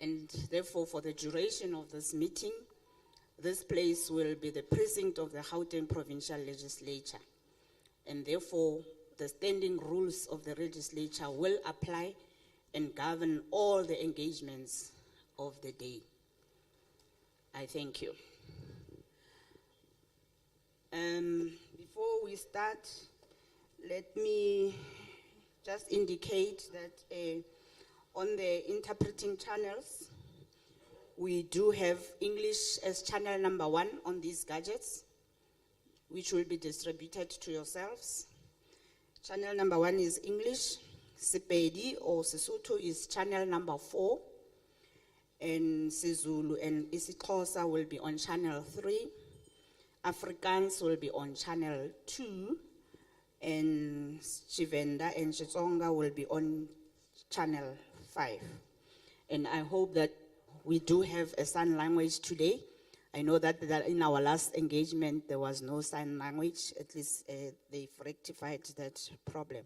And therefore, for the duration of this meeting, this place will be the precinct of the Gauteng Provincial Legislature. And therefore, the standing rules of the legislature will apply and govern all the engagements of the day. I thank you. Before we start, let me just indicate that on the interpreting channels, we do have English as channel number 1 on these gadgets, which will be distributed to yourselves. Channel number 1 is English. Sepedi or Sesotho is channel number 4. And Sizulu and isiXhosa will be on channel 3. Afrikaans will be on channel 2. And Chivenda and Xitsonga will be on channel 5. And I hope that we do have a sign language today. I know that in our last engagement there was no sign language. At least they've rectified that problem.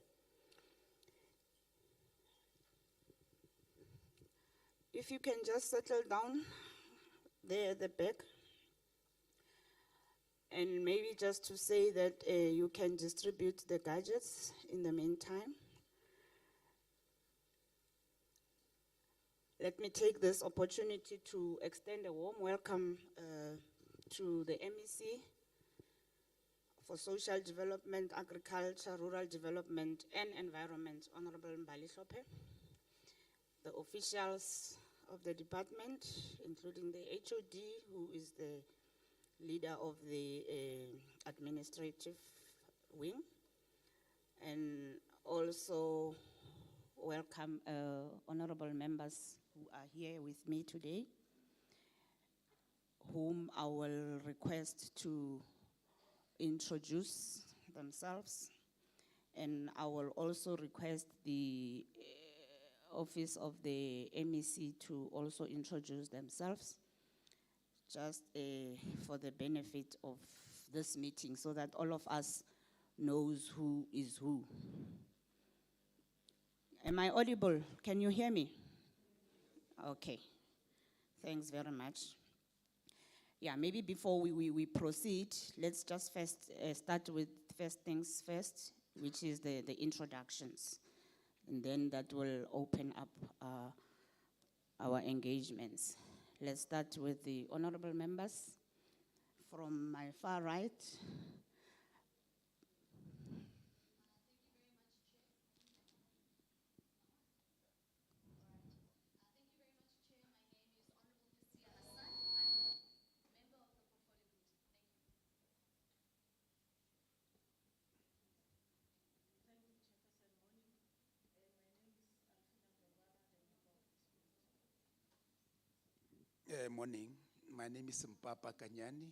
If you can just settle down there at the back. And maybe just to say that you can distribute the gadgets in the meantime. Let me take this opportunity to extend a warm welcome to the MEC for Social Development, Agriculture, Rural Development and Environment, Honorable Mbali Hlophe, the officials of the department, including the HOD, who is the leader of the administrative wing, and also welcome honorable members who are here with me today, whom I will request to introduce themselves, and I will also request the office of the MEC to also introduce themselves, just for the benefit of this meeting, so that all of us knows who is who. Am I audible? Can you hear me? Okay, thanks very much. Yeah, maybe before we proceed, let's just first start with first things first, which is the introductions. And then that will open up our engagements. Let's start with the honorable members. From my far right. Morning. My name is Mpapa Kanyani,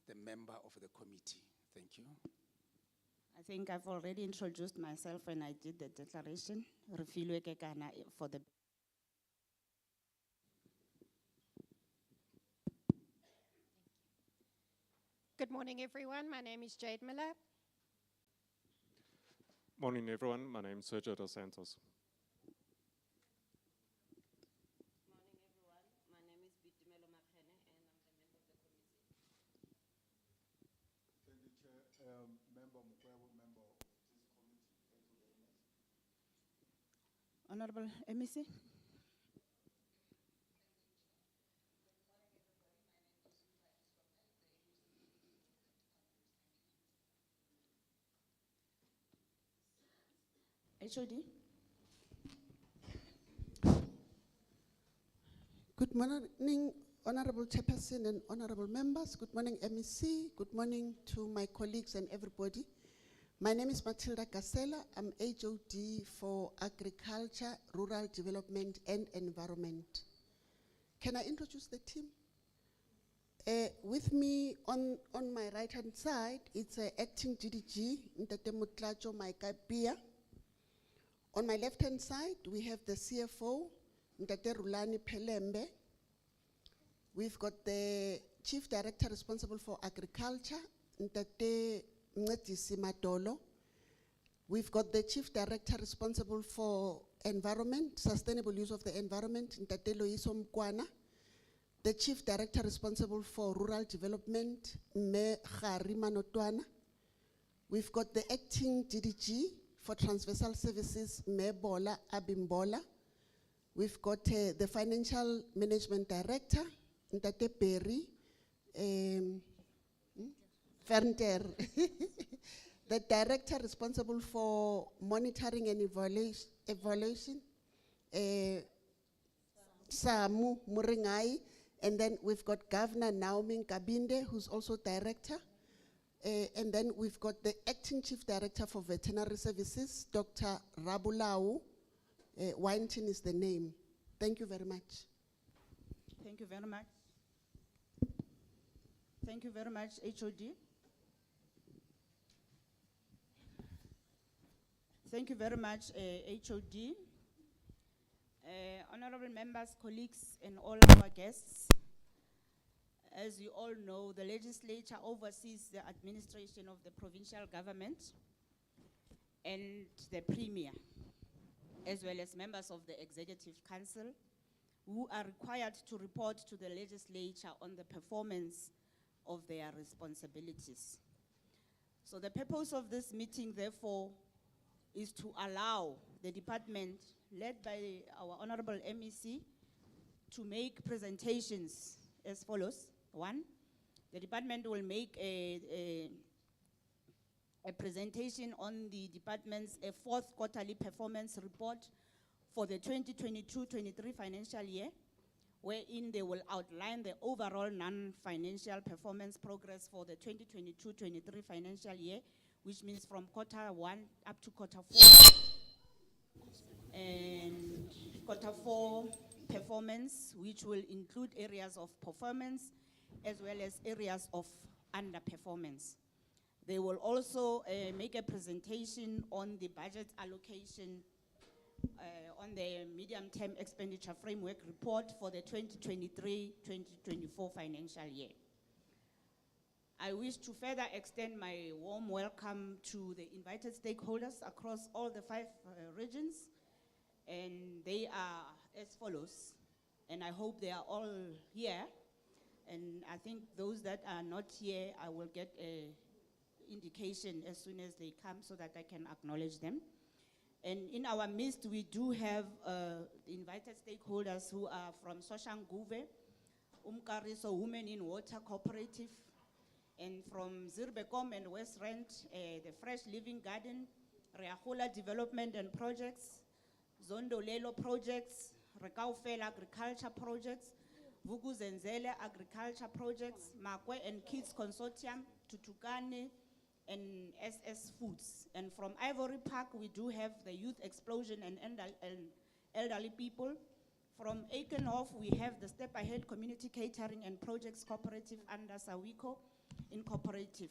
the member of the committee. Thank you. I think I've already introduced myself when I did the declaration. Refilwe Kekana for the. Good morning, everyone. My name is Jade Miller. Morning, everyone. My name is Sergio Dos Santos. Honorable MEC. HOD. Good morning, Honorable Chairperson and Honorable Members. Good morning, MEC. Good morning to my colleagues and everybody. My name is Matilda Gasela. I'm HOD for Agriculture, Rural Development and Environment. Can I introduce the team? With me on my right-hand side, it's Acting GDG, Ntate Mutlajo Maika Pia. On my left-hand side, we have the CFO, Ntate Rulani Pelembe. We've got the Chief Director responsible for Agriculture, Ntate Mncedisi Madolo. We've got the Chief Director responsible for environment, sustainable use of the environment, Ntate Loyiso Mkwana. The Chief Director responsible for rural development, Me Khari Manotwana. We've got the Acting DDG for transversal services, Me Bola Abimbola. We've got the Financial Management Director, Ntate Perry Venter. The Director responsible for monitoring and evaluation, Samu Muringai. And then we've got Governor Naomi Kabinde, who's also Director. And then we've got the Acting Chief Director for Veterinary Services, Dr. Rabulau. Wynton is the name. Thank you very much. Thank you very much. Thank you very much, HOD. Thank you very much, HOD. Honorable members, colleagues, and all our guests. As you all know, the legislature oversees the administration of the provincial government and the premier, as well as members of the Executive Council, who are required to report to the legislature on the performance of their responsibilities. So the purpose of this meeting, therefore, is to allow the department, led by our Honorable MEC, to make presentations as follows. One, the department will make a presentation on the department's fourth quarterly performance report for the 2022-23 financial year, wherein they will outline the overall non-financial performance progress for the 2022-23 financial year, which means from quarter 1 up to quarter 4. And quarter 4 performance, which will include areas of performance as well as areas of underperformance. They will also make a presentation on the budget allocation on the medium-term expenditure framework report for the 2023-2024 financial year. I wish to further extend my warm welcome to the invited stakeholders across all the 5 regions, and they are as follows, and I hope they are all here, and I think those that are not here, I will get an indication as soon as they come so that I can acknowledge them. And in our midst, we do have invited stakeholders who are from Soshanguve, Umkariso Women in Water Cooperative, and from Zirbecom and West Rand, the Fresh Living Garden, Reahula Development and Projects, Zondo Lelo Projects, Rekaufel Agriculture Projects, Vuguzenzele Agriculture Projects, Makwe and Kids Consortium, Tutukane, and SS Foods. And from Ivory Park, we do have the Youth Explosion and Elderly People. From Aikenhof, we have the Step Ahead Community Catering and Projects Cooperative under Sawiko Incorporative.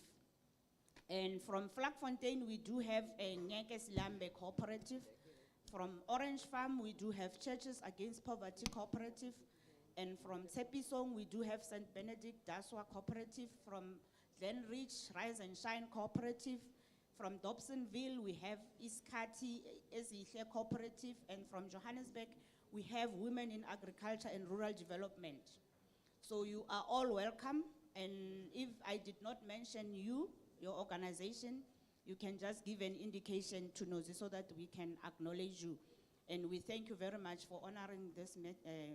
And from Flakfontein, we do have a Nyekes Lambe Cooperative. From Orange Farm, we do have Churches Against Poverty Cooperative. And from Tepisong, we do have St. Benedict Daswa Cooperative. From Glenridge Rise and Shine Cooperative. From Dobsonville, we have Iskati Ezihle Cooperative. And from Johannesburg, we have Women in Agriculture and Rural Development. So you are all welcome. And if I did not mention you, your organization, you can just give an indication to Nozi so that we can acknowledge you. And we thank you very much for honoring this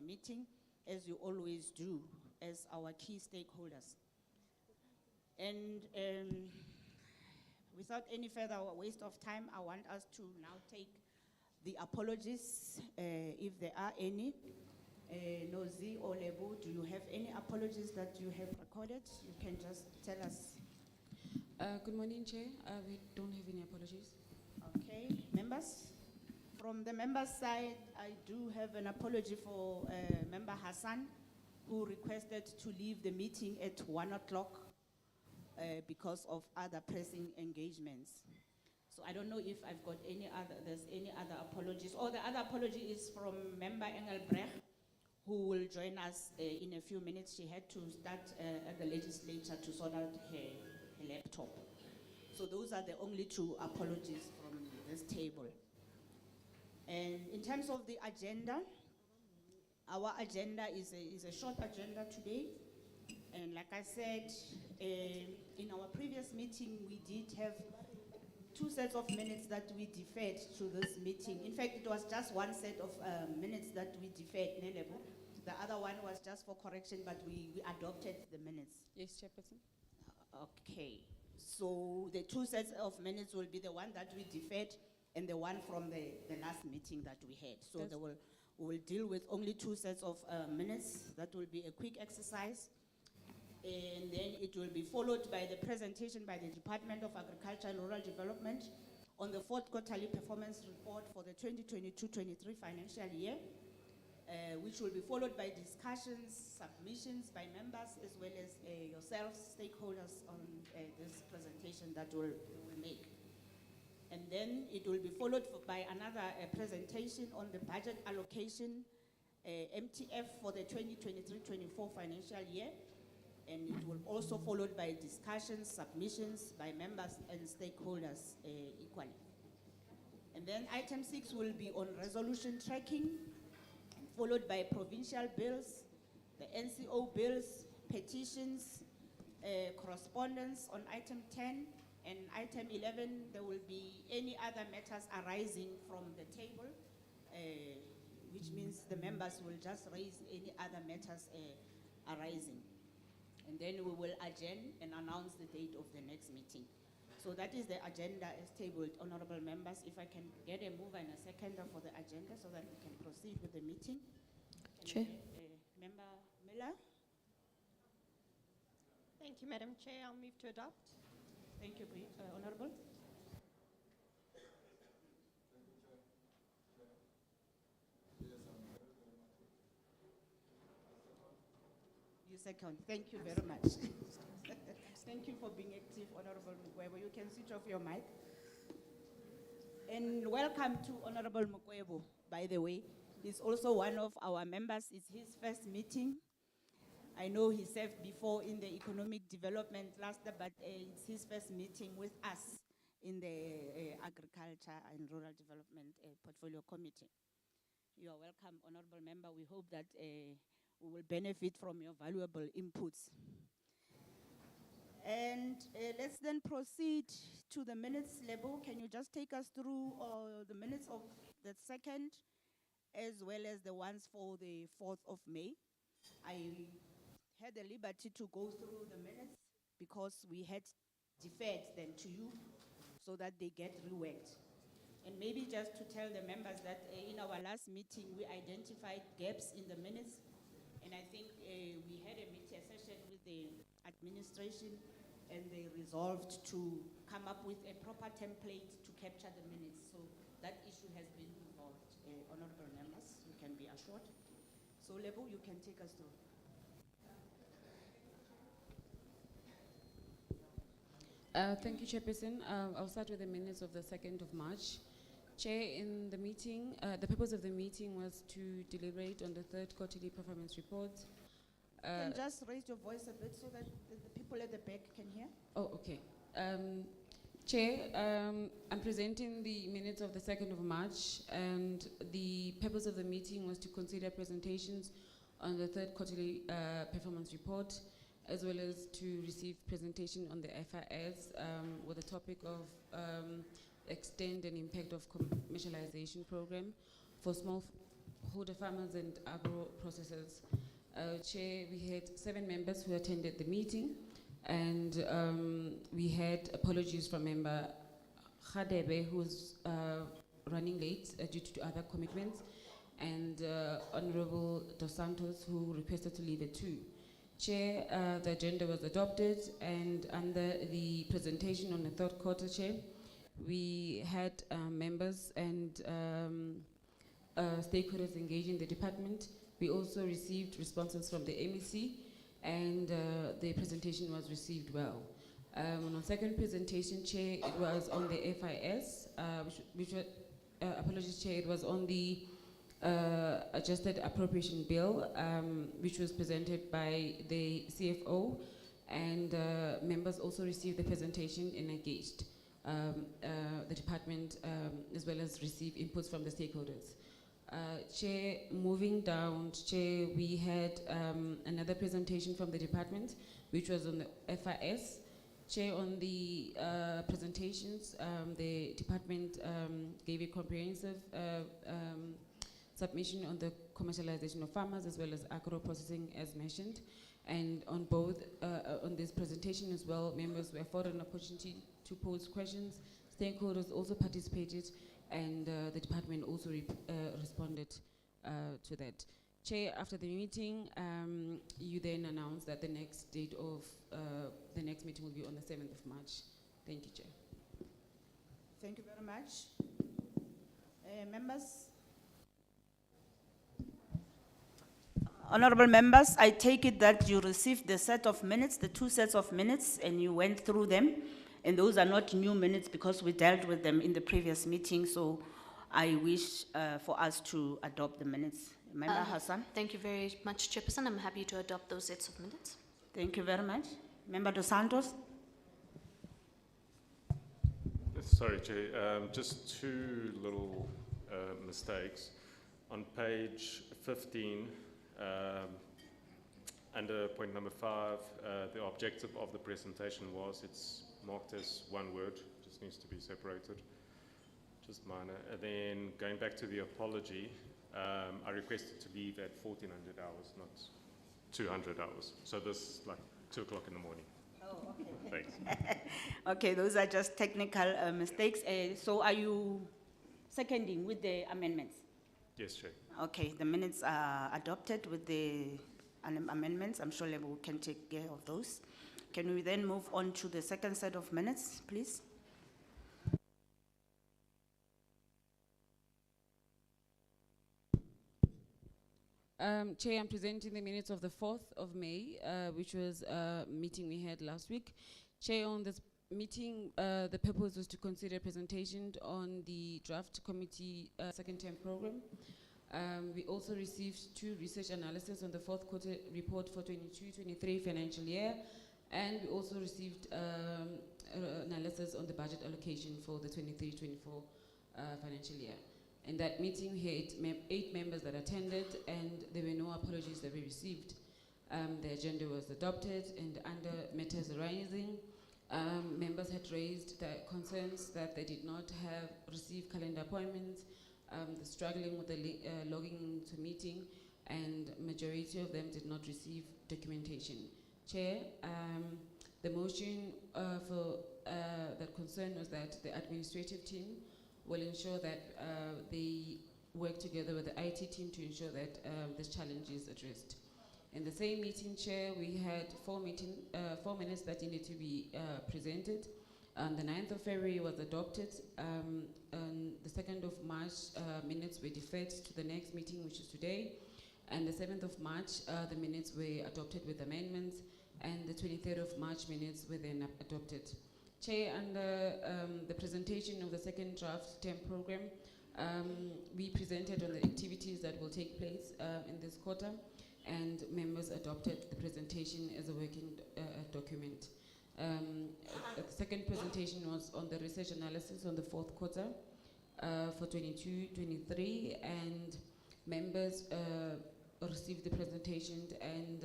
meeting, as you always do, as our key stakeholders. And without any further waste of time, I want us to now take the apologies, if there are any. Nozi or Lebo, do you have any apologies that you have recorded? You can just tell us. Good morning, Chair. We don't have any apologies. Okay, members? From the members' side, I do have an apology for Member Hassan, who requested to leave the meeting at 1 o'clock because of other pressing engagements. So I don't know if I've got there's any other apologies. Or the other apology is from Member Engelbrecht, who will join us in a few minutes. She had to start at the legislature to sort out her laptop. So those are the only 2 apologies from this table. And in terms of the agenda, our agenda is a short agenda today. And like I said, in our previous meeting, we did have 2 sets of minutes that we deferred to this meeting. In fact, it was just 1 set of minutes that we deferred, Nelebo. The other one was just for correction, but we adopted the minutes. Yes, Chairperson. Okay, so the 2 sets of minutes will be the one that we deferred and the one from the last meeting that we had. So we will deal with only 2 sets of minutes. That will be a quick exercise. And then it will be followed by the presentation by the Department of Agriculture and Rural Development on the 4th quarterly performance report for the 2022-23 financial year, which will be followed by discussions, submissions by members, as well as yourselves, stakeholders, on this presentation that we'll make. And then it will be followed by another presentation on the budget allocation, MTF, for the 2023-24 financial year. And it will also followed by discussions, submissions by members and stakeholders equally. And then item 6 will be on resolution tracking, followed by provincial bills, the NCO bills, petitions, correspondence on item 10, and item 11, there will be any other matters arising from the table, which means the members will just raise any other matters arising. And then we will adjourn and announce the date of the next meeting. So that is the agenda as tabled, honorable members. If I can get a mover and a seconder for the agenda so that we can proceed with the meeting. Chair. Member Miller. Thank you, Madam Chair. I'll move to adopt. Thank you, Honorable. You second. Thank you very much. Thank you for being active, Honorable Mukwebo. You can switch off your mic. And welcome to Honorable Mukwebo, by the way. He's also one of our members. It's his first meeting. I know he served before in the Economic Development Cluster, but it's his first meeting with us in the Agriculture and Rural Development Portfolio Committee. You are welcome, Honorable Member. We hope that we will benefit from your valuable inputs. And let's then proceed to the minutes level. Can you just take us through the minutes of the 2nd, as well as the ones for the 4th of May? I had the liberty to go through the minutes because we had deferred them to you so that they get reworked. And maybe just to tell the members that in our last meeting, we identified gaps in the minutes. And I think we had a meeting session with the administration, and they resolved to come up with a proper template to capture the minutes. So that issue has been resolved, honorable members, you can be assured. So Lebo, you can take us through. Thank you, Chairperson. I'll start with the minutes of the 2nd of March. Chair, in the meeting, the purpose of the meeting was to deliberate on the 3rd quarterly performance report. You can just raise your voice a bit so that the people at the back can hear. Oh, okay. Chair, I'm presenting the minutes of the 2nd of March, and the purpose of the meeting was to consider presentations on the 3rd quarterly performance report, as well as to receive presentation on the FIS with the topic of extent and impact of commercialization program for smallholder farmers and agro processors. Chair, we had 7 members who attended the meeting, and we had apologies from member Khadebe, who was running late due to other commitments, and Honorable Dos Santos, who requested to leave at 2. Chair, the agenda was adopted, and under the presentation on the 3rd quarter, Chair, we had members and stakeholders engaged in the department. We also received responses from the MEC, and the presentation was received well. On the 2nd presentation, Chair, it was on the FIS, which was, apologies, Chair, it was on the adjusted appropriation bill, which was presented by the CFO, and members also received the presentation and engaged. the department, as well as receive inputs from the stakeholders. Chair, moving down, Chair, we had another presentation from the department, which was on the FIS. Chair, on the presentations, the department gave a comprehensive submission on the commercialization of farmers as well as agro-processing as mentioned. And on both, on this presentation as well, members were afforded an opportunity to pose questions. Stakeholders also participated, and the department also responded to that. Chair, after the meeting, you then announced that the next date of the next meeting will be on the 7th of March. Thank you, Chair. Thank you very much. Members? Honorable members, I take it that you received the set of minutes, the 2 sets of minutes, and you went through them. And those are not new minutes because we dealt with them in the previous meeting, so I wish for us to adopt the minutes. Member Hassan? Thank you very much, Chairperson. I'm happy to adopt those sets of minutes. Thank you very much. Member Dos Santos? Sorry, Chair. Just 2 little mistakes. On page 15, under point number 5, the objective of the presentation was, it's marked as 1 word, just needs to be separated, just minor. And then going back to the apology, I requested to leave at 1400 hours, not 200 hours. So this like 2 o'clock in the morning. Oh, okay. Thanks. Okay, those are just technical mistakes. So are you seconding with the amendments? Yes, Chair. Okay, the minutes are adopted with the amendments. I'm sure Lebo can take care of those. Can we then move on to the second set of minutes, please? Chair, I'm presenting the minutes of the 4th of May, which was a meeting we had last week. Chair, on this meeting, the purpose was to consider a presentation on the draft committee second term program. We also received 2 research analyses on the 4th quarter report for 22-23 financial year, and we also received analysis on the budget allocation for the 23-24 financial year. In that meeting, we had 8 members that attended, and there were no apologies that we received. The agenda was adopted, and under matters arising, members had raised the concerns that they did not have received calendar appointments, the struggling with the logging into meeting, and majority of them did not receive documentation. Chair, the motion for that concern was that the administrative team will ensure that they work together with the IT team to ensure that this challenge is addressed. In the same meeting, Chair, we had 4 minutes that needed to be presented. The 9th of February was adopted. On the 2nd of March, minutes were deferred to the next meeting, which is today. And the 7th of March, the minutes were adopted with amendments, and the 23rd of March minutes were then adopted. Chair, under the presentation of the second draft term program, we presented on the activities that will take place in this quarter, and members adopted the presentation as a working document. The second presentation was on the research analysis on the 4th quarter for 22-23, and members received the presentation and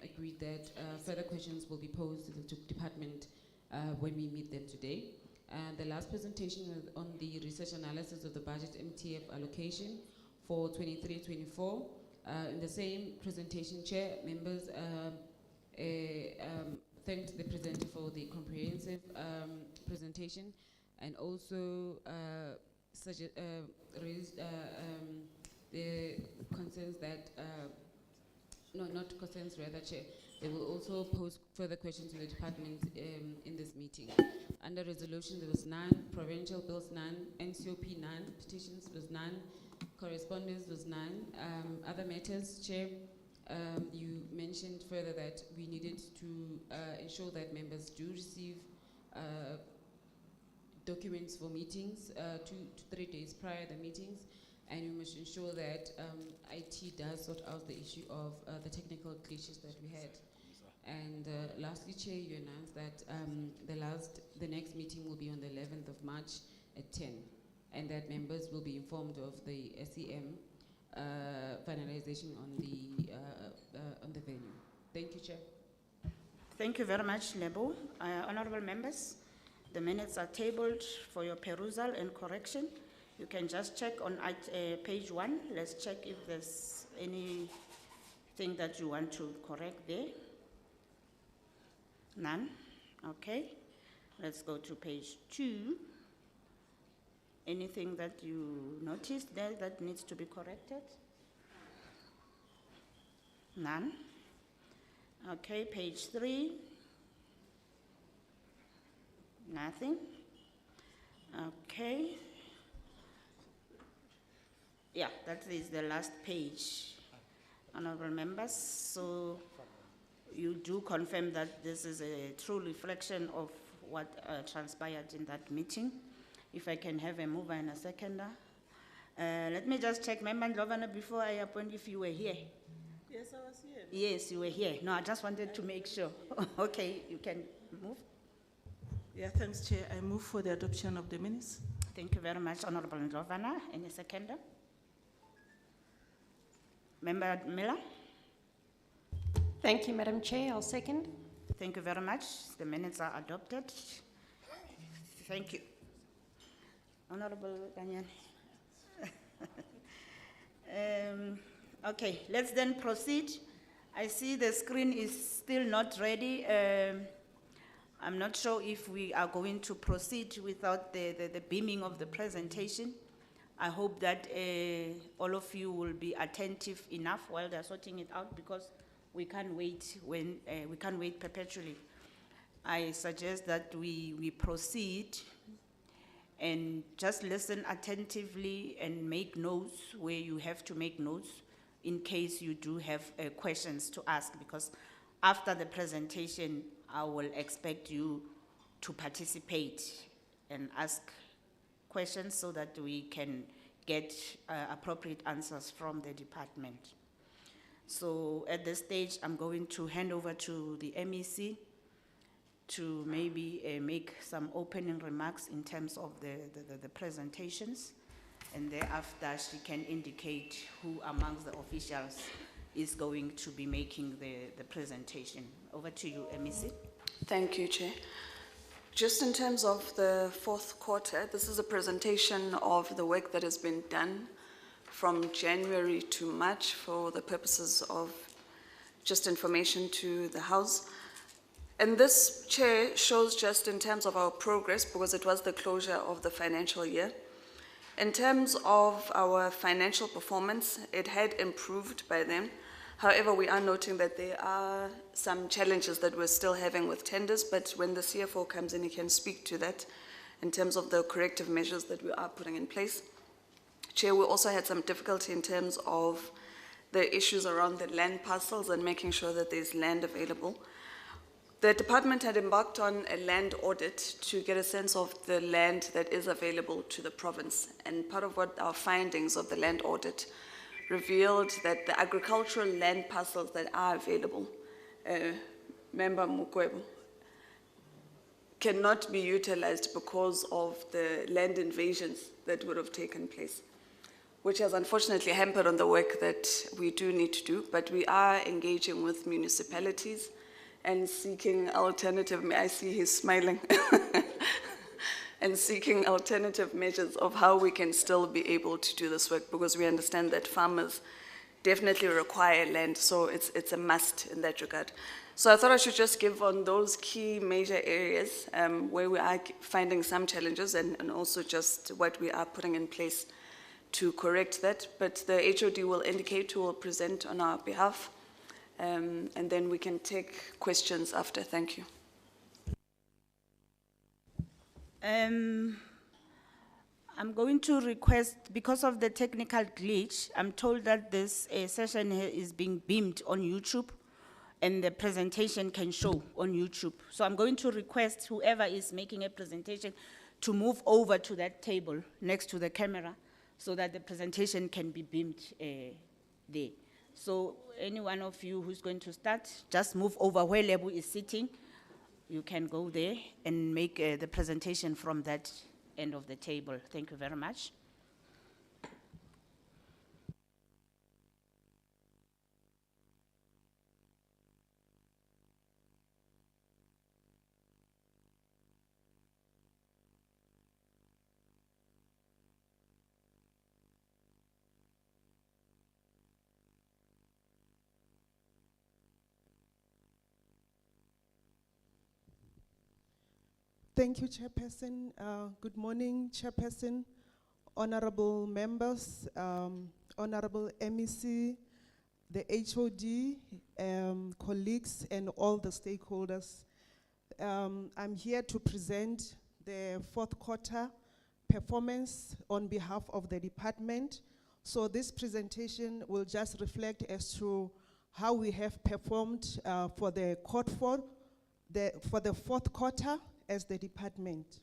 agreed that further questions will be posed to the department when we meet them today. The last presentation was on the research analysis of the budget MTF allocation for 23-24. In the same presentation, Chair, members thanked the presenter for the comprehensive presentation, and also raised the concerns that, no, not concerns, rather, Chair. They will also pose further questions to the department in this meeting. Under resolution, there was none. Provincial bills, none. NCOP, none. Petitions was none. Correspondence was none. Other matters, Chair, you mentioned further that we needed to ensure that members do receive documents for meetings 2 to 3 days prior to the meetings, and we must ensure that IT does sort out the issue of the technical glitches that we had. And lastly, Chair, you announced that the next meeting will be on the 11th of March at 10, and that members will be informed of the SEM finalization on the venue. Thank you, Chair. Thank you very much, Lebo. Honorable members, the minutes are tabled for your perusal and correction. You can just check on page 1. Let's check if there's anything that you want to correct there. None? Okay. Let's go to page 2. Anything that you noticed there that needs to be corrected? None? Okay, page 3. Nothing? Okay. Yeah, that is the last page, honorable members. So you do confirm that this is a true reflection of what transpired in that meeting. If I can have a mover and a seconder. Let me just check, Member Ndlovana, before I appoint, if you were here. Yes, I was here. Yes, you were here. No, I just wanted to make sure. Okay, you can move. Yeah, thanks, Chair. I move for the adoption of the minutes. Thank you very much, Honorable Ndlovana. Any seconder? Member Miller? Thank you, Madam Chair. I'll second. Thank you very much. The minutes are adopted. Thank you. Honorable Kanyane. Okay, let's then proceed. I see the screen is still not ready. I'm not sure if we are going to proceed without the beaming of the presentation. I hope that all of you will be attentive enough while they're sorting it out, because we can't wait we can't wait perpetually. I suggest that we proceed and just listen attentively and make notes where you have to make notes in case you do have questions to ask, because after the presentation, I will expect you to participate and ask questions so that we can get appropriate answers from the department. So at this stage, I'm going to hand over to the MEC to maybe make some opening remarks in terms of the presentations, and thereafter she can indicate who amongst the officials is going to be making the presentation. Over to you, MEC. Thank you, Chair. Just in terms of the fourth quarter, this is a presentation of the work that has been done from January to March for the purposes of just information to the House. And this, Chair, shows just in terms of our progress, because it was the closure of the financial year. In terms of our financial performance, it had improved by then. However, we are noting that there are some challenges that we're still having with tenders, but when the CFO comes in, he can speak to that in terms of the corrective measures that we are putting in place. Chair, we also had some difficulty in terms of the issues around the land parcels and making sure that there's land available. The department had embarked on a land audit to get a sense of the land that is available to the province. And part of what our findings of the land audit revealed that the agricultural land parcels that are available, Member Mukwebo, cannot be utilized because of the land invasions that would have taken place, which has unfortunately hampered on the work that we do need to do. But we are engaging with municipalities and seeking alternative, I see he's smiling, and seeking alternative measures of how we can still be able to do this work, because we understand that farmers definitely require land, so it's a must in that regard. So I thought I should just give on those key major areas where we are finding some challenges, and also just what we are putting in place to correct that. But the HOD will indicate who will present on our behalf, and then we can take questions after. Thank you. I'm going to request, because of the technical glitch, I'm told that this session here is being beamed on YouTube and the presentation can show on YouTube. So I'm going to request whoever is making a presentation to move over to that table next to the camera so that the presentation can be beamed there. So any one of you who's going to start, just move over where Lebu is sitting. You can go there and make the presentation from that end of the table. Thank you very much. Thank you, Chairperson. Good morning, Chairperson, honorable members, honorable MEC, the HOD, colleagues, and all the stakeholders. I'm here to present the fourth quarter performance on behalf of the department. So this presentation will just reflect as to how we have performed for the fourth quarter as the department.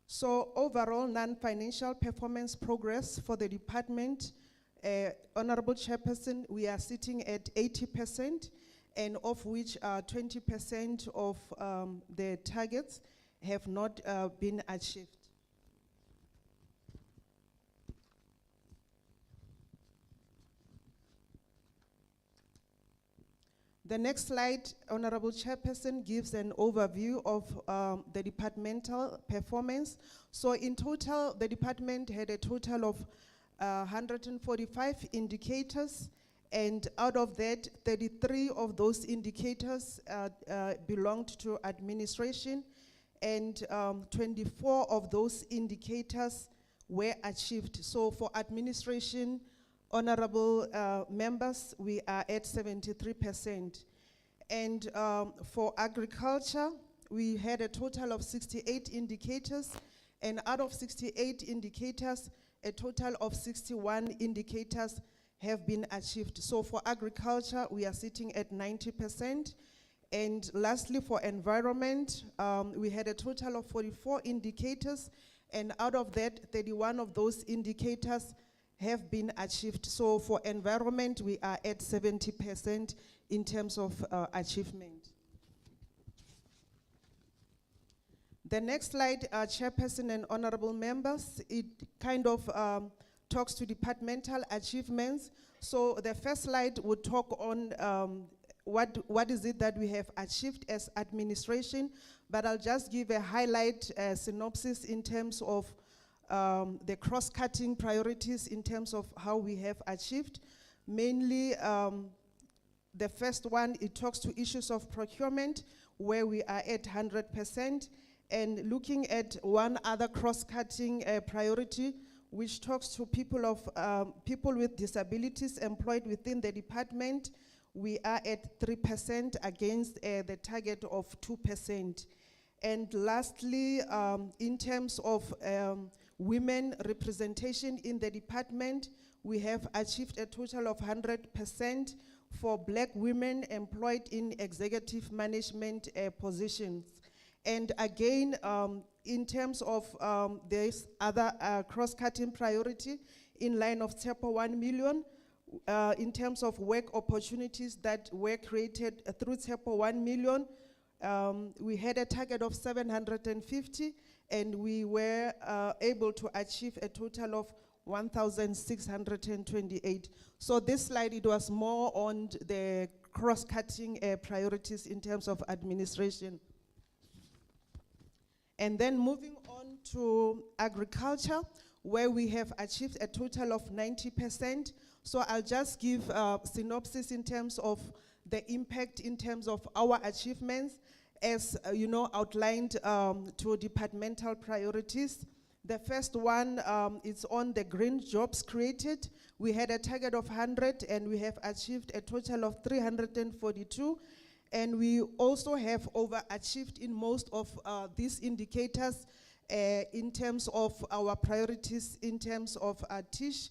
So overall non-financial performance progress for the department, Honorable Chairperson, we are sitting at 80%, and of which 20% of the targets have not been achieved. The next slide, Honorable Chairperson, gives an overview of the departmental performance. So in total, the department had a total of 145 indicators, and out of that, 33 of those indicators belonged to administration, and 24 of those indicators were achieved. So for administration, honorable members, we are at 73%. And for agriculture, we had a total of 68 indicators, and out of 68 indicators, a total of 61 indicators have been achieved. So for agriculture, we are sitting at 90%. And lastly, for environment, we had a total of 44 indicators, and out of that, 31 of those indicators have been achieved. So for environment, we are at 70% in terms of achievement. The next slide, Chairperson and honorable members, it kind of talks to departmental achievements. So the first slide would talk on what is it that we have achieved as administration, but I'll just give a highlight synopsis in terms of the cross-cutting priorities in terms of how we have achieved. Mainly, the first one, it talks to issues of procurement, where we are at 100%, and looking at one other cross-cutting priority, which talks to people with disabilities employed within the department. We are at 3% against the target of 2%. And lastly, in terms of women representation in the department, we have achieved a total of 100% for black women employed in executive management positions. And again, in terms of this other cross-cutting priority, in line of TEPO 1 million, in terms of work opportunities that were created through TEPO 1 million, we had a target of 750, and we were able to achieve a total of 1,628. So this slide, it was more on the cross-cutting priorities in terms of administration. And then moving on to agriculture, where we have achieved a total of 90%. So I'll just give a synopsis in terms of the impact in terms of our achievements as outlined to departmental priorities. The first one is on the green jobs created. We had a target of 100, and we have achieved a total of 342. And we also have overachieved in most of these indicators in terms of our priorities, in terms of TISH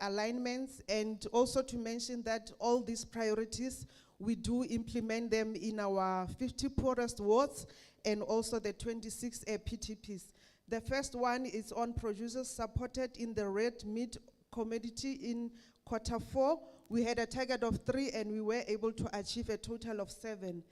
alignments, and also to mention that all these priorities, we do implement them in our 50 poorest wards and also the 26 PTPs. The first one is on producers supported in the red meat commodity in Q4. We had a target of 3 and we were able to achieve a total of 7.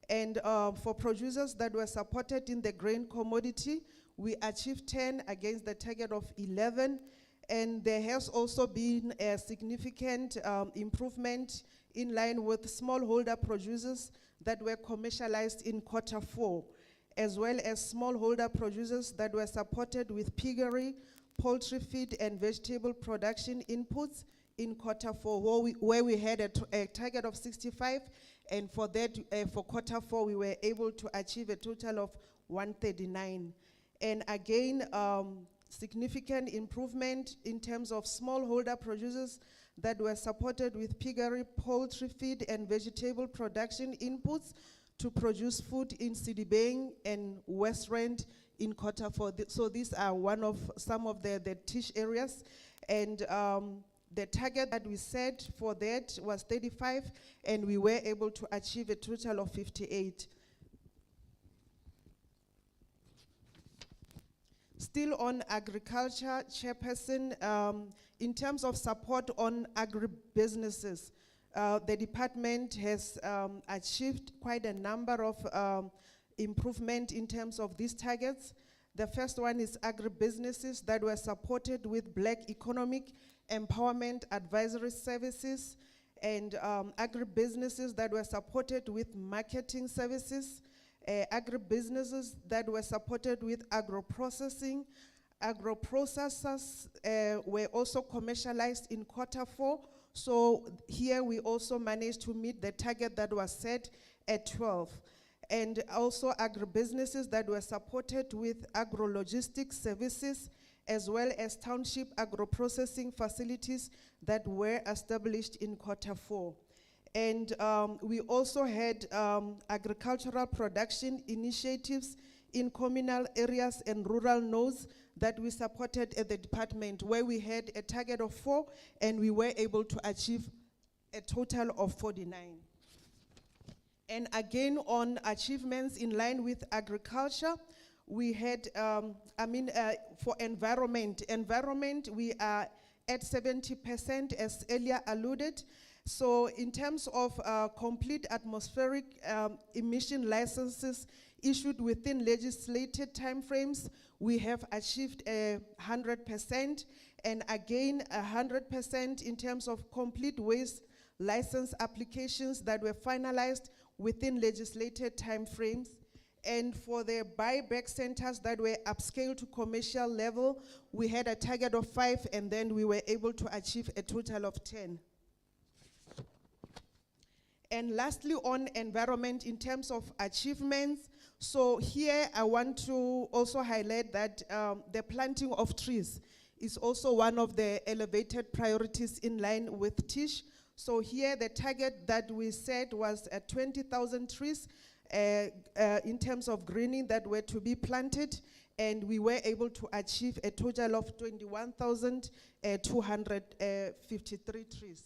And for producers that were supported in the grain commodity, we achieved 10 against the target of 11. And there has also been a significant improvement in line with smallholder producers that were commercialized in Q4, as well as smallholder producers that were supported with piggery, poultry feed, and vegetable production inputs in Q4, where we had a target of 65, and for that, for Q4, we were able to achieve a total of 139. And again, significant improvement in terms of smallholder producers that were supported with piggery, poultry feed, and vegetable production inputs to produce food in Sidibeng and West Rand in Q4. So these are some of the tish areas. And the target that we set for that was 35, and we were able to achieve a total of 58. Still on agriculture, Chairperson, in terms of support on agribusinesses, the department has achieved quite a number of improvement in terms of these targets. The first one is agribusinesses that were supported with Black Economic Empowerment Advisory Services, and agribusinesses that were supported with marketing services, agribusinesses that were supported with agro-processing. Agro-processors were also commercialized in Q4, so here we also managed to meet the target that was set at 12. And also agribusinesses that were supported with agro-logistics services, as well as township agro-processing facilities that were established in Q4. And we also had agricultural production initiatives in communal areas and rural nodes that we supported at the department, where we had a target of 4 and we were able to achieve a total of 49. And again, on achievements in line with agriculture, we had, for environment, we are at 70%, as earlier alluded. So in terms of complete atmospheric emission licenses issued within legislated timeframes, we have achieved 100%, and again 100% in terms of complete waste license applications that were finalized within legislated timeframes. And for the buyback centers that were upscaled to commercial level, we had a target of 5, and then we were able to achieve a total of 10. And lastly, on environment, in terms of achievements, so here I want to also highlight that the planting of trees is also one of the elevated priorities in line with TISH. So here the target that we set was 20,000 trees in terms of greening that were to be planted, and we were able to achieve a total of 21,253 trees.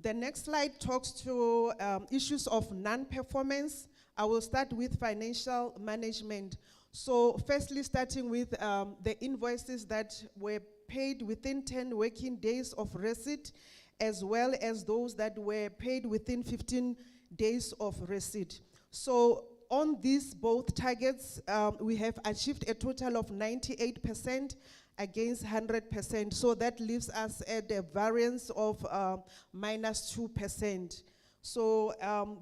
The next slide talks to issues of non-performance. I will start with financial management. So firstly, starting with the invoices that were paid within 10 working days of receipt, as well as those that were paid within 15 days of receipt. So on these both targets, we have achieved a total of 98% against 100%. So that leaves us at a variance of -2%. So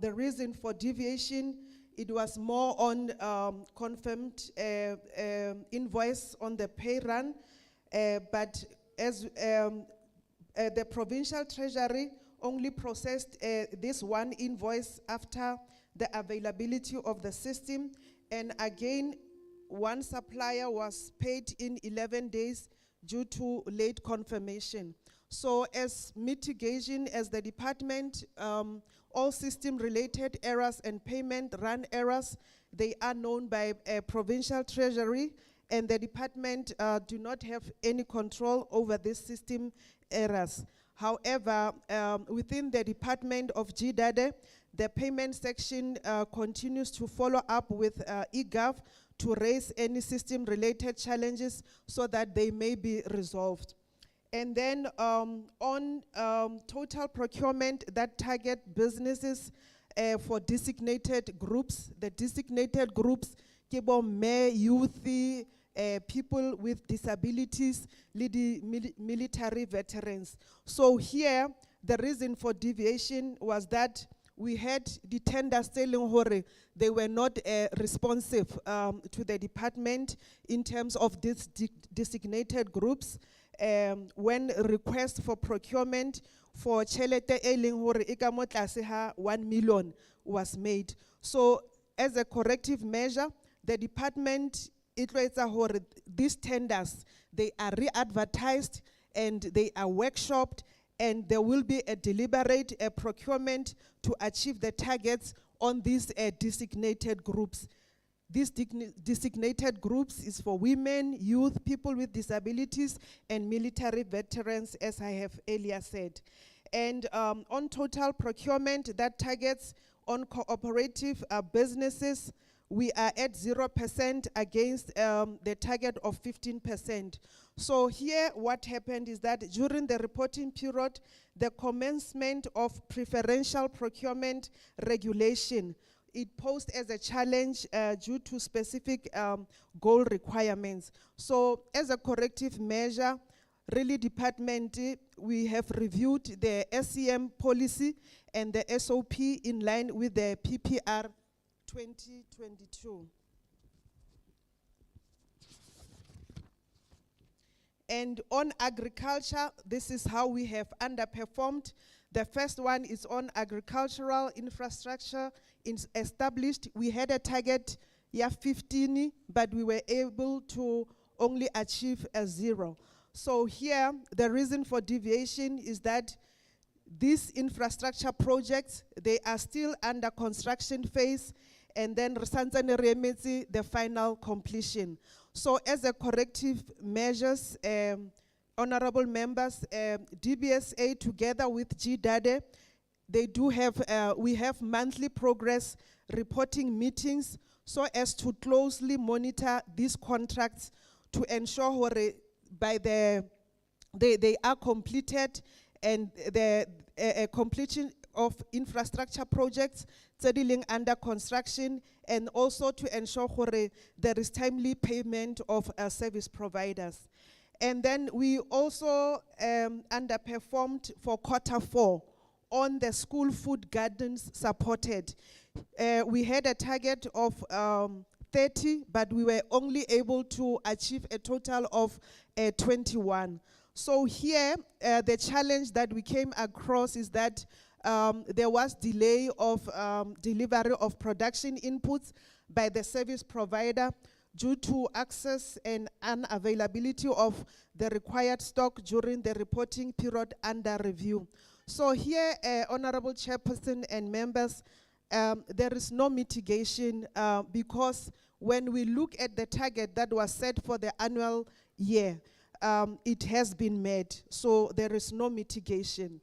the reason for deviation, it was more on confirmed invoice on the pay run, but as the Provincial Treasury only processed this one invoice after the availability of the system, and again, one supplier was paid in 11 days due to late confirmation. So as mitigation, as the department, all system-related errors and payment run errors, they are known by Provincial Treasury, and the department do not have any control over these system errors. However, within the Department of GDADE, The payment section continues to follow up with eGov to raise any system-related challenges so that they may be resolved. And then on total procurement that target businesses for designated groups, the designated groups, kibo me, youth, people with disabilities, military veterans. So here, the reason for deviation was that we had the tenders telling Hore they were not responsive to the department in terms of these designated groups. When request for procurement for chelete e leng hore e ka mo tlase ha 1 million was made. So as a corrective measure, the department it tloetsa hore these tenders they are re-advertised and they are workshopped, and there will be a deliberate procurement to achieve the targets on these designated groups. These designated groups is for women, youth, people with disabilities, and military veterans, as I have earlier said. And on total procurement that targets on cooperative businesses, we are at 0% against the target of 15%. So here what happened is that during the reporting period, the commencement of preferential procurement regulation, it posed as a challenge due to specific goal requirements. So as a corrective measure, really department, we have reviewed the SCM policy and the SOP in line with the PPR 2022. And on agriculture, this is how we have underperformed. The first one is on agricultural infrastructure established. We had a target, 15, but we were able to only achieve a 0. So here, the reason for deviation is that these infrastructure projects, they are still under construction phase, and then the final completion. So as a corrective measures, honorable members, DBSA together with GDADE, they do have, we have monthly progress reporting meetings so as to closely monitor these contracts to ensure by they are completed, and the completion of infrastructure projects settling under construction, and also to ensure there is timely payment of service providers. And then we also underperformed for Q4 on the school food gardens supported. We had a target of 30, but we were only able to achieve a total of 21. So here, the challenge that we came across is that there was delay of delivery of production inputs by the service provider due to access and unavailability of the required stock during the reporting period under review. So here, Honorable Chairperson and members, there is no mitigation because when we look at the target that was set for the annual year, it has been met, so there is no mitigation.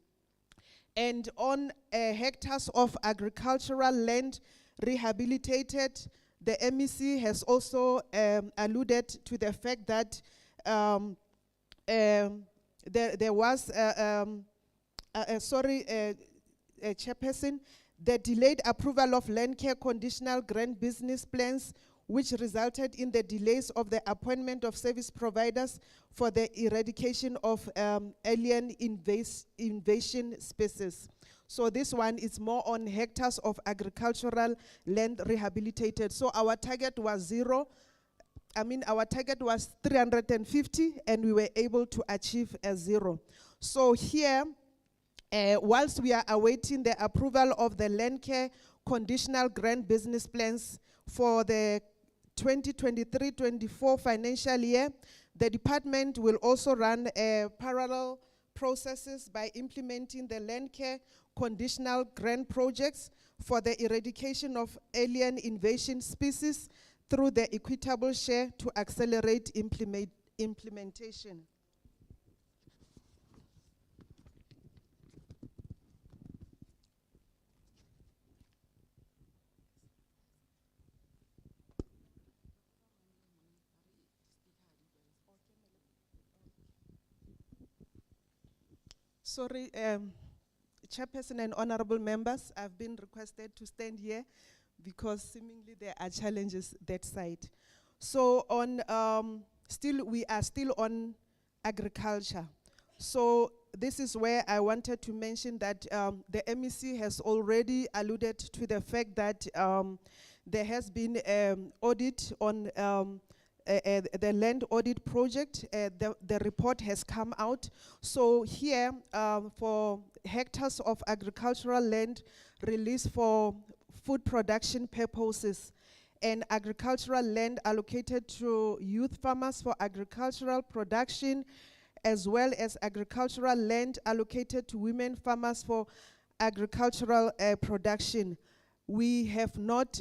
And on hectares of agricultural land rehabilitated, the MEC has also alluded to the fact that there was, Chairperson, the delayed approval of land care conditional grant business plans, which resulted in the delays of the appointment of service providers for the eradication of alien invasion species. So this one is more on hectares of agricultural land rehabilitated. So our target was 0. Our target was 350, and we were able to achieve a 0. So here, whilst we are awaiting the approval of the land care conditional grant business plans for the 2023-24 financial year, the department will also run parallel processes by implementing the land care conditional grant projects for the eradication of alien invasion species through the equitable share to accelerate implementation. Sorry, Chairperson and honorable members, I've been requested to stand here because seemingly there are challenges that side. So on, we are still on agriculture. So this is where I wanted to mention that the MEC has already alluded to the fact that there has been audit on the land audit project. The report has come out. So here, for hectares of agricultural land released for food production purposes and agricultural land allocated to youth farmers for agricultural production, as well as agricultural land allocated to women farmers for agricultural production. We have not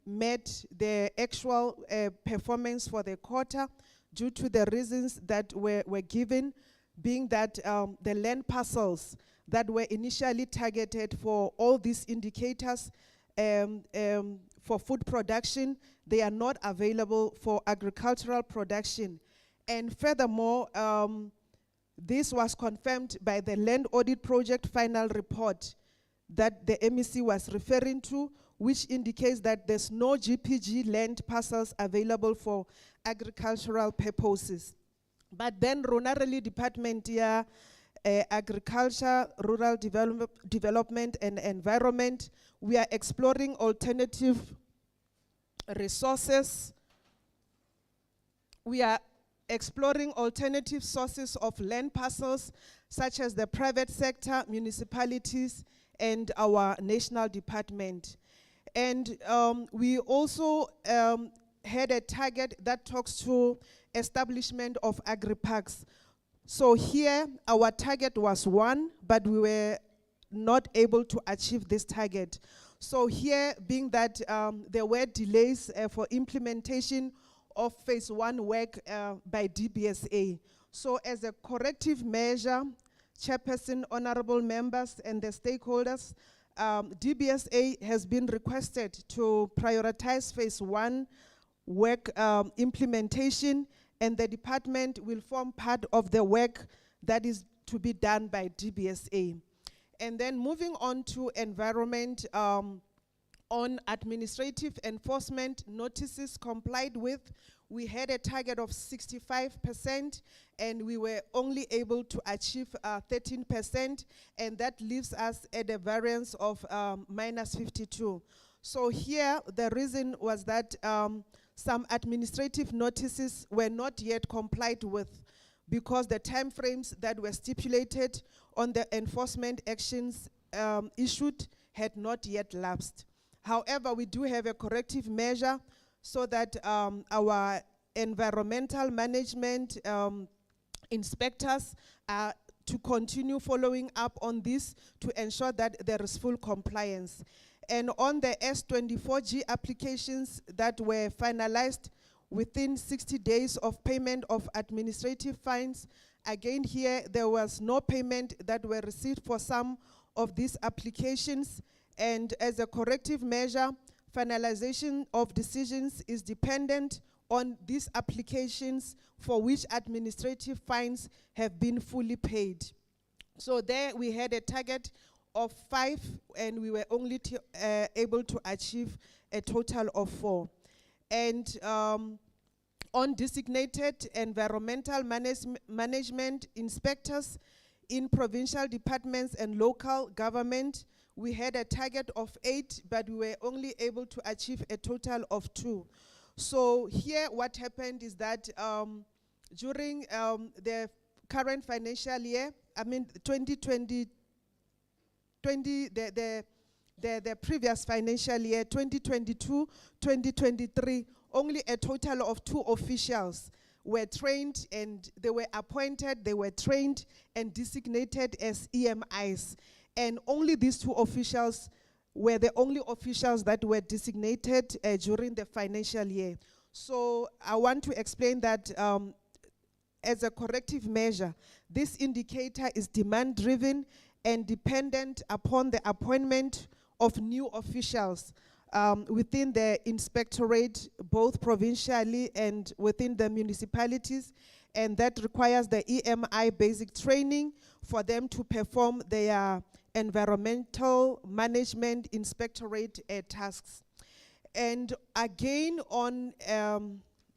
met the actual performance for the quarter due to the reasons that were given, being that the land parcels that were initially targeted for all these indicators for food production, they are not available for agricultural production. And furthermore, this was confirmed by the land audit project final report that the MEC was referring to, which indicates that there's no GPG land parcels available for agricultural purposes. But then Runarali Department here, Agriculture, Rural Development and Environment, we are exploring alternative resources. We are exploring alternative sources of land parcels, such as the private sector, municipalities, and our national department. And we also had a target that talks to establishment of agri-parks. So here, our target was 1, but we were not able to achieve this target. So here, being that there were delays for implementation of phase 1 work by DBSA. So as a corrective measure, Chairperson, honorable members, and the stakeholders, DBSA has been requested to prioritize phase 1 work implementation, and the department will form part of the work that is to be done by DBSA. And then moving on to environment, on administrative enforcement notices complied with, we had a target of 65%, and we were only able to achieve 13%, and that leaves us at a variance of minus 52. So here, the reason was that some administrative notices were not yet complied with because the timeframes that were stipulated on the enforcement actions issued had not yet lapsed. However, we do have a corrective measure so that our environmental management inspectors are to continue following up on this to ensure that there is full compliance. And on the S24G applications that were finalized within 60 days of payment of administrative fines, again here there was no payment that were received for some of these applications, and as a corrective measure, finalization of decisions is dependent on these applications for which administrative fines have been fully paid. So there we had a target of 5, and we were only able to achieve a total of 4. And on designated environmental management inspectors in provincial departments and local government, we had a target of 8, but we were only able to achieve a total of 2. So here what happened is that during the current financial year, I mean 2020, the previous financial year, 2022-2023, only a total of 2 officials were trained, and they were appointed, they were trained and designated as EMIs. And only these 2 officials were the only officials that were designated during the financial year. So I want to explain that as a corrective measure, this indicator is demand-driven and dependent upon the appointment of new officials within the inspectorate, both provincially and within the municipalities, and that requires the EMI basic training for them to perform their environmental management inspectorate tasks. And again, on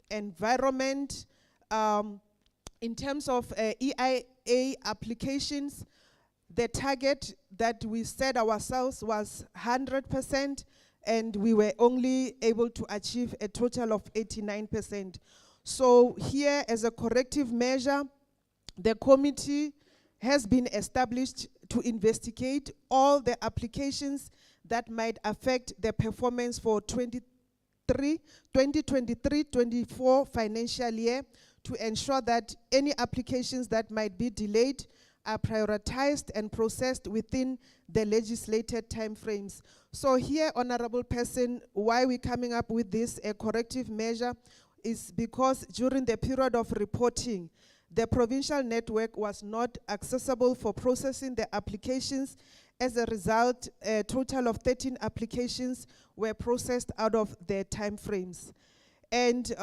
environment, in terms of EIA applications, the target that we set ourselves was 100%, and we were only able to achieve a total of 89%. So here, as a corrective measure, the committee has been established to investigate all the applications that might affect the performance for 2023-24 financial year, to ensure that any applications that might be delayed are prioritized and processed within the legislated timeframes. So here, Honorable Person, why we're coming up with this corrective measure is because during the period of reporting, the provincial network was not accessible for processing the applications. As a result, a total of 13 applications were processed out of their timeframes. And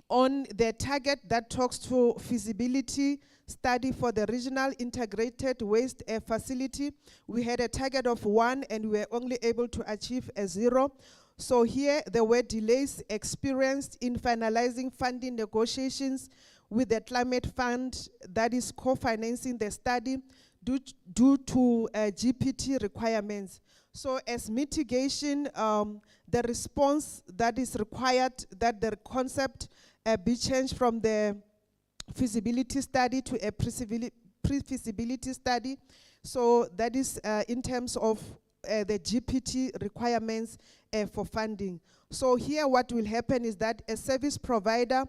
on the target that talks to feasibility study for the regional integrated waste facility, we had a target of 1 and we were only able to achieve a 0. So here there were delays experienced in finalizing funding negotiations with the climate fund that is co-financing the study due to GPT requirements. So as mitigation, the response that is required, that the concept be changed from the feasibility study to a pre-feasibility study. So that is in terms of the GPT requirements for funding. So here what will happen is that a service provider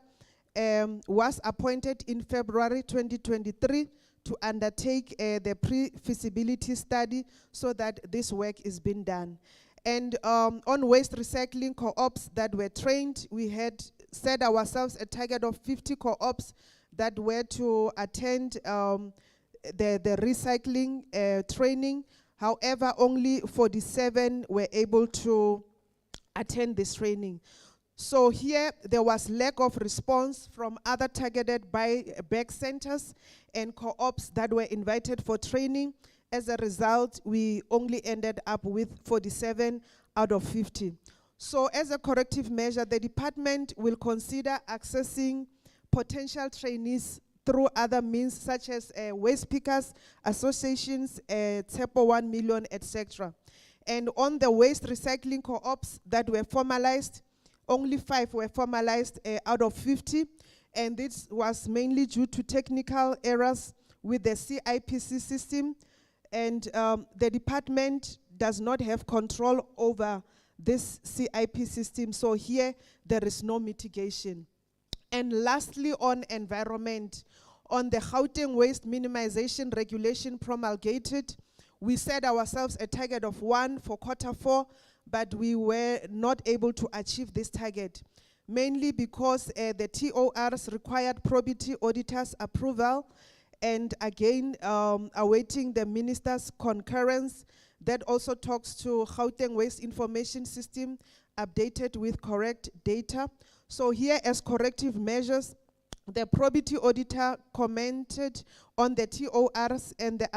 was appointed in February 2023 to undertake the pre-feasibility study so that this work is being done. And on waste recycling co-ops that were trained, we had set ourselves a target of 50 co-ops that were to attend the recycling training. However, only 47 were able to attend this training. So here, there was lack of response from other targeted back centers and co-ops that were invited for training. As a result, we only ended up with 47 out of 50. So as a corrective measure, the department will consider accessing potential trainees through other means, such as waste pickers, associations, TEPO 1 million, etc. And on the waste recycling co-ops that were formalized, only 5 were formalized out of 50, and this was mainly due to technical errors with the CIPC system, and the department does not have control over this CIP system, so here there is no mitigation. And lastly, on environment, on the Gauteng waste minimization regulation promulgated, we set ourselves a target of 1 for Q4, but we were not able to achieve this target, mainly because the TORs required probity auditors' approval, and again, awaiting the minister's concurrence. That also talks to Gauteng Waste Information System updated with correct data. So here, as corrective measures, the probity auditor commented on the TORs, and the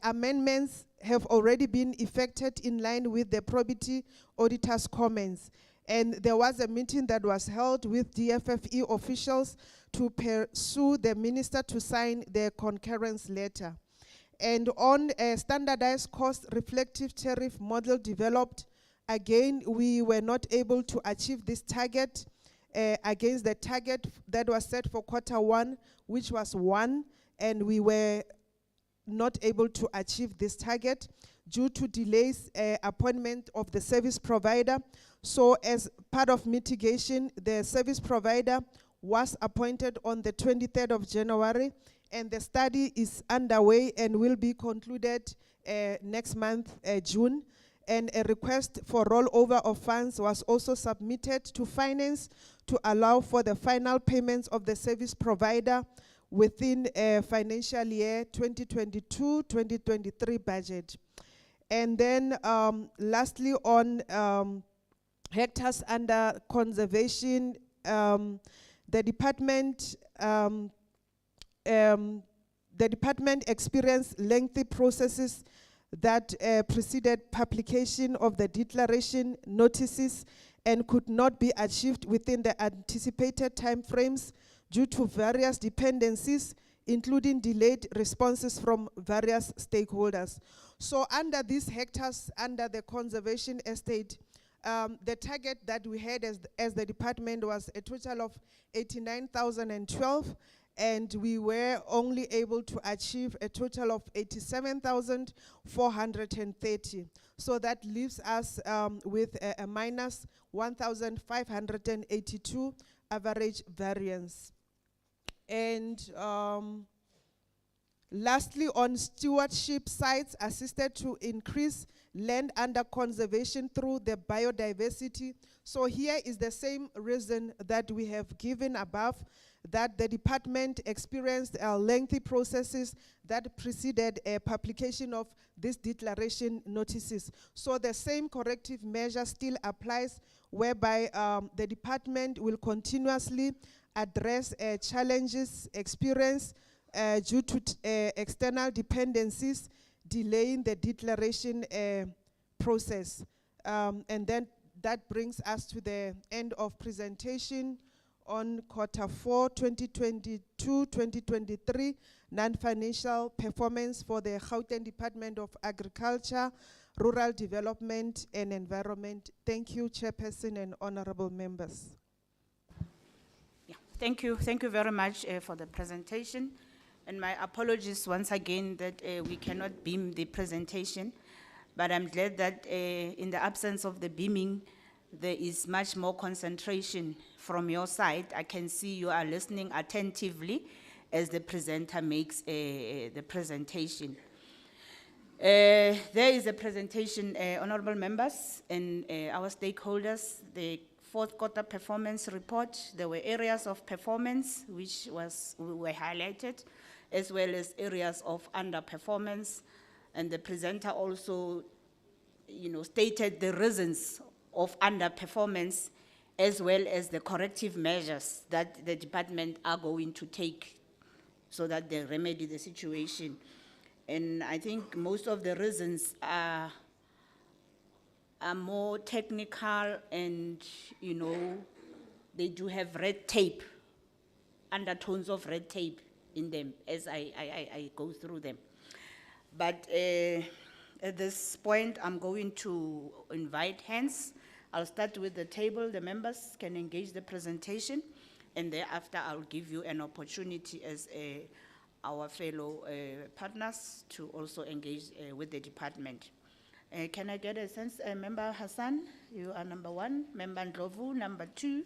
amendments have already been effected in line with the probity auditor's comments. And there was a meeting that was held with DFFE officials to pursue the minister to sign the concurrence letter. And on a standardized cost reflective tariff model developed, again, we were not able to achieve this target against the target that was set for Q1, which was 1, and we were not able to achieve this target due to delays appointment of the service provider. So as part of mitigation, the service provider was appointed on the 23rd of January, and the study is underway and will be concluded next month, June. And a request for rollover of funds was also submitted to finance to allow for the final payments of the service provider within financial year 2022-2023 budget. And then lastly, on hectares under conservation, The department experienced lengthy processes that preceded publication of the declaration notices and could not be achieved within the anticipated timeframes due to various dependencies, including delayed responses from various stakeholders. So under these hectares, under the conservation estate, the target that we had as the department was a total of 89,012, and we were only able to achieve a total of 87,430. So that leaves us with a minus 1,582 average variance. And lastly, on stewardship sites assisted to increase land under conservation through the biodiversity. So here is the same reason that we have given above, that the department experienced lengthy processes that preceded a publication of these declaration notices. So the same corrective measure still applies, whereby the department will continuously address challenges experienced due to external dependencies delaying the declaration process. And then that brings us to the end of presentation on Q4 2022-2023 non-financial performance for the Gauteng Department of Agriculture, Rural Development and Environment. Thank you, Chairperson and honorable members. Yeah, thank you very much for the presentation. And my apologies once again that we cannot beam the presentation, but I'm glad that in the absence of the beaming, there is much more concentration from your side. I can see you are listening attentively as the presenter makes the presentation. There is a presentation, honorable members and our stakeholders, the fourth quarter performance report. There were areas of performance which were highlighted, as well as areas of underperformance. And the presenter also, stated the reasons of underperformance, as well as the corrective measures that the department are going to take so that they remedy the situation. And I think most of the reasons are more technical, and they do have red tape, undertones of red tape in them as I go through them. But at this point, I'm going to invite hands. I'll start with the table. The members can engage the presentation, and thereafter I'll give you an opportunity as our fellow partners to also engage with the department. Can I get a sense? Member Hassan, you are number one. Member Ndlovu, number two.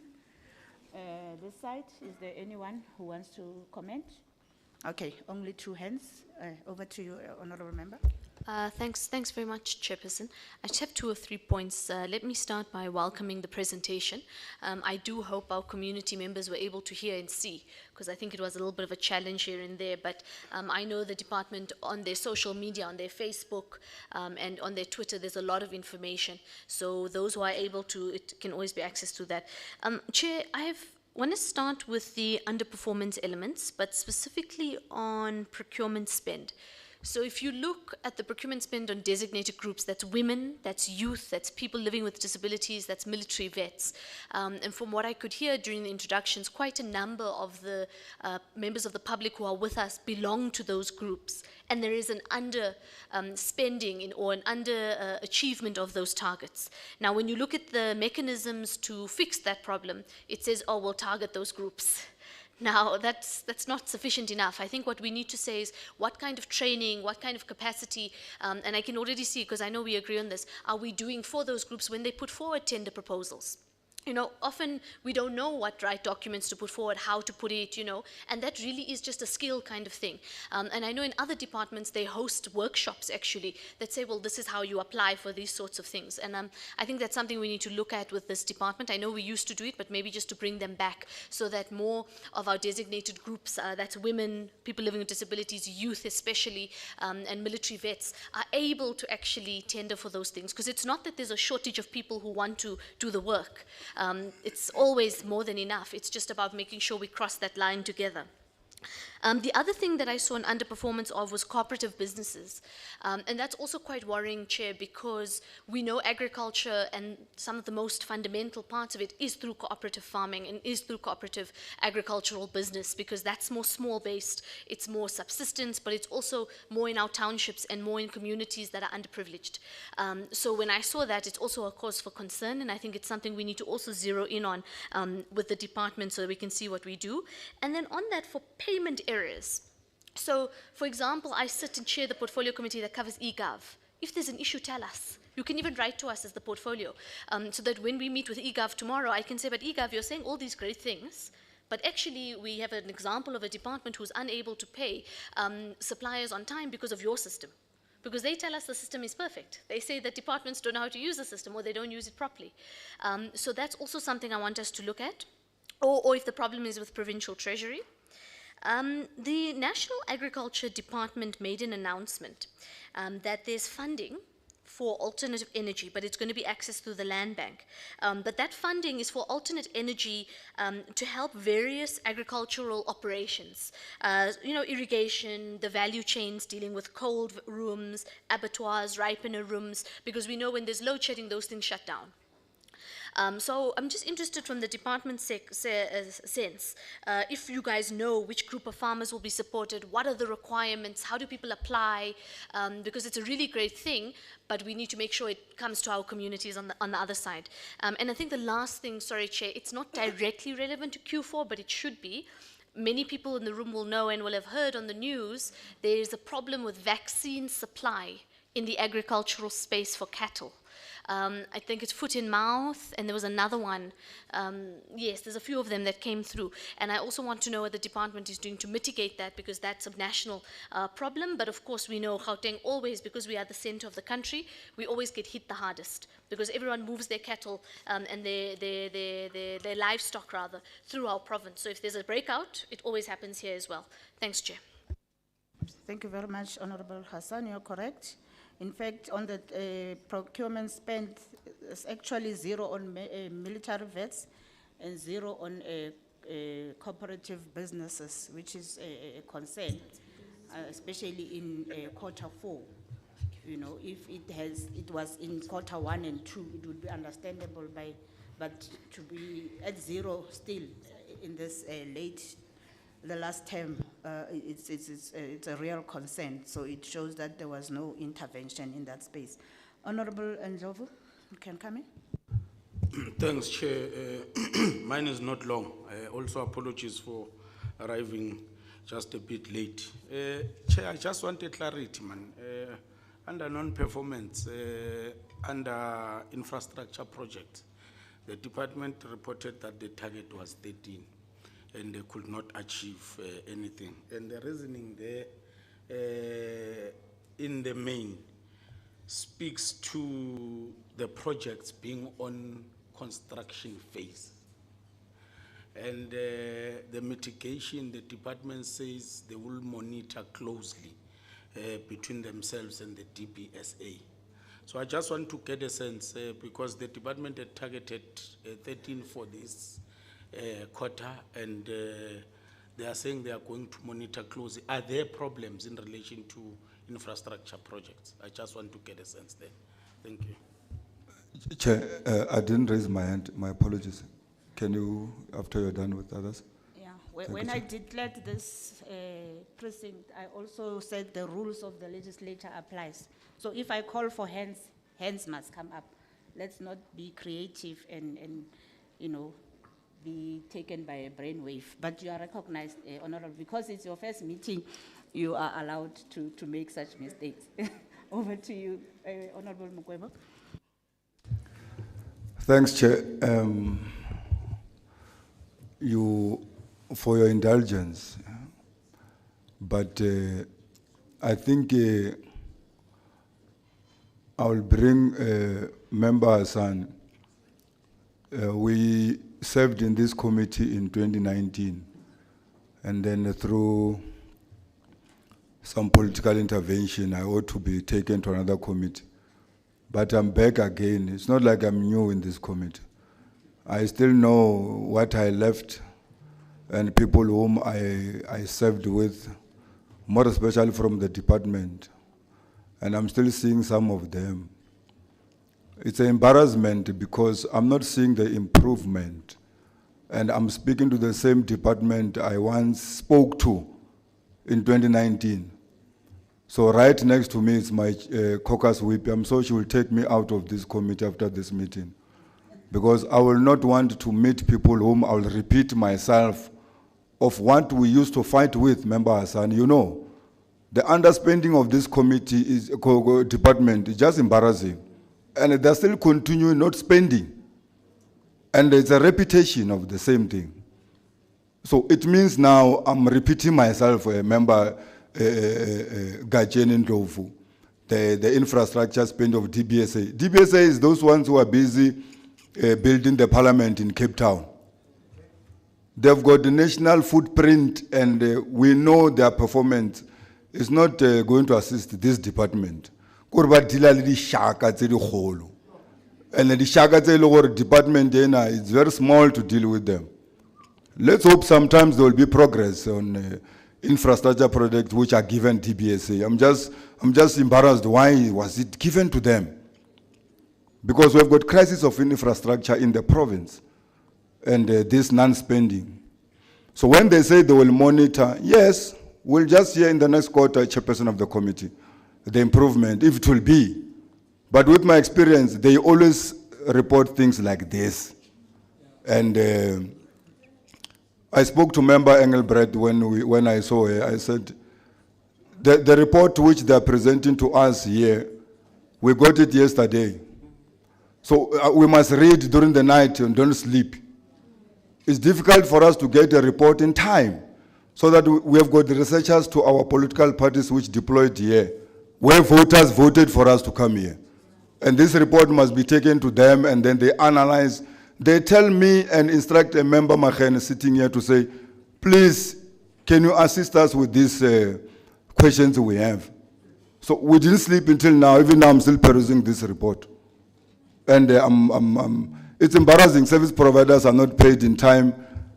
This side, is there anyone who wants to comment? Okay, only two hands. Over to you, honorable member. Thanks very much, Chairperson. I just have 2 or 3 points. Let me start by welcoming the presentation. I do hope our community members were able to hear and see, because I think it was a little bit of a challenge here and there, but I know the department on their social media, on their Facebook, and on their Twitter, there's a lot of information. So those who are able to, it can always be access to that. Chair, I want to start with the underperformance elements, but specifically on procurement spend. So if you look at the procurement spend on designated groups, that's women, that's youth, that's people living with disabilities, that's military vets. And from what I could hear during the introductions, quite a number of the members of the public who are with us belong to those groups. And there is an under spending or an under achievement of those targets. Now, when you look at the mechanisms to fix that problem, it says, oh, we'll target those groups. Now, that's not sufficient enough. I think what we need to say is what kind of training, what kind of capacity, and I can already see, because I know we agree on this, are we doing for those groups when they put forward tender proposals? Often we don't know what right documents to put forward, how to put it, and that really is just a skill kind of thing. And I know in other departments they host workshops actually that say, well, this is how you apply for these sorts of things. And I think that's something we need to look at with this department. I know we used to do it, but maybe just to bring them back so that more of our designated groups, that's women, people living with disabilities, youth especially, and military vets, are able to actually tender for those things. Because it's not that there's a shortage of people who want to do the work. It's always more than enough. It's just about making sure we cross that line together. The other thing that I saw an underperformance of was cooperative businesses. And that's also quite worrying, Chair, because we know agriculture and some of the most fundamental parts of it is through cooperative farming and is through cooperative agricultural business, because that's more small-based, it's more subsistence, but it's also more in our townships and more in communities that are underprivileged. So when I saw that, it's also a cause for concern, and I think it's something we need to also zero in on with the department so that we can see what we do. And then on that, for payment areas. So, for example, I sit and chair the portfolio committee that covers eGov. If there's an issue, tell us. You can even write to us as the portfolio, so that when we meet with eGov tomorrow, I can say, but eGov, you're saying all these great things, but actually we have an example of a department who's unable to pay suppliers on time because of your system. Because they tell us the system is perfect. They say that departments don't know how to use the system or they don't use it properly. So that's also something I want us to look at. Or if the problem is with Provincial Treasury. The National Agriculture Department made an announcement that there's funding for alternative energy, but it's going to be accessed through the land bank. But that funding is for alternate energy to help various agricultural operations. Irrigation, the value chains dealing with cold rooms, abattoirs, ripener rooms, because we know when there's load shedding, those things shut down. So I'm just interested from the department's sense, if you guys know which group of farmers will be supported, what are the requirements, how do people apply, because it's a really great thing, but we need to make sure it comes to our communities on the other side. And I think the last thing, sorry Chair, it's not directly relevant to Q4, but it should be. Many people in the room will know and will have heard on the news, there is a problem with vaccine supply in the agricultural space for cattle. I think it's foot and mouth, and there was another one. Yes, there's a few of them that came through. And I also want to know what the department is doing to mitigate that, because that's a national problem. But of course, we know Gauteng always, because we are the center of the country, we always get hit the hardest, because everyone moves their cattle and their livestock, rather, through our province. So if there's a breakout, it always happens here as well. Thanks, Chair. Thank you very much, Honorable Hassan. You're correct. In fact, on the procurement spend, it's actually zero on military vets and zero on cooperative businesses, which is a concern, especially in Q4. You know, if it was in Q1 and 2, it would be understandable, but to be at zero still in this the last term, it's a real concern. So it shows that there was no intervention in that space. Honorable Ndlovu, you can come in. Thanks, Chair. Mine is not long. Also apologies for arriving just a bit late. Chair, I just wanted clarity, man. Under non-performance, under infrastructure projects, the department reported that the target was 13. And they could not achieve anything. And the reasoning there, in the main, speaks to the projects being on construction phase. And the mitigation, the department says they will monitor closely between themselves and the DBSA. So I just want to get a sense, because the department had targeted 13 for this quarter, and they are saying they are going to monitor closely. Are there problems in relation to infrastructure projects? I just want to get a sense there. Thank you. Chair, I didn't raise my hand. My apologies. Can you, after you're done with others? Yeah, when I declared this precinct, I also said the rules of the legislature applies. So if I call for hands, hands must come up. Let's not be creative and be taken by a brainwave. But you are recognized, Honorable, because it's your first meeting, you are allowed to make such mistakes. Over to you, Honorable Mukwebo. Thanks, Chair. For your indulgence, but I think I will bring Member Hassan. We served in this committee in 2019, and then through some political intervention, I ought to be taken to another committee. But I'm back again. It's not like I'm new in this committee. I still know what I left and people whom I served with, more especially from the department. And I'm still seeing some of them. It's an embarrassment because I'm not seeing the improvement. And I'm speaking to the same department I once spoke to in 2019. So right next to me is my caucus whip. I'm sure she will take me out of this committee after this meeting. Because I will not want to meet people whom I will repeat myself of what we used to fight with, Member Hassan. You know, the underspending of this committee department is just embarrassing. And they're still continuing not spending. And it's a repetition of the same thing. So it means now I'm repeating myself, Member Gajen Ndlovu, the infrastructure spend of DBSA. DBSA is those ones who are busy building the parliament in Cape Town. They've got the national footprint and we know their performance is not going to assist this department. And the shaka department is very small to deal with them. Let's hope sometimes there will be progress on infrastructure projects which are given DBSA. I'm just embarrassed. Why was it given to them? Because we've got crisis of infrastructure in the province and this non-spending. So when they say they will monitor, yes, we'll just hear in the next quarter, chairperson of the committee, the improvement, if it will be. But with my experience, they always report things like this. And I spoke to Member Engelbrecht when I saw her. I said, the report which they're presenting to us here, we got it yesterday. So we must read during the night and don't sleep. It's difficult for us to get a report in time so that we have got the researchers to our political parties which deployed here, where voters voted for us to come here. And this report must be taken to them and then they analyze. They tell me and instruct a member, Machen, sitting here to say, please, can you assist us with these questions we have? So we didn't sleep until now. Even now I'm still perusing this report. And it's embarrassing. Service providers are not paid in time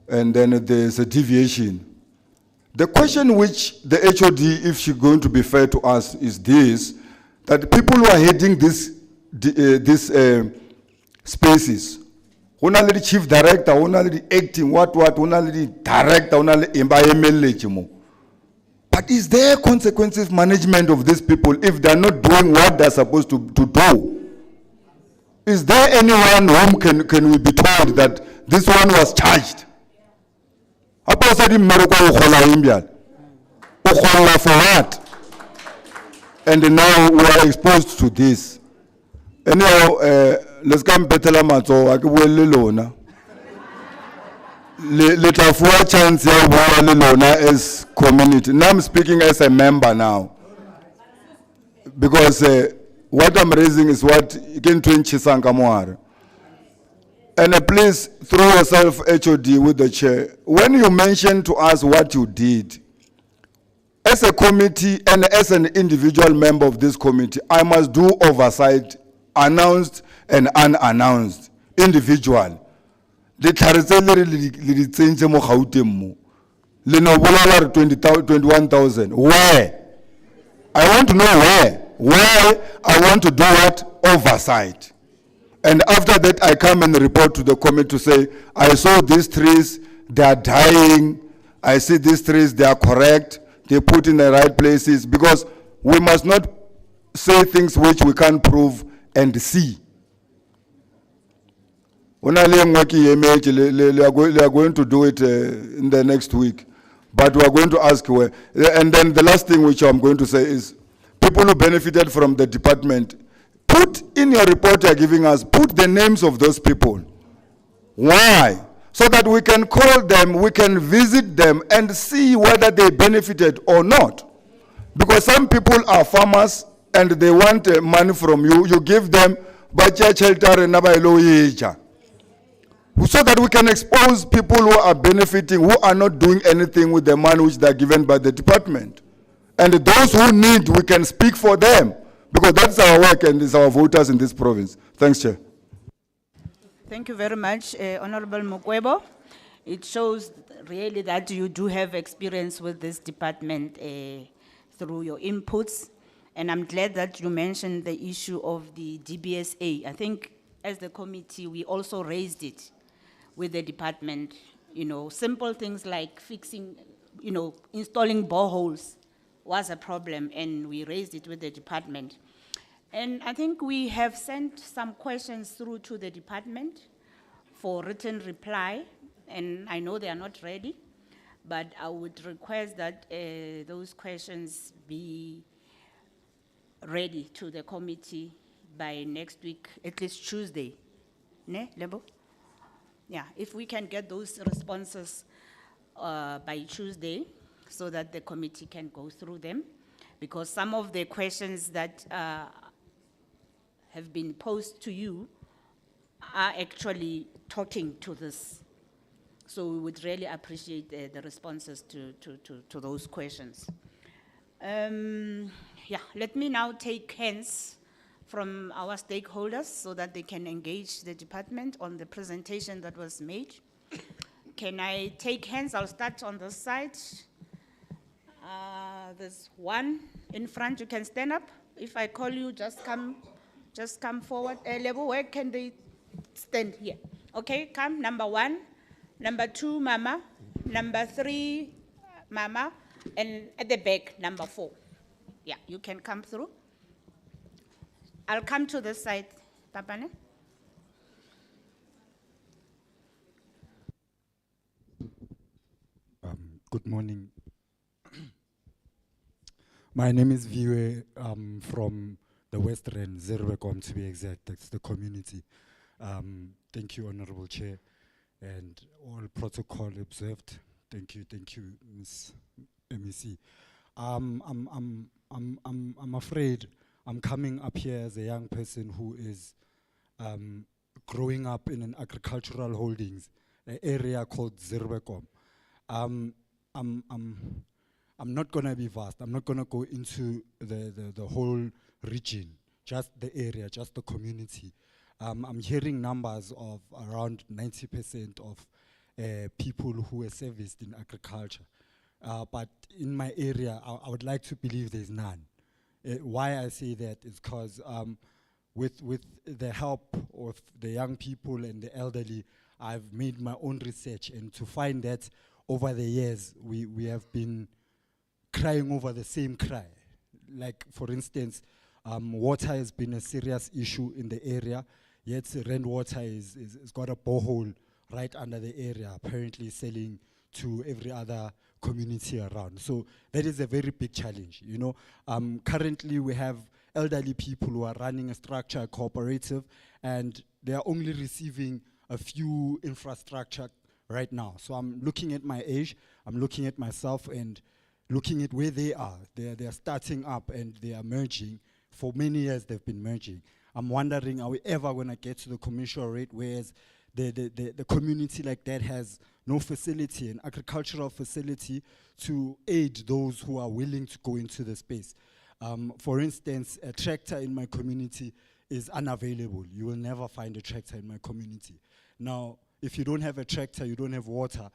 and then there's a deviation. The question which the HOD, if she's going to be fair to us, is this, that people who are heading these spaces, only the chief director, only the acting, only the director, only the but is there consequences management of these people if they're not doing what they're supposed to do? Is there anyone whom can we be told that this one was charged? For what? And now we are exposed to this. Anyhow, let's come better mato akubwelelona. Let us have chance as community. Now I'm speaking as a member now. Because what I'm raising is what you can twin Chisankamwar. And please, throw yourself HOD with the chair. When you mention to us what you did, as a committee and as an individual member of this committee, I must do oversight, announced and unannounced, individual. The Tarizeli 21,000. Where? I want to know where. Why I want to do what? Oversight. And after that, I come and report to the committee to say, I saw these trees, they are dying. I see these trees, they are correct. They put in the right places. Because we must not say things which we can't prove and see. They are going to do it in the next week. But we are going to ask where. And then the last thing which I'm going to say is, people who benefited from the department, put in your report you're giving us, put the names of those people. Why? So that we can call them, we can visit them and see whether they benefited or not. Because some people are farmers and they want money from you. You give them budget, shelter, and so that we can expose people who are benefiting, who are not doing anything with the money which they're given by the department. And those who need, we can speak for them. Because that's our work and it's our voters in this province. Thanks, Chair. Thank you very much, Honorable Mokwebo. It shows really that you do have experience with this department through your inputs. And I'm glad that you mentioned the issue of the DBSA. I think as the committee, we also raised it with the department. You know, simple things like fixing, you know, installing boreholes was a problem, and we raised it with the department. And I think we have sent some questions through to the department for written reply, and I know they are not ready, but I would request that those questions be ready to the committee by next week, at least Tuesday. Ne, Lebo? Yeah, if we can get those responses by Tuesday, so that the committee can go through them, because some of the questions that have been posed to you are actually talking to this. So we would really appreciate the responses to those questions. Yeah, let me now take hands from our stakeholders so that they can engage the department on the presentation that was made. Can I take hands? I'll start on this side. There's one in front. You can stand up. If I call you, just come forward. Lebo, where can they stand? Here. Okay, come. Number 1. Number 2, Mama. Number 3, Mama. And at the back, number 4. Yeah, you can come through. I'll come to this side, Papane. Good morning. My name is Viwe. I'm from the Western Zerwecom, to be exact. That's the community. Thank you, Honorable Chair, and all protocol observed. Thank you, Ms. MEC. I'm afraid I'm coming up here as a young person who is growing up in an agricultural holdings, an area called Zerwecom. I'm not gonna be vast. I'm not gonna go into the whole region, just the area, just the community. I'm hearing numbers of around 90% of people who are serviced in agriculture. But in my area, I would like to believe there's none. Why I say that is because with the help of the young people and the elderly, I've made my own research, and to find that over the years, we have been crying over the same cry. Like, for instance, water has been a serious issue in the area, yet rainwater is got a borehole right under the area, apparently selling to every other community around. So that is a very big challenge, you know. Currently we have elderly people who are running a structure, a cooperative, and they are only receiving a few infrastructure right now. So I'm looking at my age, I'm looking at myself, and looking at where they are. They're starting up and they are merging. For many years they've been merging. I'm wondering, are we ever gonna get to the commercial rate, whereas the community like that has no facility, an agricultural facility to aid those who are willing to go into the space. For instance, a tractor in my community is unavailable. You will never find a tractor in my community. Now, if you don't have a tractor, you don't have water,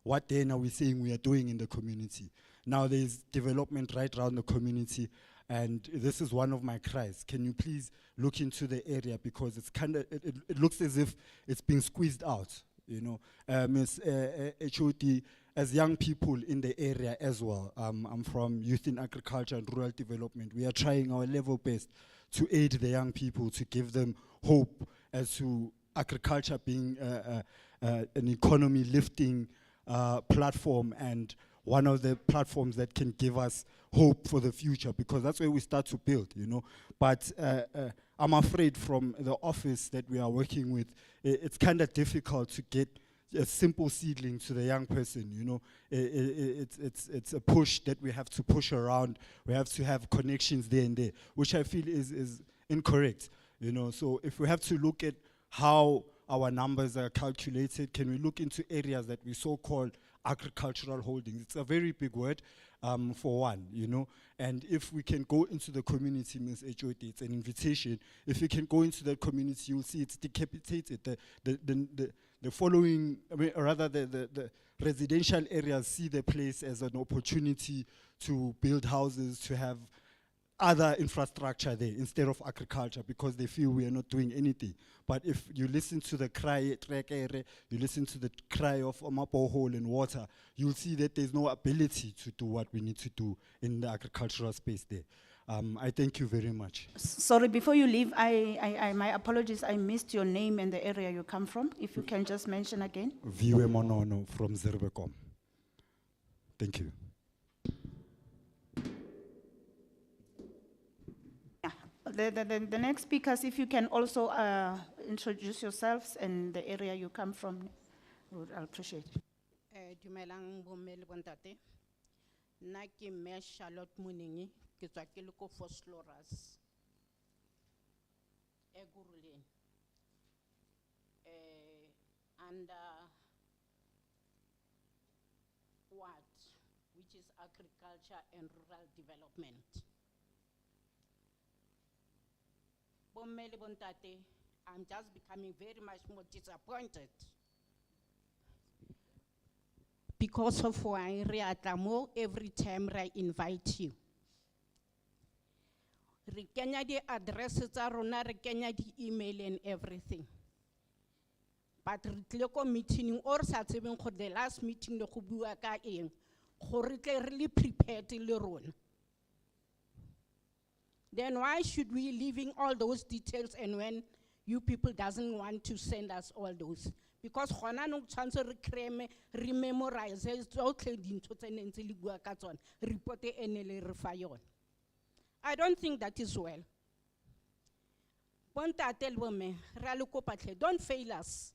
what then are we saying we are doing in the community? Now there's development right around the community, and this is one of my cries. Can you please look into the area, because it's kind of, it looks as if it's being squeezed out, you know. Ms. HOD, as young people in the area as well, I'm from Youth in Agriculture and Rural Development. We are trying our level best to aid the young people, to give them hope as to agriculture being an economy lifting platform, and one of the platforms that can give us hope for the future, because that's where we start to build, you know. But I'm afraid from the office that we are working with, it's kind of difficult to get a simple seedling to the young person, you know. It's a push that we have to push around. We have to have connections there and there, which I feel is incorrect, you know. So if we have to look at how our numbers are calculated, can we look into areas that we so-called agricultural holdings. It's a very big word for one, you know. And if we can go into the community, Ms. HOD, it's an invitation. If you can go into the community, you'll see it's decapitated. The following, I mean, or rather the residential areas see the place as an opportunity to build houses, to have other infrastructure there instead of agriculture, because they feel we are not doing anything. But if you listen to the cry, you listen to the cry of borehole and water, you'll see that there's no ability to do what we need to do in the agricultural space there. I thank you very much. Sorry, before you leave, my apologies, I missed your name and the area you come from. If you can just mention again. Viwe Monono from Zerbecom. Thank you. The next speakers, if you can also introduce yourselves and the area you come from, I'll appreciate it. Dumelang bomme le bontate. Nna ke Mme Charlotte Moningi, ke tswa ke le ko Vosloorus. Eguruleni. Under what? Which is agriculture and rural development. Bomme le bontate, I'm just becoming very much more disappointed. Because of why Riatamo every time I invite you. Re kenya di addresses tsa rona, re kenya di email and everything. But re tle ko meeting or sa tsebeng go the last meeting le go bua ka eng. Go re tle really prepared le rona. Then why should we leaving all those details and when you people doesn't want to send us all those? Because hona no chance re memorize tsotlhe dintho tse neng tse le bua ka tsona, report e ene le re fa yona. I don't think that is well. Bontate le bomme, re a le kopa hle, don't fail us.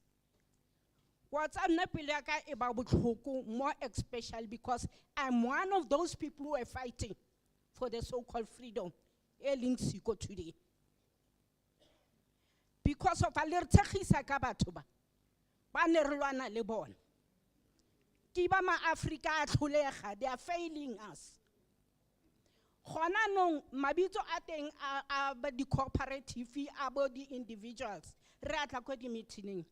What's nna pele ya ka e ba botlhoko, more especially because I'm one of those people who are fighting for the so-called freedom. Today. Because of alertagisa ka batho ba ne re lwana le bona. Ke ba ma Africa a tlholega, they are failing us. Gona no mabitso a teng a ba di cooperative a bo di individuals re atla ko di meeting.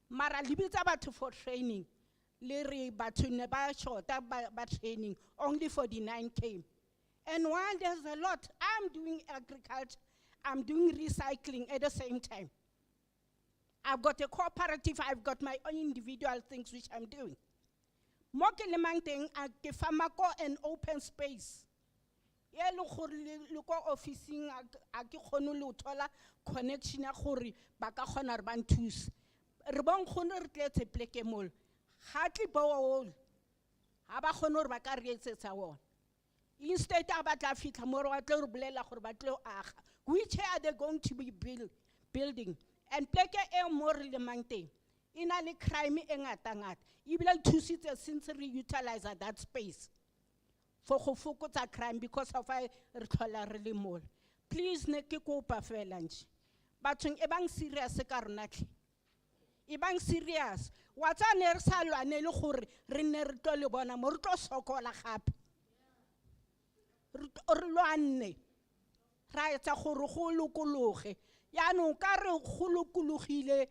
Mara libitsa batho for training le re batho ne ba shota ba training only for the 9 came. And while there's a lot, I'm doing agriculture, I'm doing recycling at the same time. I've got a cooperative, I've got my own individual things which I'm doing. Moke le mangteng a ke famako an open space. Ye lo gore le ko officing a ke kgone le thola connection ya gore ba ka kgona re ba nthusa. Re bon kgone re tletse pleke mol. Hardly bowl. Ha ba kgone re ba ka re etsetsa wona. Instead of which are they going to be building? And pleke e more lemante. Inali crime engatangat. Ibile two seats since reutilize that space. For focus a crime because of I really more. Please neki ko pa lunch. But ebang serious karnati. Ebang serious. What's a nersalo anelo hore rinertoli bona morto sokola happy. Orloane raetsa gore go lokologe ya no ka re go lokologile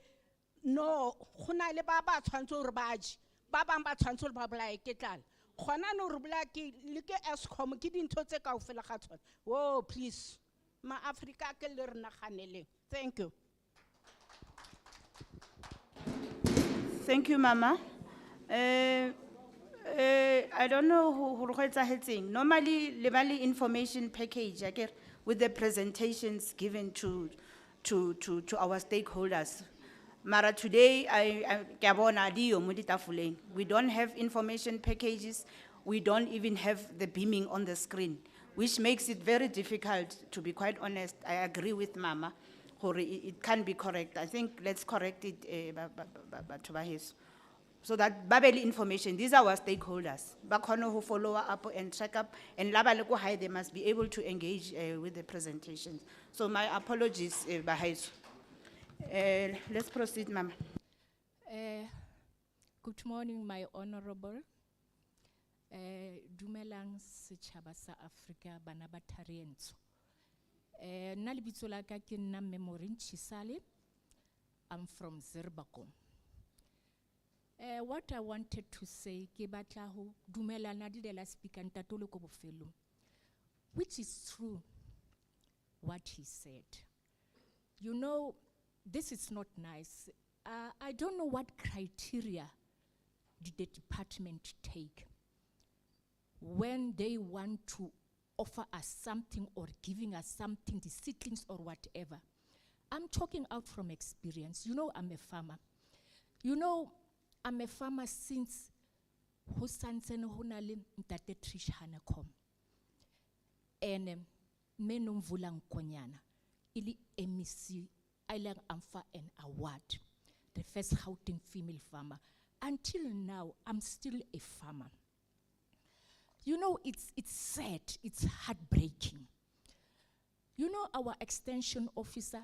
no gona le ba ba tshwantse gore baji ba bang ba tshwantse gore ba bolae ke tlala gona no re bola ke le ke Eskom ke dintho tse ka ofela ga tsona. Oh please ma Africa ke le rena ganeleng. Thank you. Thank you, Mama. I don't know who hitting. Normally, Levali information package with the presentations given to our stakeholders. Mara today, we don't have information packages. We don't even have the beaming on the screen, which makes it very difficult, to be quite honest. I agree with Mama. It can be correct. I think let's correct it. So that Babeli information, these are our stakeholders. Bakono who follow up and check up, and Labaleko High, they must be able to engage with the presentations. So my apologies, Bahaisu. Let's proceed, Mama. Good morning, my honorable. Dumelang setjhaba sa Afrika bana ba Tharientso. Nna lebitso la ka ke nna Memorin Chisale. I'm from Zirbako. What I wanted to say, ke batla ho dumelana le la speaker Ntatolo ko bofelong, which is true what he said. You know, this is not nice. I don't know what criteria did the department take when they want to offer us something or giving us something, the seedlings or whatever. I'm talking out from experience. You know, I'm a farmer. You know, I'm a farmer since Hosansen Honali Ntate Trish Hanakom. And Menom Vulang Konyana, Ili MEC, Ilang Amfa an award, the first Gauteng female farmer. Until now, I'm still a farmer. You know, it's sad, it's heartbreaking. You know, our extension officer,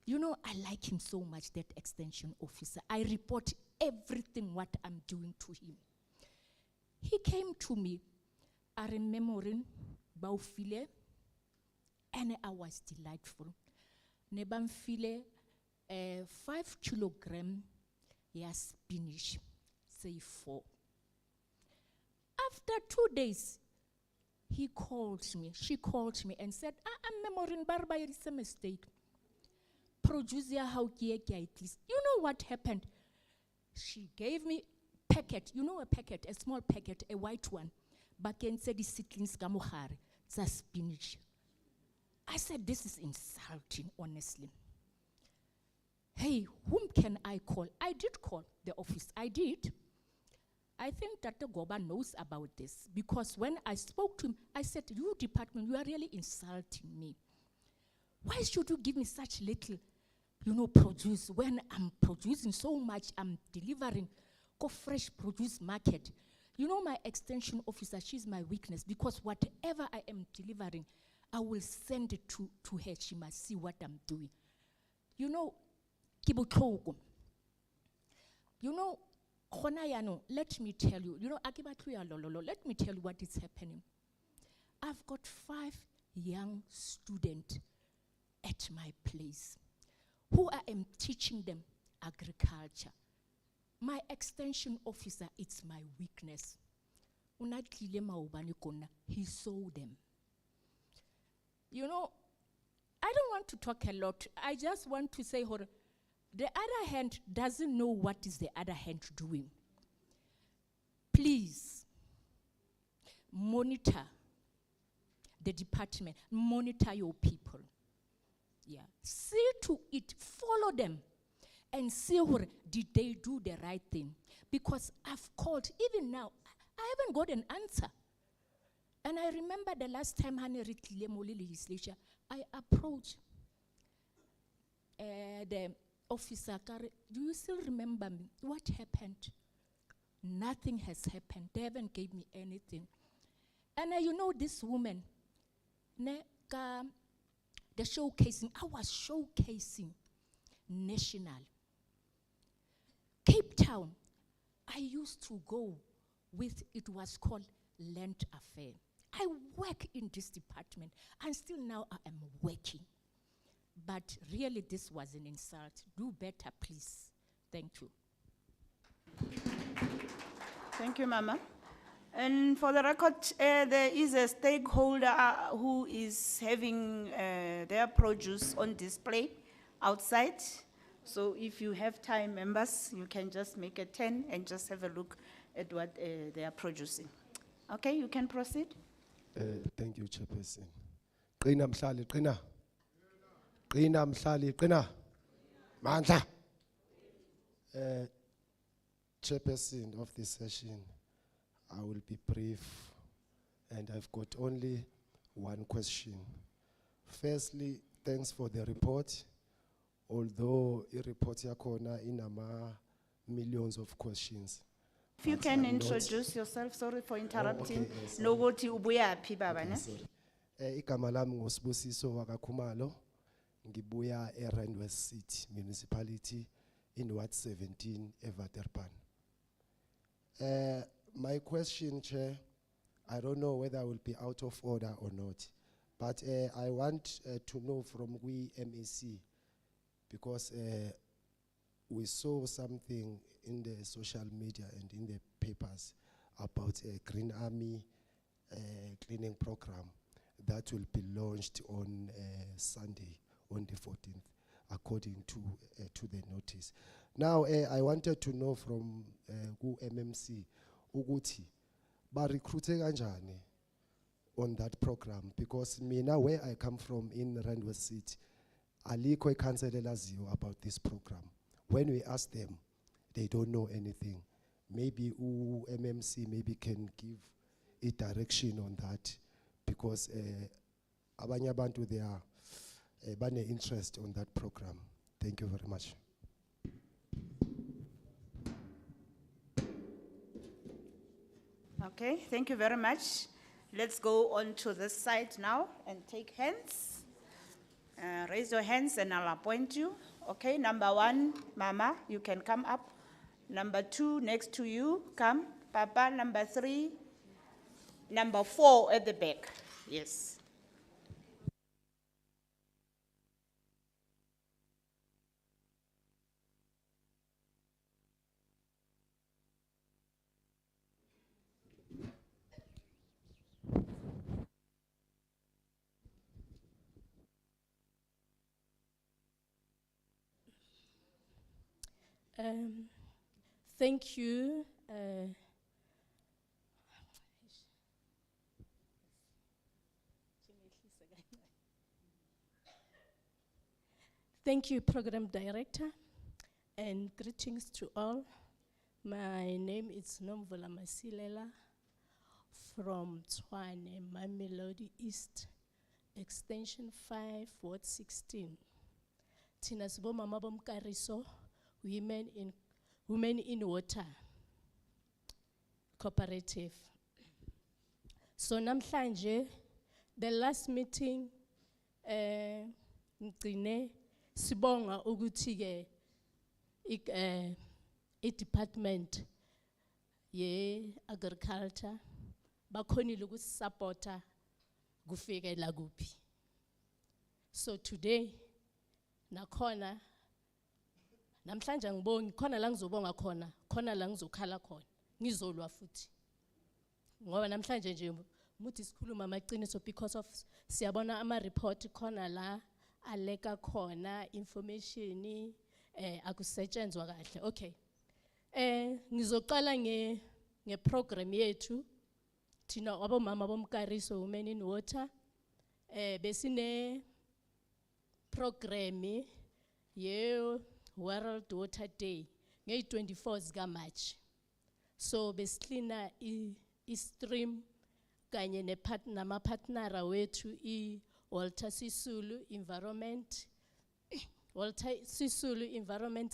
you know, I like him so much, that extension officer. I report everything what I'm doing to him. He came to me, I remembering Baufile, and I was delightful. Nebamfile, 5 kilogram, ya spinach, say 4. After 2 days, she called me and said, I'm memorizing Barba, it's a mistake. Producer how at least. You know what happened? She gave me packet, you know a packet, a small packet, a white one. Back and said the seedlings gamuhari, it's a spinach. I said, this is insulting, honestly. Hey, whom can I call? I did call the office, I did. I think that the Goba knows about this because when I spoke to him, I said, you department, you are really insulting me. Why should you give me such little, you know, produce when I'm producing so much, I'm delivering go fresh produce market. You know, my extension officer, she's my weakness because whatever I am delivering, I will send it to her. She must see what I'm doing. You know, kibutogo. You know, let me tell you, you know, let me tell you what is happening. I've got 5 young students at my place who I am teaching them agriculture. My extension officer, it's my weakness. He saw them. You know, I don't want to talk a lot. I just want to say, the other hand doesn't know what is the other hand doing. Please, monitor the department, monitor your people. Yeah, see to it, follow them, and see did they do the right thing. Because I've called, even now, I haven't got an answer. And I remember the last time legislature, I approached the officer, do you still remember me? What happened? Nothing has happened. They haven't gave me anything. And you know this woman, the showcasing, I was showcasing national. Cape Town, I used to go with, it was called Land Affair. I work in this department, and still now I am working. But really, this was an insult. Do better, please. Thank you. Thank you, Mama. And for the record, there is a stakeholder who is having their produce on display outside. So if you have time, members, you can just make a 10 and just have a look at what they are producing. Okay, you can proceed. Thank you, Chairperson. Qina mhlali, qina. Qina mhlali, qina. Mandla. Chairperson of this session, I will be brief, and I've got only one question. Firstly, thanks for the report. Although a report yakhona inama millions of questions. If you can introduce yourself, sorry for interrupting. Nokuthi ubuyaphi baba ne? Igama lami nguSibusiso wakaKhumalo. Ngibuya eRand West City Municipality in Ward 17 eVaterpan. My question, Chair, I don't know whether I will be out of order or not, but I want to know from we MEC, because we saw something in the social media and in the papers about a Green Army cleaning program that will be launched on Sunday, on the 14th, according to the notice. Now, I wanted to know from MMC, Uguti, ba recruite kanjani on that program, because mina where I come from in Randwest City, alikho council elaziyo about this program. When we ask them, they don't know anything. Maybe MMC maybe can give a direction on that, because abanye abantu they are bane interest on that program. Thank you very much. Okay, thank you very much. Let's go on to this side now and take hands. Raise your hands and I'll appoint you. Okay, number 1, Mama, you can come up. Number 2, next to you, come. Papa, number 3. Number 4 at the back. Yes. Thank you. Thank you, Program Director, and greetings to all. My name is Nomvula Masilela from Tshwane, Mamelodi East, Extension 5, Ward 16. Tina sibo mama bomkariso, women in water cooperative. So namhlanje, the last meeting, ngcine sibonga ukuthi ke i-department ye agriculture bakhonile ukusupporta kufike la kuphi. So today nakhona namhlanje ngibongi khona la ngizobonga khona, khona la ngizokhala khona, ngizolwa futhi. Ngoba namhlanje nje muthi sikhuluma amaqiniso because of siyabona ama report khona la aleka khona information akusetshenzwa kahle. Okay. Ngizoqala nge program yethu thina abomama bomkariso Women in Water. Besine program ye World Water Day nge 24 zika March. So besiklina i-stream kanye nama partnera wethu Walter Sisulu Environment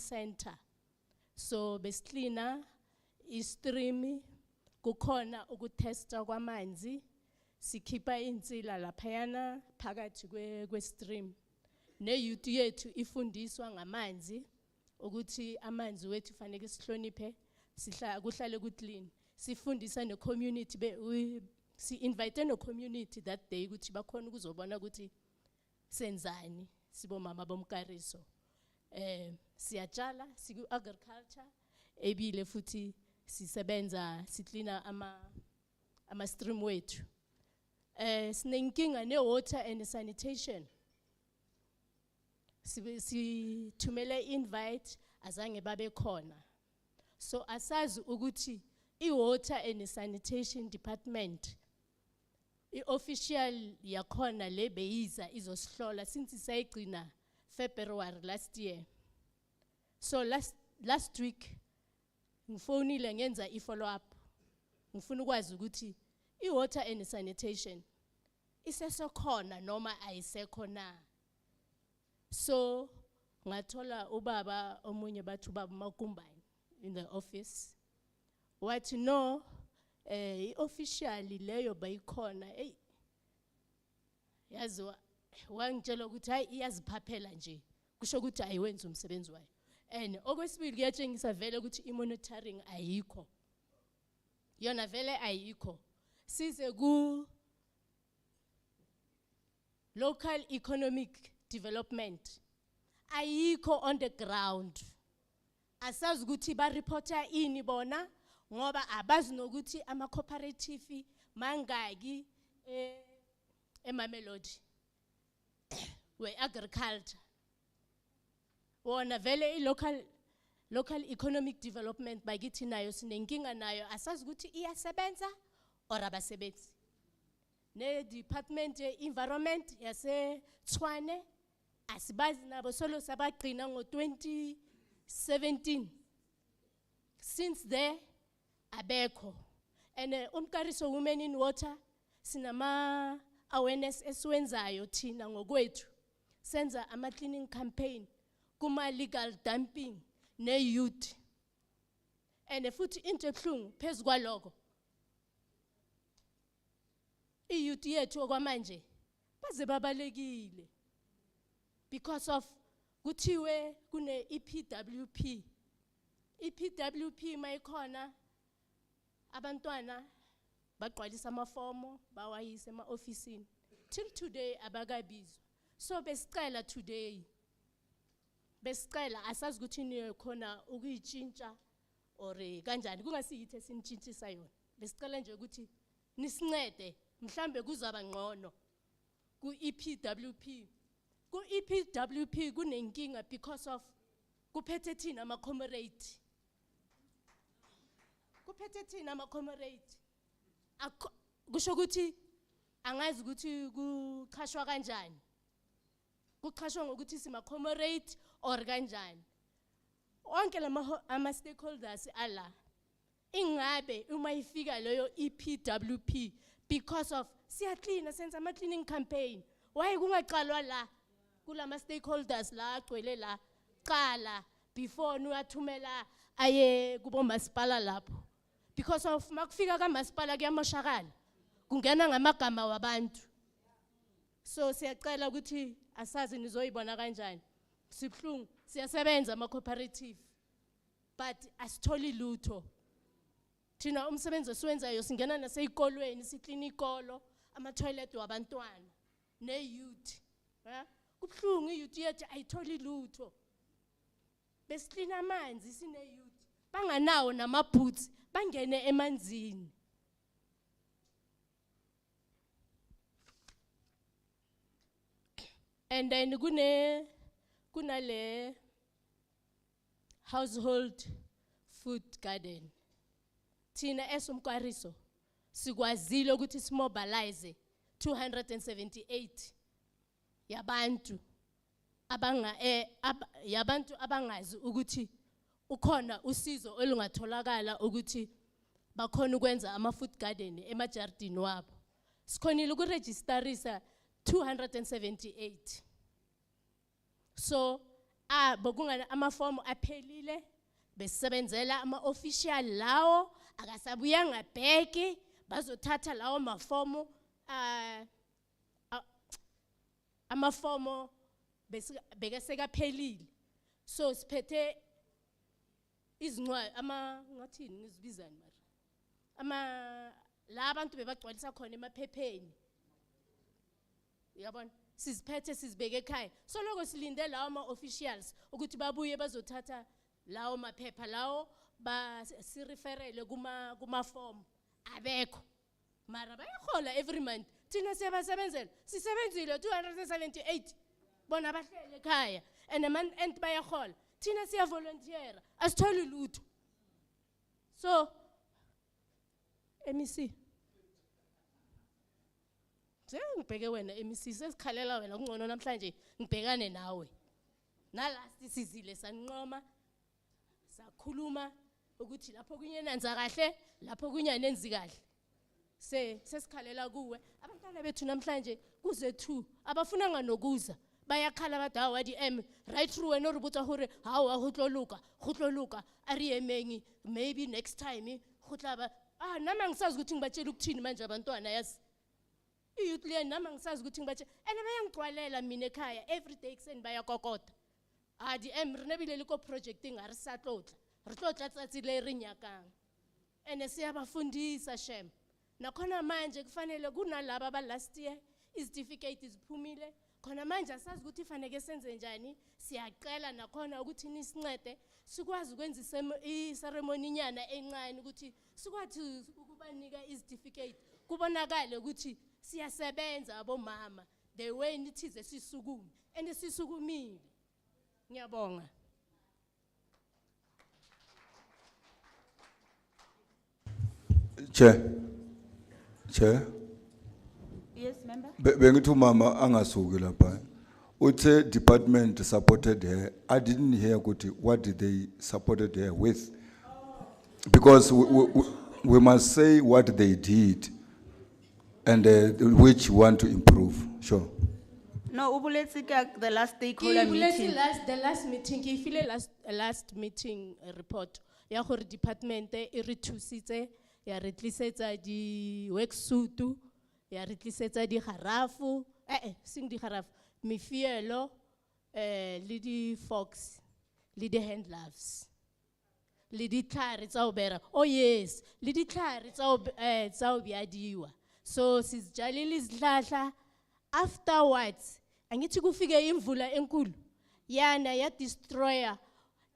Center. So besiklina i-stream kukhona ukutesta kwamanzi, sikhipha insila laphayana phakathi kwe stream. Ne youth yethu ifundiswa ngamanzi ukuthi amanzi wethu fanele sihloniphe, kuhlale ku-clean. Sifundisa ne community si invite no community that day ukuthi bakhona ukuzobona ukuthi senzani sibo mama bomkariso. Siyatshala siku agriculture ebile futhi sisebenza siklina ama stream wethu. Sinenkinga ne water and sanitation. Sithumele invite azange babe khona. So asazi ukuthi i-water and sanitation department i-official yakhona le beyiza izosihlola since sayigcina February last year. So last week ngifonile ngenza i-follow up. Ngifuna ukwazi ukuthi i-water and sanitation isesekhona noma ayisekhona. So ngathola ubaba omunye bathu baba Makumbane in the office. What no officially leyo bayikhona yazi wangitshela ukuthi hayi iyaziphaphela nje kusho ukuthi ayiwenzi umsebenzi wayo. And okwesibili kuyatshengisa vele ukuthi i-monitoring ayikho. yona vele ayikho. Size ku local economic development ayikho on the ground. Asazi ukuthi ba reporter ini bona ngoba abazi nokuthi ama cooperative mangaki eMamelodi we agriculture. Wona vele local economic development bakithi nayo sinenkinga nayo asazi ukuthi iyasebenza or abasebenzi. Ne department environment yase Tshwane asibazi nabo solo sabagcina ngo 2017. Since there abekho. And umkariso women in water sinama awareness esiwenzayo thina ngokwethu. Senza ama cleaning campaign kuma legal dumping ne youth. And futhi into ebuhlungu phezukwaloko. Iyouth yethu okwamanje baze babalekile because of kuthiwe kune EPWP. EPWP mayikhona abantwana bagqwalisa amafomo bawayise ema-ofisini. Till today abakabizwa. So besicela today besicela asazi ukuthi nikhona ukuyitshintsha or kanjani kungasiyithe sinitshintshisa yona. Besicela nje ukuthi nisincede mhlambe kuzaba ngcono ku EPWP. Ku EPWP kunenkinga because of kuphethe thina ama comrade. Kuphethe thina ama comrade. Kusho ukuthi angazi ukuthi kuqhashwa kanjani. Kuqhashwa ngokuthi sima comrade or kanjani. Onke ama stakeholders ala ingabe uma ifika leyo EPWP because of siya clean sense ama cleaning campaign. Why kungaqalwa la kulama stakeholders la agcwele la qala before nuyathumela aye kubo masipala lapho. Because of makufika kamasipala kuyamoshakala kungena ngamagama wabantu. So siyacela ukuthi asazi nizoyibona kanjani. Sibhlungu siyasebenza ama cooperative but asitholi lutho. Thina umsebenzi esiwenzayo singena naseyikolweni siklini ikolo ama toilet wabantwana ne youth. Kubhlungu iyouth yethu ayitholi lutho. Besiklina amanzi sine youth banganawo namabhoots bangene emanzini. And then kunale household food garden. Thina esumkwariso sikwazile ukuthi simobilize 278 yabantu yabantu abangazi ukuthi ukhona usizo olungatholakala ukuthi bakhona ukwenza ama food garden emajardini wabo. Sikhonile ukuregisterisa 278. So bokungana amafomu aphelile besebenzela ama official lawo akasabuya ngabheki bazothatha lawo mafomu amafomu bekaseka phelile. So siphethe izincwadi ngathini ngizibizani mara la abantu bebagcwalisa khona emaphepheni. Yabona siziphethe sizibeke ekhaya. So lokho silinde lawo ama officials ukuthi babuye bazothatha lawo maphepha lawo sireferele kuma form abekho. Mara bayahola every month. Thina siyabasebenzela sisebenzile 278 bona bahlele ekhaya and and bayahola. Thina siya volunteer asitholi lutho. So MEC ngibheke wena MEC sesikhalela wena kungcono namhlanje ngibhekane nawe. Nalast sizile sanqoma sakhuluma ukuthi lapho kunyenanza kahle lapho kunyanenzi kahle. Sesikhalela kuwe abantwana bethu namhlanje kuze 2 abafuna nganokuza bayakhala badawa wadi right through wena urubuta hore hawa hutloluka ari emengi maybe next time hutlaba nama ngisazi ukuthi ngibatshela ukuthini manje abantwana yazi iyouth le nama ngisazi ukuthi ngibatshela ene bayangigcwalela mina ekhaya every day kuseni bayakokota rine bile liko project ngari satlotla re tlotla tsatsi le re nyakang ene siyabafundisa shem. Nakhona manje kufanele kunalaba aba last year izitificate ziphumile. Khona manje asazi ukuthi ifanele senze njani. Siyaqela nakhona ukuthi nisincede sikwazi ukwenza iceremony nyana encane ukuthi sikwathi ukubanika izitificate kubonakala ukuthi siyasebenza abomama the way nithize sisukume and sisukumile. Ngiyabonga. Chair. Yes, member. Bengithi mama angasuki lapha. Uthe department supported her. I didn't hear ukuthi what did they supported her with. Because we must say what they did and which you want to improve. Sure. No, the last stakeholder meeting. The last meeting, if you last meeting report, ya gore department e re thusitse ya re tlisetsa di worksuit ya re tlisetsa di harafu sing di harafu mifielo le di fox le di hand gloves le di tlhare tsa obera. Oh yes, le di tlhare tsa obiadiwa. So sizjalile izihlahla afterwards angithi kufike imvula enkulu yana ya destroyer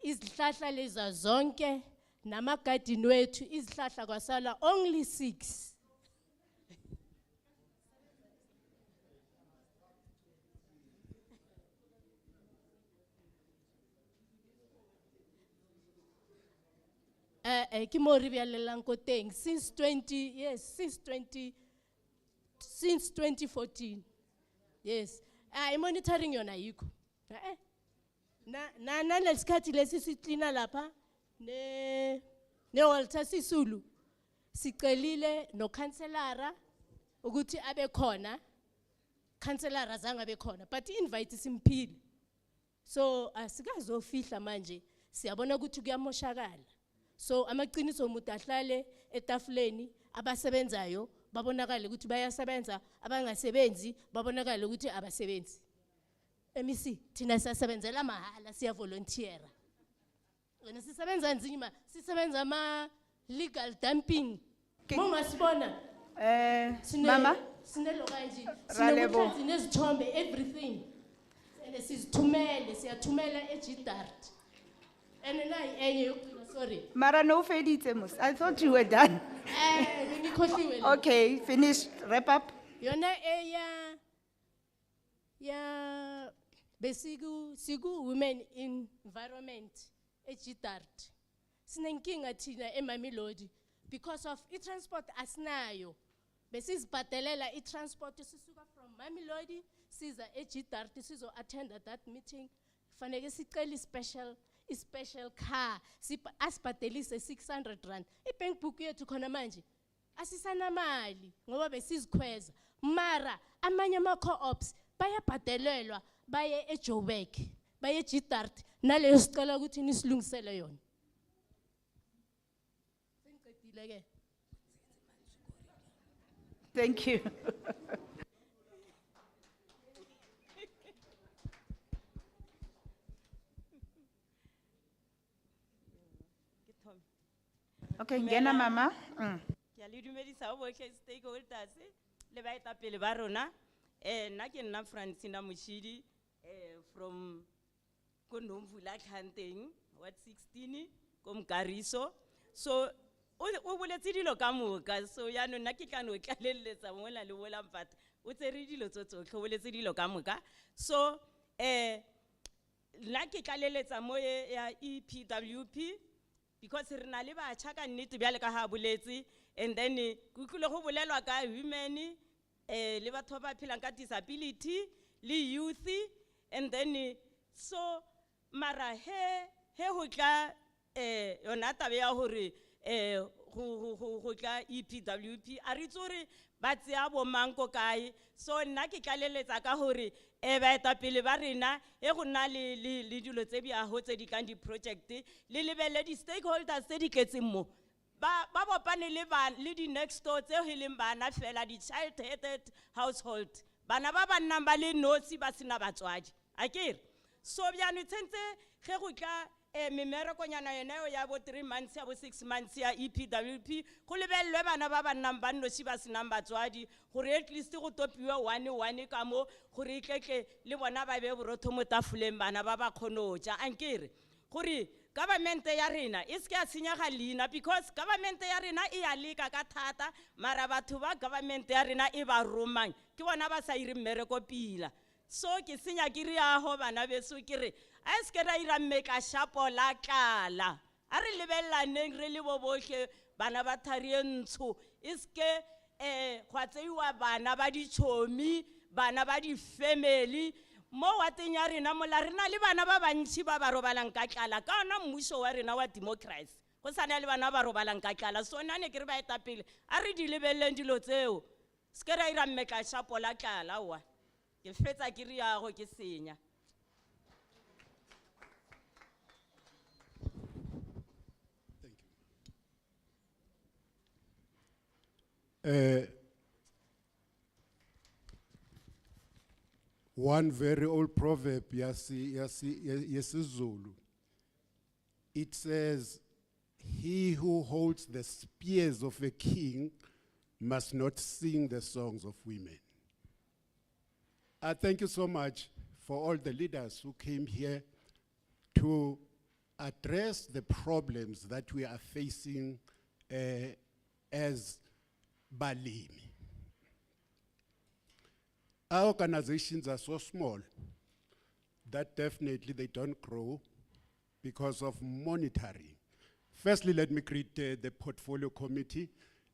izihlahla leza zonke namagadini wethu izihlahla kwasala only 6. Ke mo re bialelang ko teng since 2014. Yes. Monitoring yona yikho. Na lesikhathi lesi siklina lapha ne Walter Sisulu sicelile no councilora ukuthi abe khona. Councilora azange abe khona but invite simphile. So asikazofihla manje siyabona ukuthi kuyamoshakala. So amaqiniso umuntu ahlale etafuleni abasebenzayo babonakala ukuthi bayasebenza abangasebenzi babonakala ukuthi abasebenzi. MEC thina siyasebenzela mahala siya volunteera. Wena sisebenza nzima sisebenza ama legal dumping. Mama sibona Mama sinelo kanje sinokuthatha nezithombe everything. And sizithumele siyathumela eJidart. And nayi enye yokugcina sorry. Mara no fedite mus. I thought you were done. Okay, finish, wrap up. Yona sigu women in environment eJidart. Sinenkinga thina eMamelodi because of transport asinayo. Besizibhatalela transport sisuka from Mamelodi siza eJidart sizo attend at that meeting. Fanele sicela special car asibhatelise 600 rand. Ibank book yethu khona manje asisana mali ngoba besizikhweza mara amanye ama co-ops bayabhadelelwa baye eJoburg baye eJidart naleyo sicela ukuthi nisilungisele yona. Sengicedile ke. Thank you. Okay, ngena mama. Ke le dumedisa bohle stakeholders le baetapele ba rona. Nna ke nna Francina Moshidi from Konomvula Khanteng Ward 16 ko Mkariso. So o boletse dilo ka moka so ya nna ke tla no tlalelletsa mola le bola mpata o tsere dilo tsotsotlhe o boletse dilo ka moka. So nna ke tlalelletsa mo ya EPWP because re na le batjha ka nnete bjale ka ha boletse and then kutlile go bolelwa ka women le batho ba phelang ka disability le youth and then so mara he ho tla yona tabe ya hore go tla EPWP a re tsore ba tsia bo manko kae so nna ke tlaleletsa ka hore baetapele ba rena go nna le dilo tse bia ho tse di kang di project le lebele di stakeholders tse di tletseng mo ba bopane le di next door tse heleng bana fela di child headed household bana ba nna ba le nosi ba sina batswadi akere so bjano tsentse ge go tla memerekonyana yona eo ya bo 3 months ya bo 6 months ya EPWP go lebellwe bana ba ba nnang ba nnoši ba senang batswadi gore at least go topiwe 1-1 ka mo gore e tleke le bona ba be borotho mo tafoleng bana ba ba kgone go ja ankere gore government ya rena e se ke ya tshenyega leina because government ya rena e ya leka ka thata mara batho ba government ya rena e ba romang ke bona ba sa ire mmereko pila so ke senya ke riago bana beso ke re a se ke ra ira mmeka shapo la tlala a re lebellaneng re le bo bohle bana ba thari e ntsho e se ke go tseiwa bana ba ditšhomi bana ba di-family mo wa teng ya rena mola rena le bana ba bantši ba ba robalang ka tlala ka ona mmušo wa rena wa democracy go sana le bana ba robalang ka tlala so nane ke re ba etapele a re di lebelleng dilo tseo se ke ra ira mmeka shapo la tlala wa ke fetsa ke riago ke senya One very old proverb, yesiZulu, it says, "He who holds the spears of a king must not sing the songs of women." I thank you so much for all the leaders who came here to address the problems that we are facing as balimi. Our organizations are so small that definitely they don't grow because of monitoring. Firstly, let me greet the portfolio committee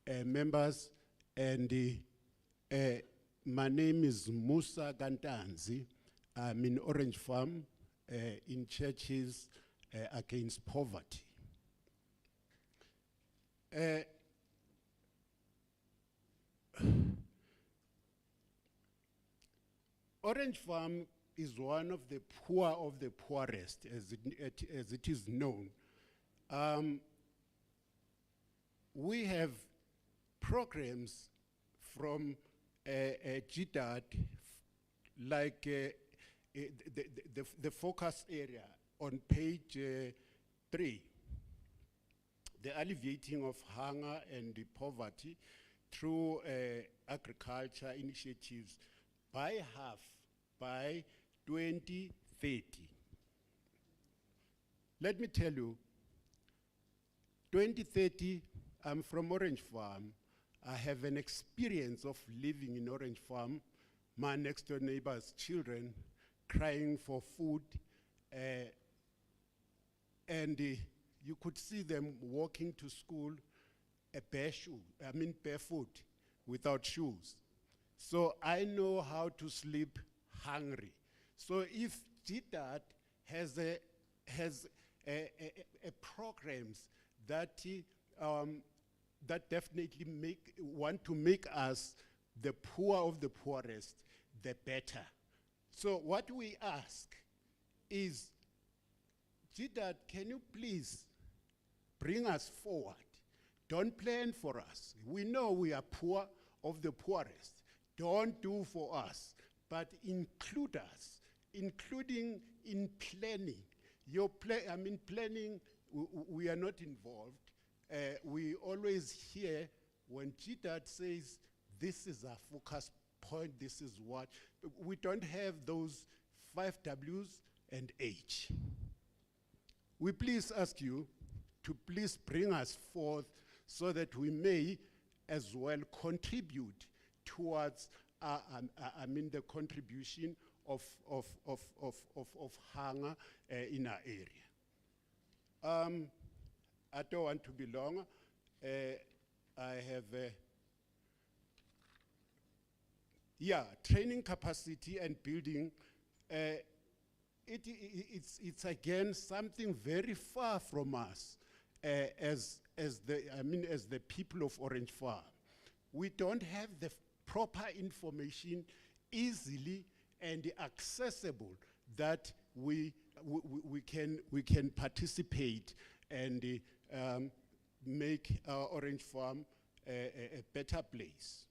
members, and my name is Musa Gantanzi. I'm in Orange Farm in Churches Against Poverty. Orange Farm is one of the poorest, as it is known. We have programs from GDAD, like the focus area on page 3, the alleviating of hunger and poverty through agriculture initiatives by half by 2030. Let me tell you, 2030, I'm from Orange Farm. I have an experience of living in Orange Farm. My next door neighbor's children crying for food, and you could see them walking to school barefoot, without shoes. So I know how to sleep hungry. So if GDAD has a programs that that definitely want to make us the poor of the poorest, the better. So what we ask is, GDAD, can you please bring us forward? Don't plan for us. We know we are poor of the poorest. Don't do for us, but include us, including in planning. Planning, we are not involved. We always hear when GDAD says, this is our focus point, this is what. We don't have those 5 Ws and H. We please ask you to please bring us forth so that we may as well contribute towards the contribution of hunger in our area. I don't want to be long. I have training capacity and building. It's again something very far from us as the people of Orange Farm. We don't have the proper information easily and accessible that we can participate and make our Orange Farm a better place.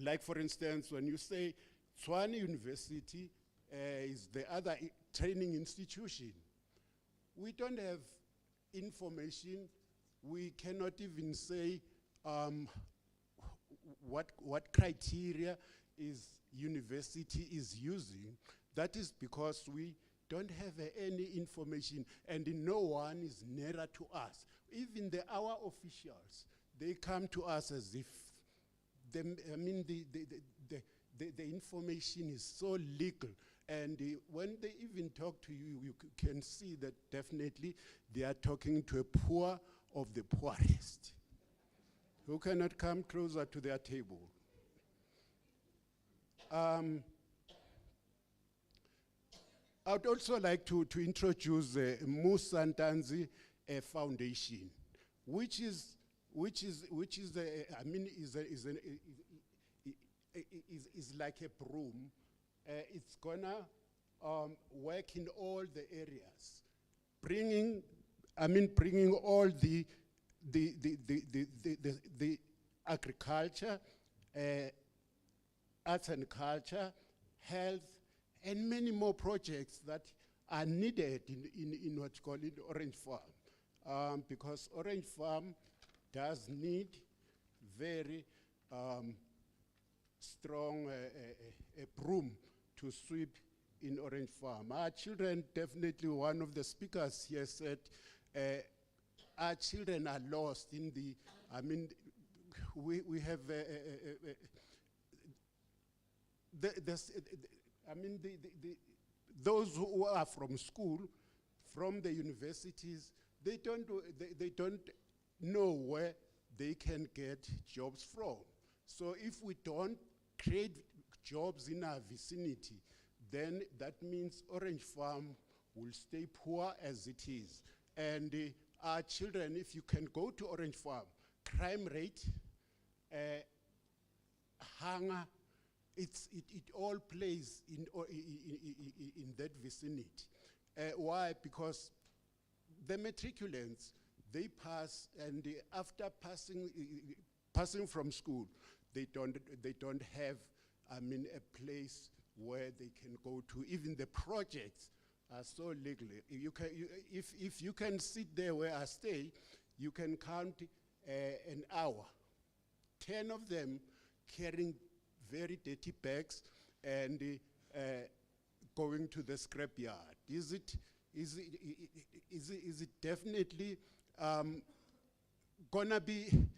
Like for instance, when you say Tshwane University is the other training institution, we don't have information. We cannot even say what criteria is university is using. That is because we don't have any information, and no one is nearer to us. Even our officials, they come to us as if the information is so legal. And when they even talk to you, you can see that definitely they are talking to a poor of the poorest, who cannot come closer to their table. I would also like to introduce Musa Ntanzi Foundation, which is like a broom. It's gonna work in all the areas, bringing all the agriculture, arts and culture, health, and many more projects that are needed in what you call it Orange Farm, because Orange Farm does need very strong a broom to sweep in Orange Farm. Our children, definitely one of the speakers here said, our children are lost in the, we have those who are from school, from the universities, they don't know where they can get jobs from. So if we don't create jobs in our vicinity, then that means Orange Farm will stay poor as it is. And our children, if you can go to Orange Farm, crime rate, hunger, it all plays in that vicinity. Why? Because the matriculants, they pass, and after passing from school, they don't have, a place where they can go to. Even the projects are so legal. If you can sit there where I stay, you can count an hour. 10 of them carrying very dirty bags and going to the scrapyard. Is it definitely gonna be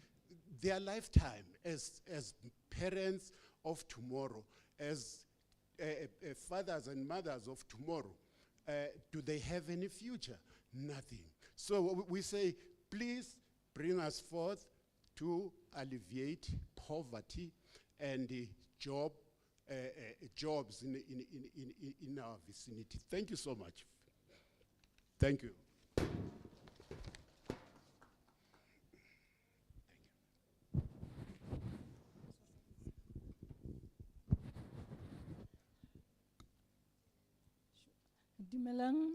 their lifetime as parents of tomorrow, as fathers and mothers of tomorrow? Do they have any future? Nothing. So we say, please bring us forth to alleviate poverty and jobs in our vicinity. Thank you so much. Thank you. Dumelang,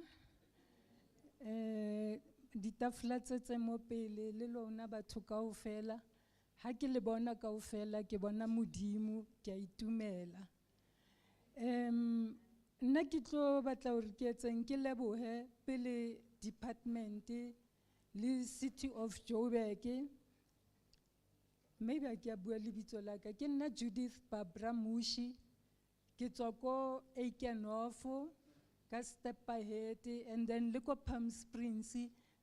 ditafla tse mo pele le lona batho kaofela. Ha ke le bona kaofela ke bona modimo ke a itumela. Nna ke tlo batla hore ke etseng ke lebohe pele department le City of Joburg. Maybe I can bua lebitso la ka. Ke nna Judith Barbara Mushi, ke tswa ko Eikenhof ka Step Ahead, and then le ko Palm Springs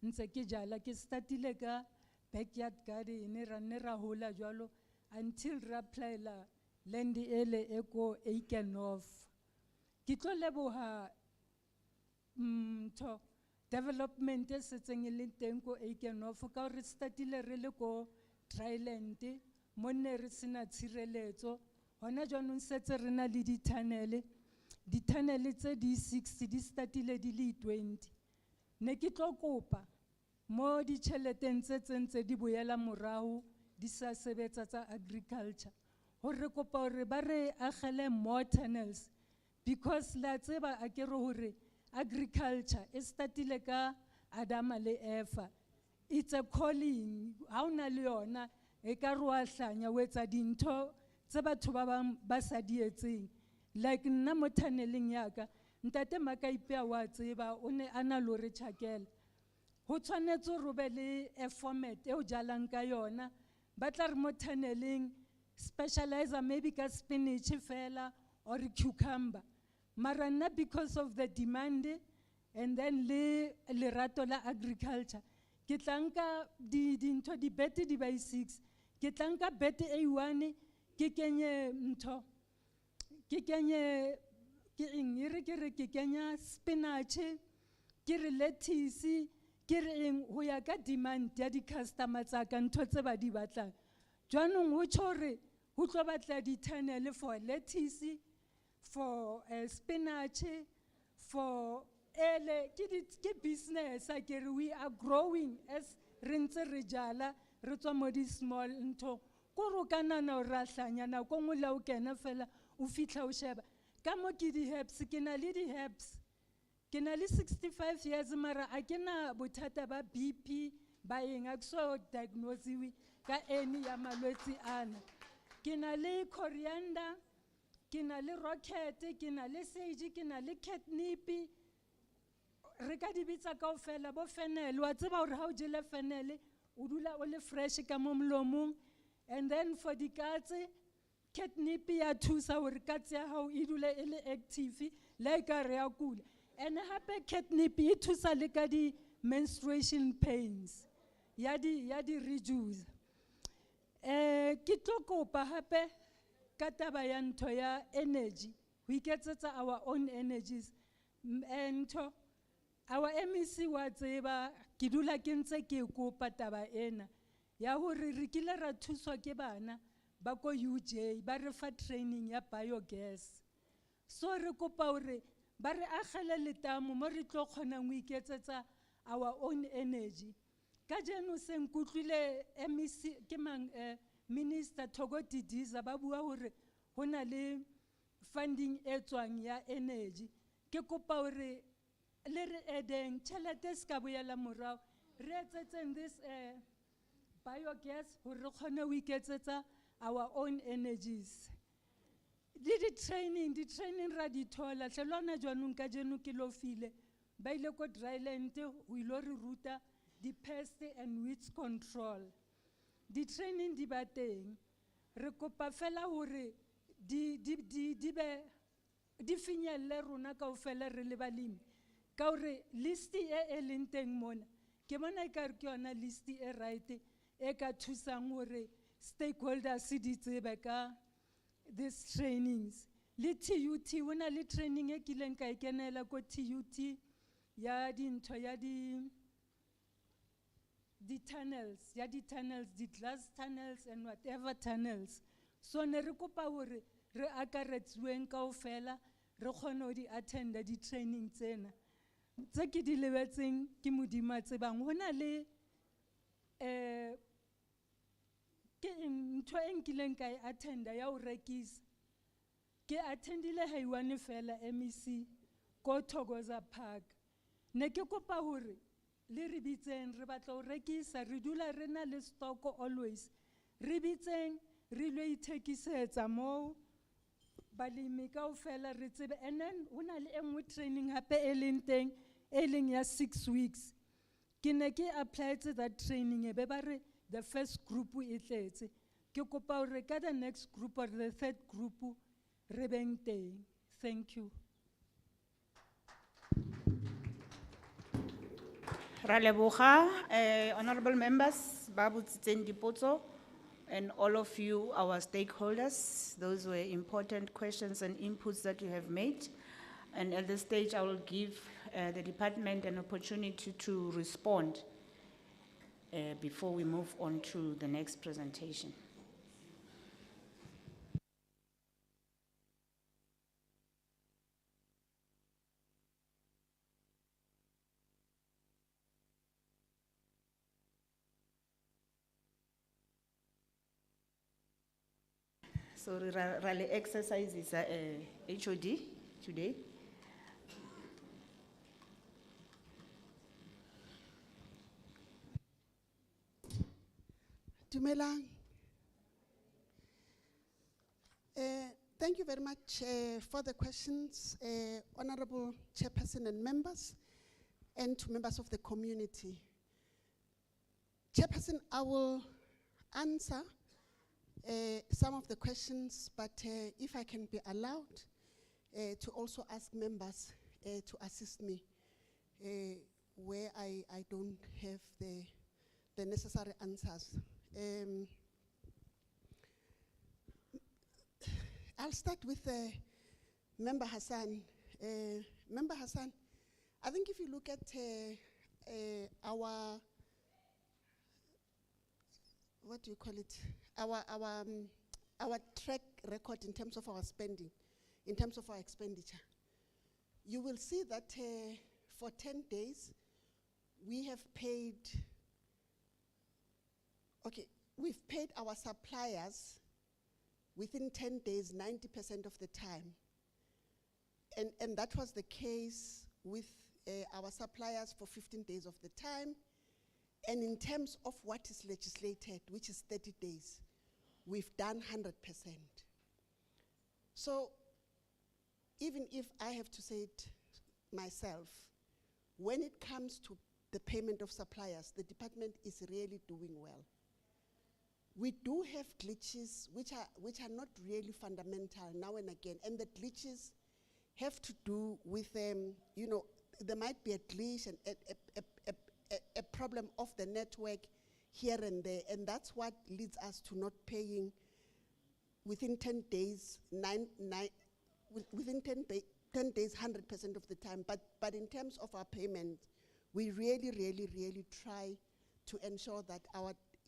ntse ke jala ke startile ka backyard garden ra nne ra hola jwalo until ra applyela land ele eko Eikenhof. Ke tlo leboha development e setseng e le teng ko Eikenhof ka re startile re le ko Dryland mo ne re sena tshireletso. Hona jwanong setse re na le di-tunnel tse di 60 di startile di le 20. Ne ke tlo kopa mo di tšheleteng tse di boela morao di sa sebetsa tsa agriculture hore kopa hore ba re agele more tunnels, because la tseba a ke re hore agriculture e startile ka Adama le Eva. It's a calling. Ha ona le yona e ka re wa hlanya o etsa dintho tse batho ba bang ba sa di etseng. Like nna mo tunneleng ya ka Ntate Makaipea wa tseba o ne a na lo re tjhakela. Ho tshwanetse hore ho be le a format eo jalang ka yona. Ba tla re mo tunneleng specializer maybe ka spinach fela or cucumber. Mara nna because of the demand and then le lerato la agriculture, ke tla nka dintho di bete di by 6. Ke tla nka bete A1 ke kenye ntho ke kenye ke eng e re ke kenya spinach ke re lettuce ke re eng ho ya ka demand ya di customer tsa ka ntho tse ba di batlang. Jwanong ho tshore ho tlo batla di tunnel for lettuce, for spinach, for ke business akere we are growing as re ntse re jala re tswa mo di small ntho ko ro kanana o rahlanya na ko ngula o kena fela o fitla o sheba ka mo ke di herbs ke na le di herbs ke na le 65 years mara a ke na bothata ba BP ba eng a so diagnosiwe ka any ya malwetse ana. Ke na le coriander, ke na le rocket, ke na le sage, ke na le catnip. Re ka di bitsa kaofela bo fennel wa tseba hore ha o jele fennel o dula o le fresh ka mo mlomong. And then for the cats, catnip ya thusa hore katse ya hao e dule e le active like a re ya kula. And hape catnip e thusa le ka di menstruation pains ya di reduce. Ke tlo kopa hape ka taba ya ntho ya energy we iketsetsa our own energies and our MEC wa tseba ke dula ke ntse ke kopa taba ena ya hore re kile ra thuswa ke bana ba ko UJ ba re fa training ya biogas. So re kopa hore ba re agele letamo mo re tlo kgonang ho iketsetsa our own energy. Ka jeno se nkutlwile MEC ke mang Minister Thogoti Diza ba bua hore hona le funding e tswang ya energy. Ke kopa hore le re edeng tšhelete ska boela morao re etsetseng this biogas hore re kgone ho iketsetsa our own energies. Di training ra di thola hlelwana jwanong ka jeno ke lo file ba ile ko dryland ho ilo re ruta di pest and weeds control. Di training di bateng re kopa fela hore di finyelle rona kaofela re le balemi ka hore list e leng teng mona ke bona ekare ke yona list e right e ka thusang hore stakeholders di tsebe ka these trainings. Le TUT hona le training e kileng ka ikenela ko TUT ya dintho ya di tunnels, the glass tunnels and whatever tunnels. So ne re kopa hore re akaretsueng kaofela re kgone ho di attend di training tsena. Tse ke di lebetseng ke modimo a tsebang hona le ke ntho e nkileng ka e attenda ya ho rekisa. Ke attendile haiwane fela MEC ko Thokoza Park. Ne ke kopa hore le re bitseng re batla ho rekisa re dula re na le stock always. Re bitseng re lo ithekisetsa mo balemi kaofela re tsebe. And then hona le engwe training hape e leng teng e leng ya 6 weeks. Ke ne ke applied that training e be ba re the first group e tletse. Ke kopa hore ka the next group or the third group re beng teng. Thank you. Raleboga, honorable members, Babu Tsitsendi Potso, and all of you, our stakeholders. Those were important questions and inputs that you have made. And at this stage, I will give the department an opportunity to respond before we move on to the next presentation. So rally exercise is HOD today. Dumelang. Thank you very much for the questions, Honorable Chairperson and members, and to members of the community. Chairperson, I will answer some of the questions, but if I can be allowed to also ask members to assist me where I don't have the necessary answers. I'll start with Member Hassan. Member Hassan, I think if you look at our, what do you call it? Our track record in terms of our spending, in terms of our expenditure, you will see that for 10 days, we have paid, we've paid our suppliers within 10 days, 90% of the time. And that was the case with our suppliers for 15 days of the time. And in terms of what is legislated, which is 30 days, we've done 100%. So even if I have to say it myself, when it comes to the payment of suppliers, the department is really doing well. We do have glitches which are not really fundamental now and again, and the glitches have to do with, you know, there might be a glitch and a problem of the network here and there, and that's what leads us to not paying within 10 days, within 10 days, 100% of the time. But in terms of our payment, we really try to ensure that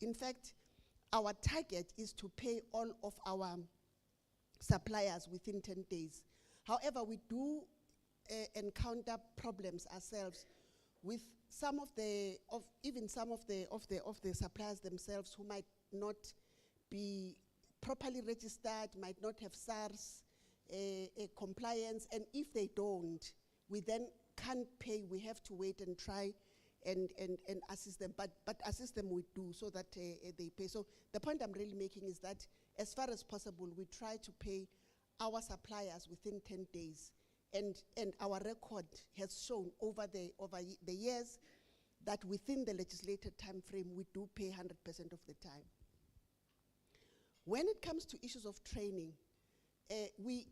in fact, our target is to pay all of our suppliers within 10 days. However, we do encounter problems ourselves with some of the suppliers themselves who might not be properly registered, might not have SARS compliance, and if they don't, we then can't pay. We have to wait and try and assist them, but assist them we do so that they pay. So the point I'm really making is that as far as possible, we try to pay our suppliers within 10 days. And our record has shown over the years that within the legislated time frame, we do pay 100% of the time. When it comes to issues of training, we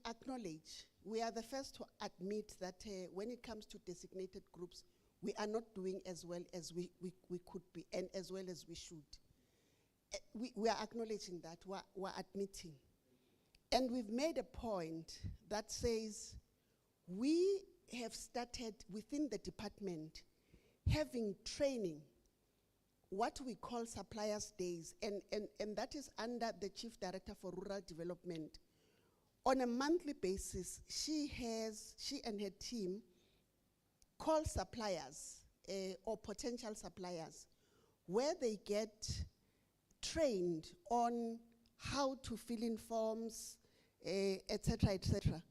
acknowledge, we are the first to admit that when it comes to designated groups, we are not doing as well as we could be and as well as we should. We are acknowledging that, we're admitting. And we've made a point that says we have started within the department having training, what we call suppliers days, and that is under the Chief Director for Rural Development. On a monthly basis, she and her team call suppliers or potential suppliers where they get trained on how to fill in forms, etc., etc.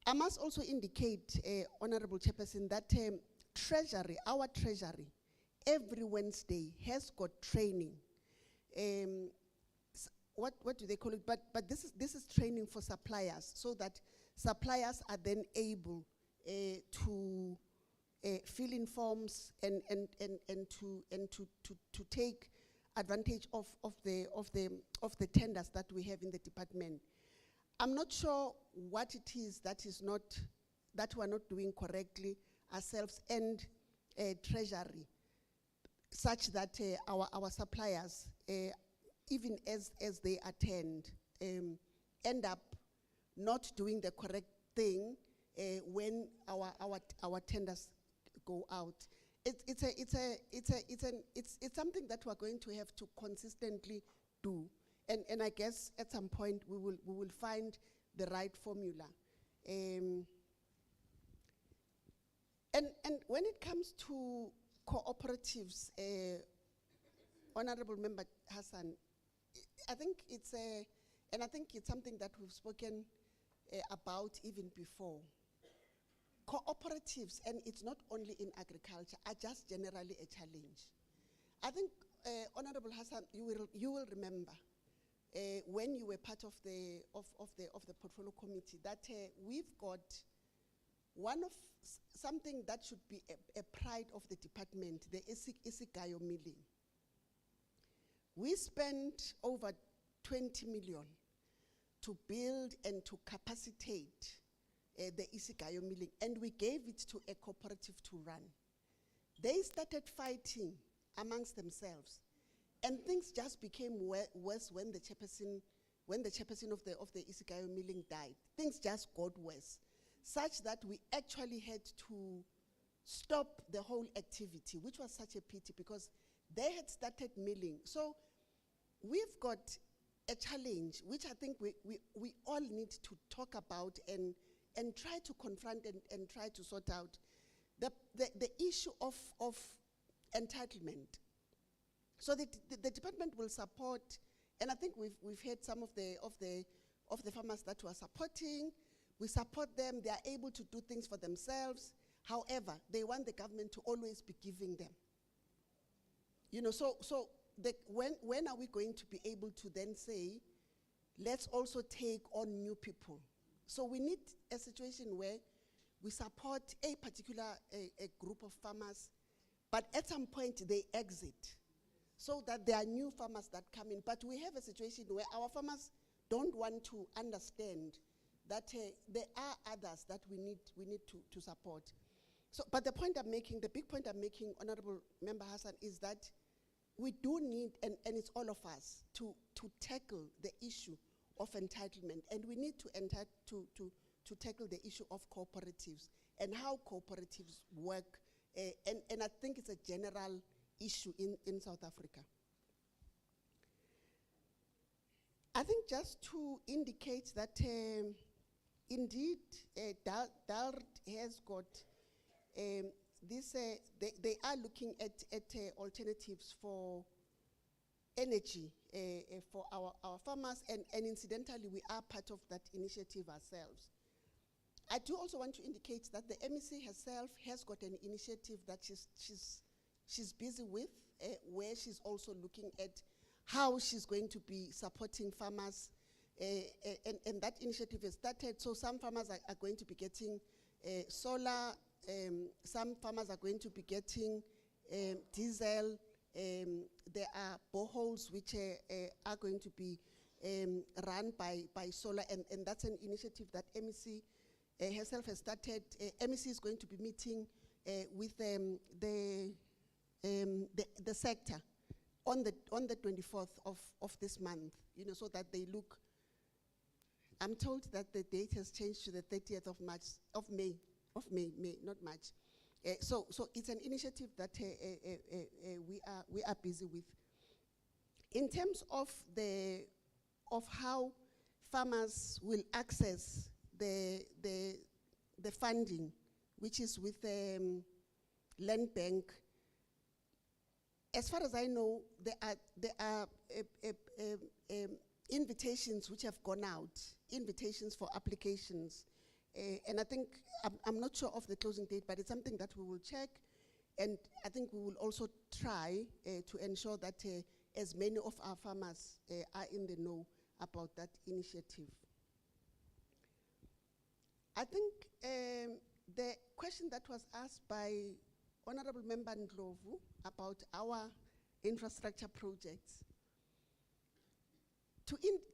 I must also indicate, Honorable Chairperson, that Treasury, our Treasury, every Wednesday has got training. What do they call it? But this is training for suppliers, so that suppliers are then able to fill in forms and to take advantage of the tenders that we have in the department. I'm not sure what it is that we're not doing correctly ourselves and Treasury, such that our suppliers, even as they attend, end up not doing the correct thing when our tenders go out. It's something that we're going to have to consistently do, and I guess at some point we will find the right formula. And when it comes to cooperatives, Honorable Member Hassan, I think it's something that we've spoken about even before. Cooperatives, and it's not only in agriculture, are just generally a challenge. I think, Honorable Hassan, you will remember, when you were part of the portfolio committee, that we've got one of something that should be a pride of the department, the isigayo milling. We spent over 20 million to build and to capacitate the isigayo milling, and we gave it to a cooperative to run. They started fighting amongst themselves, and things just became worse when the chairperson of the isigayo milling died. Things just got worse, such that we actually had to stop the whole activity, which was such a pity because they had started milling. So we've got a challenge, which I think we all need to talk about and try to confront and try to sort out. The issue of entitlement. So the department will support, and I think we've heard some of the farmers that were supporting. We support them. They are able to do things for themselves. However, they want the government to always be giving them. You know, so when are we going to be able to then say, let's also take on new people? So we need a situation where we support a particular a group of farmers, but at some point they exit, so that there are new farmers that come in. But we have a situation where our farmers don't want to understand that there are others that we need to support. So, but the point I'm making, the big point I'm making, Honorable Member Hassan, is that we do need, and it's all of us, to tackle the issue of entitlement, and we need to tackle the issue of cooperatives and how cooperatives work, and I think it's a general issue in South Africa. I think just to indicate that indeed DARD has got this, they are looking at alternatives for energy for our farmers, and incidentally we are part of that initiative ourselves. I do also want to indicate that the MEC herself has got an initiative that she's busy with, where she's also looking at how she's going to be supporting farmers, and that initiative has started. So some farmers are going to be getting solar, some farmers are going to be getting diesel, there are boreholes which are going to be run by solar, and that's an initiative that MEC herself has started. MEC is going to be meeting with the sector on the 24th of this month, you know, so that they look. I'm told that the date has changed to the 30th of May, not March. So it's an initiative that we are busy with. In terms of how farmers will access the funding, which is with Land Bank, as far as I know, there are invitations which have gone out, invitations for applications. And I think, I'm not sure of the closing date, but it's something that we will check. And I think we will also try to ensure that as many of our farmers are in the know about that initiative. I think the question that was asked by Honorable Member Ndlovu about our infrastructure projects,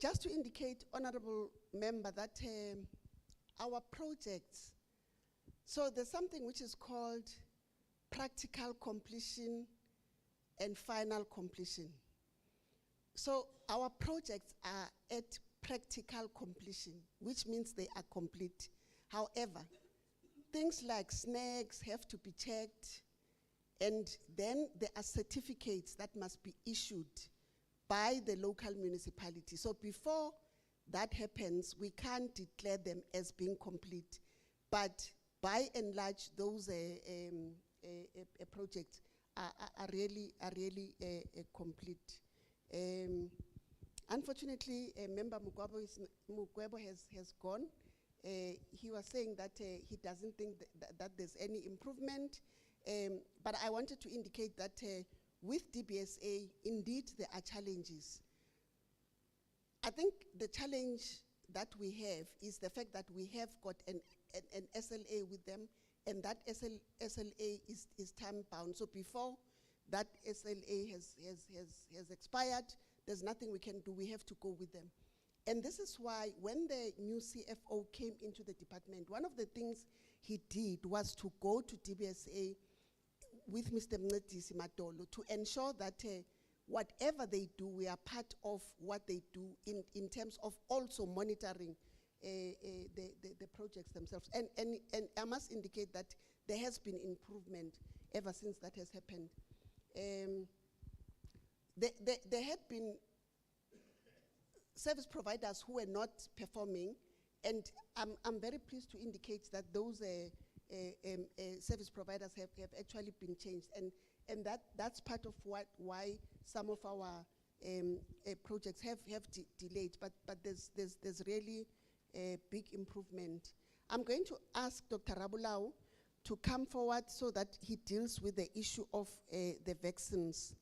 just to indicate, Honorable Member, that our projects, so there's something which is called practical completion and final completion. So our projects are at practical completion, which means they are complete. However, things like snags have to be checked, and then there are certificates that must be issued by the local municipality. So before that happens, we can't declare them as being complete. But by and large, those projects are really complete. Unfortunately, Member Mukwebo has gone. He was saying that he doesn't think that there's any improvement. But I wanted to indicate that with DBSA, indeed there are challenges. I think the challenge that we have is the fact that we have got an SLA with them, and that SLA is time bound. So before that SLA has expired, there's nothing we can do. We have to go with them. And this is why when the new CFO came into the department, one of the things he did was to go to DBSA with Mr. Mncedisi Matolo to ensure that whatever they do, we are part of what they do in terms of also monitoring the projects themselves. And I must indicate that there has been improvement ever since that has happened. There had been service providers who were not performing, and I'm very pleased to indicate that those service providers have actually been changed, and that's part of why some of our projects have delayed, but there's really a big improvement. I'm going to ask Dr. Rabulao to come forward so that he deals with the issue of the vaccines.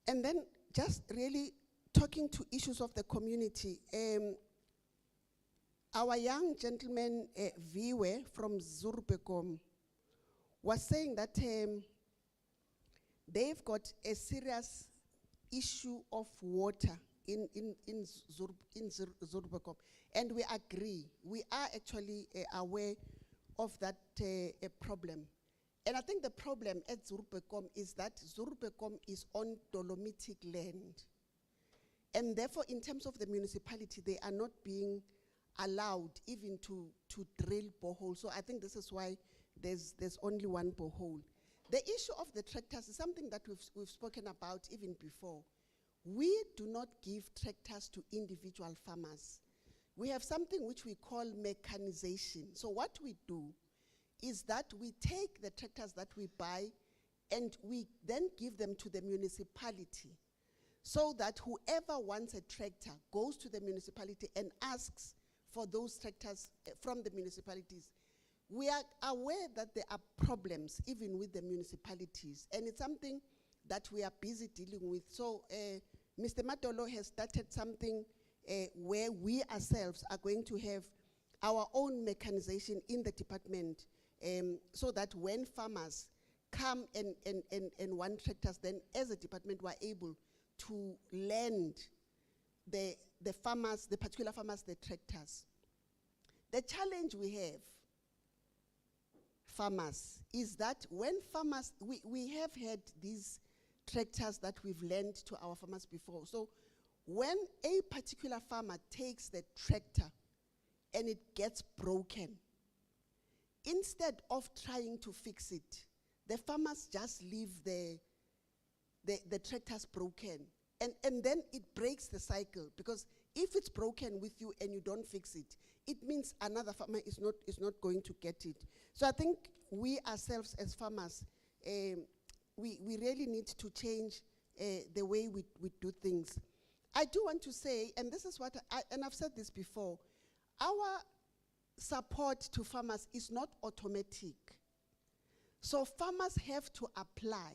And then just really talking to issues of the community. Our young gentleman, Viwe from Zurbekom, was saying that they've got a serious issue of water in Zurbekom. And we agree. We are actually aware of that problem. And I think the problem at Zurbekom is that Zurbekom is on Dolomitic land. And therefore, in terms of the municipality, they are not being allowed even to drill boreholes. So I think this is why there's only one borehole. The issue of the tractors is something that we've spoken about even before. We do not give tractors to individual farmers. We have something which we call mechanization. So what we do is that we take the tractors that we buy and we then give them to the municipality, so that whoever wants a tractor goes to the municipality and asks for those tractors from the municipalities. We are aware that there are problems even with the municipalities, and it's something that we are busy dealing with. So Mr. Matolo has started something where we ourselves are going to have our own mechanization in the department, so that when farmers come and want tractors, then as a department we're able to lend the farmers, the particular farmers, the tractors. The challenge we have, farmers, is that when farmers, we have had these tractors that we've lent to our farmers before. So when a particular farmer takes the tractor and it gets broken, instead of trying to fix it, the farmers just leave the tractors broken. And then it breaks the cycle, because if it's broken with you and you don't fix it, it means another farmer is not going to get it. So I think we ourselves as farmers, we really need to change the way we do things. I do want to say, and this is what and I've said this before, our support to farmers is not automatic. So farmers have to apply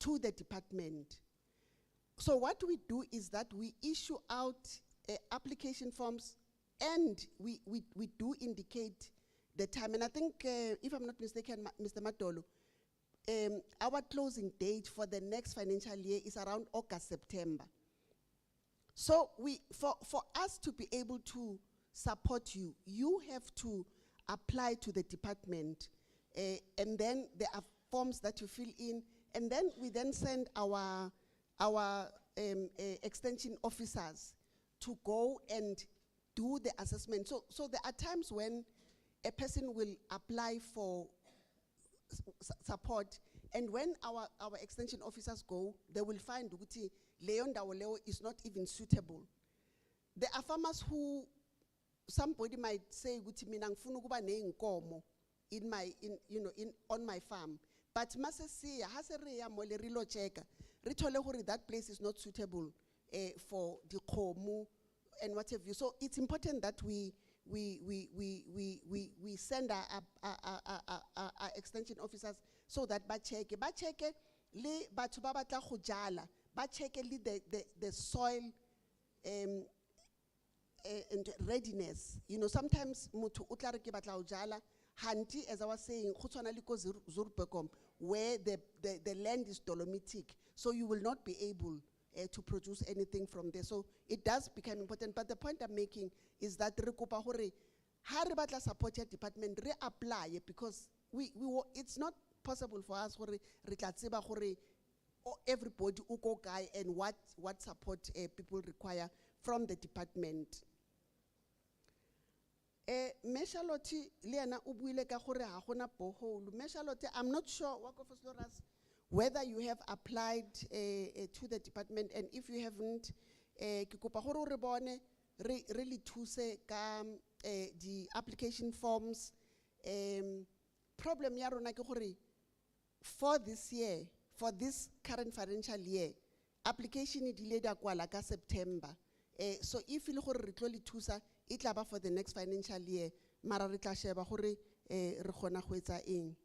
to the department. So what we do is that we issue out application forms, and we do indicate the time. And I think, if I'm not mistaken, Mr. Matolo, our closing date for the next financial year is around August, September. So for us to be able to support you, you have to apply to the department, and then there are forms that you fill in, and then we then send our extension officers to go and do the assessment. So there are times when a person will apply for support, and when our extension officers go, they will find ukuthi leyo ndawo leyo is not even suitable. There are farmers who, somebody might say ukuthi mina ngifuna ukuba neinkomo on my farm, but mase siya hase re ya mo le re lo checka re thole gore that place is not suitable for the khomu and what have you. So it's important that we send our extension officers so that ba check le batho ba batla go jala, ba check le the soil and readiness. You know, sometimes mutu utla re ke batla ho jala, hanti, as I was saying, go tshwana le ko Zurbekom, where the land is dolomitic, so you will not be able to produce anything from there. So it does become important. But the point I'm making is that re kopa hore ha re batla support ya department re apply, because it's not possible for us hore re tla tseba hore everybody o ko kae and what support people require from the department. Meshaloti liana ubuile ka hore ha gona borehole. Meshaloti, I'm not sure whether you have applied to the department, and if you haven't, ke kopa hore re bone re le thuse ka the application forms. Problem ya rona ke gore for this year, for this current financial year, application is delayed kwala ka September. So if you gore re tlo le thusa, it laba for the next financial year, mara re tla sheba gore re gona go etsa eng.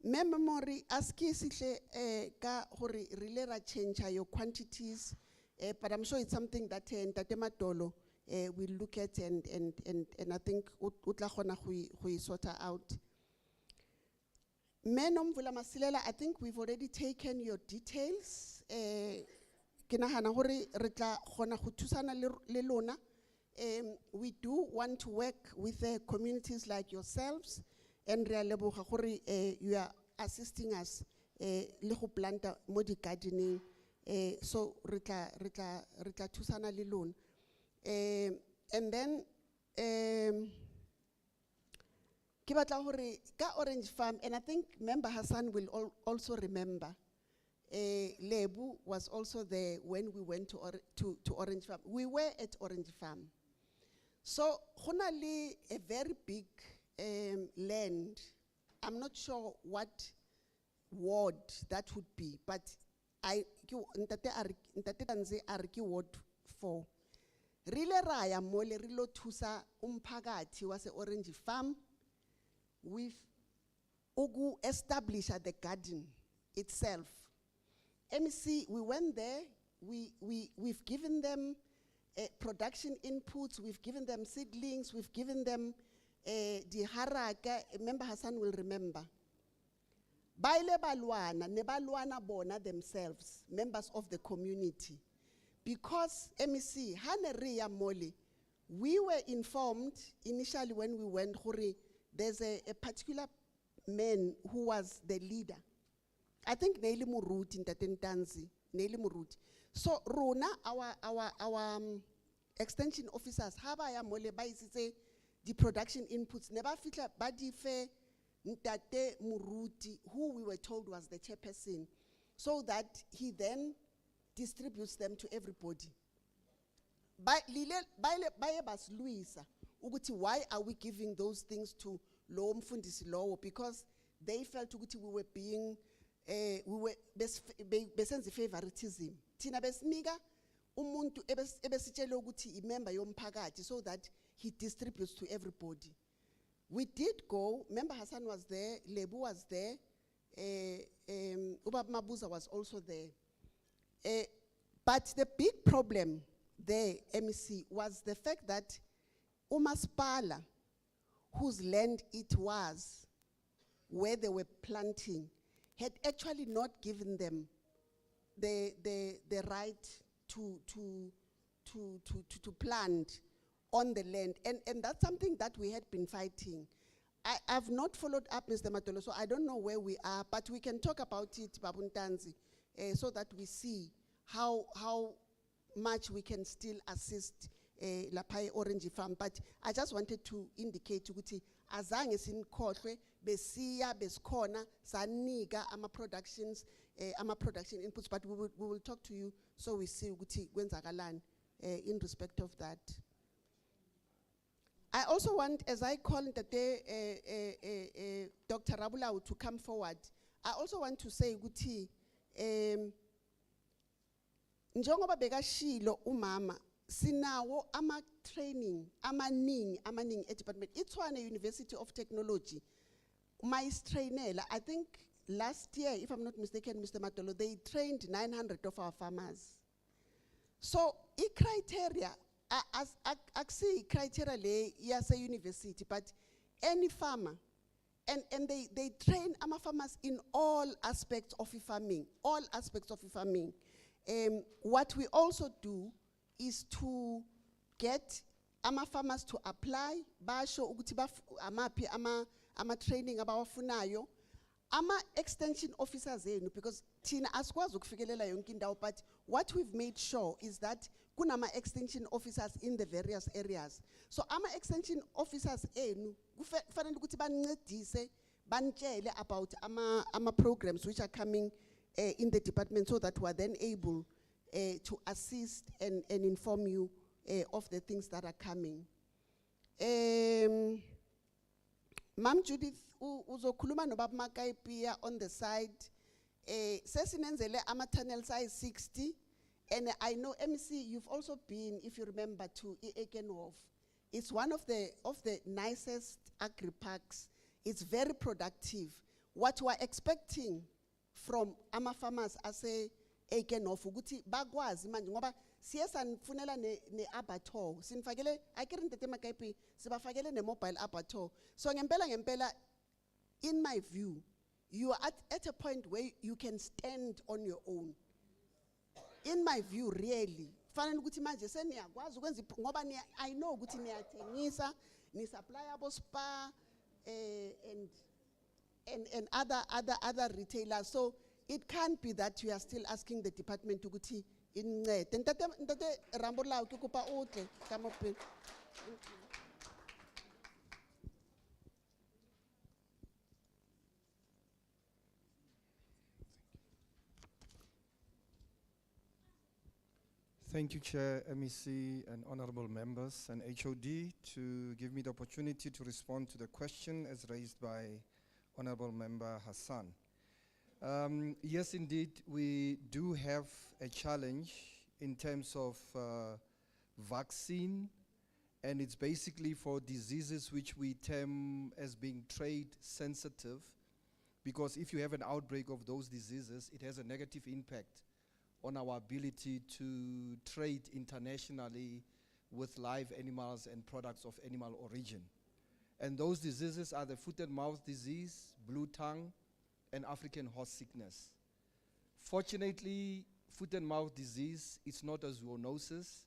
Memory aski sihle ka gore rile ra change your quantities, but I'm sure it's something that Ntate Matolo will look at and I think utla gona go sort out. Menom Vula Masilela, I think we've already taken your details. Ke nahana hore re tla gona go thusana le lona. We do want to work with communities like yourselves, and re a leboga gore you are assisting us le go planta mo di gardening. So re tla thusana le lona. And then ke batla hore ka Orange Farm, and I think Member Hassan will also remember, Lebu was also there when we went to Orange Farm. We were at Orange Farm. So honali a very big land. I'm not sure what ward that would be, but Ntate Tanze arki ward 4. Rile raya mole rilo thusa umpagati was Orange Farm with ugu establish at the garden itself. MEC, we went there, we've given them production inputs, we've given them seedlings, we've given them the haraka. Member Hassan will remember. Baile balwana, ne balwana bona themselves, members of the community. Because MEC, Haneria Moli, we were informed initially when we went, there's a particular man who was the leader. I think Neili Muruti in Tatentanzi, Neili Muruti. So Rona, our extension officers, Habaya Mole Baisise, the production inputs, never fitla Badife Ntate Muruti, who we were told was the chairperson, so that he then distributes them to everybody. By Bas Luisa, why are we giving those things to Low Mfundisi Law? Because they felt we were being besenze favoritism. Tina besmiga umuntu ebesitshela ukuthi imember yomphakathi, so that he distributes to everybody. We did go. Member Hassan was there, Lebu was there, Ubab Mabuza was also there. But the big problem there, MEC, was the fact that Umaspala, whose land it was, where they were planting, had actually not given them the right to plant on the land. And that's something that we had been fighting. I've not followed up, Mr. Matolo, so I don't know where we are, but we can talk about it, Babuntanzi, so that we see how much we can still assist Lapai Orange Farm. But I just wanted to indicate ukuthi azange sinkhohlwe besiya besikhona saniga ama production inputs, but we will talk to you so we see ukuthi kwenzakalani in respect of that. I also want, as I call Dr. Rabulao to come forward, I also want to say ukuthi njengoba bekashilo umama sinawo ama training amaningi department. Itshwane University of Technology trainela, I think last year, if I'm not mistaken, Mr. Matolo, they trained 900 of our farmers. So criteria, I see criteria le yase university, but any farmer, and they train farmers in all aspects of farming, all aspects of farming. What we also do is to get farmers to apply, basho ukuthi amapi ama training abawafunayo, extension officers zenu, because thina asikwazi ukufikelela yonke indawo, but what we've made sure is that kunama extension officers in the various areas. So extension officers enu kufanele ukuthi bancedise banitshele about ama programs which are coming in the department, so that we are then able to assist and inform you of the things that are coming. Ma'am Judith, uzokhuluma nobaba Makaipia on the side. Sesinenzele ama-tunnel size 60, and I know MC, you've also been, if you remember, to Ekenhof. It's one of the nicest agri parks. It's very productive. What we're expecting from ama farmers as a Ekenhof ukuthi bakwazi manje ngoba siyesa nifunela ne abattoir sinifakele akiri ntete Makaipi sibafakele ne mobile abattoir. So ngempela in my view you are at a point where you can stand on your own. In my view, really, fanele ukuthi manje seniyakwazi ukwenza ngoba I know ukuthi niyathengisa, ni supply abo spa and other retailers. So it can't be that you are still asking the department ukuthi incede. Ntate Rambo la ke kopa utle come up. Thank you, Chair, MEC, and honorable members and HOD to give me the opportunity to respond to the question as raised by Honorable Member Hassan. Yes, indeed, we do have a challenge in terms of vaccine, and it's basically for diseases which we term as being trade sensitive, because if you have an outbreak of those diseases, it has a negative impact on our ability to trade internationally with live animals and products of animal origin. And those diseases are the foot and mouth disease, blue tongue, and African horse sickness. Fortunately, foot and mouth disease is not a zoonosis.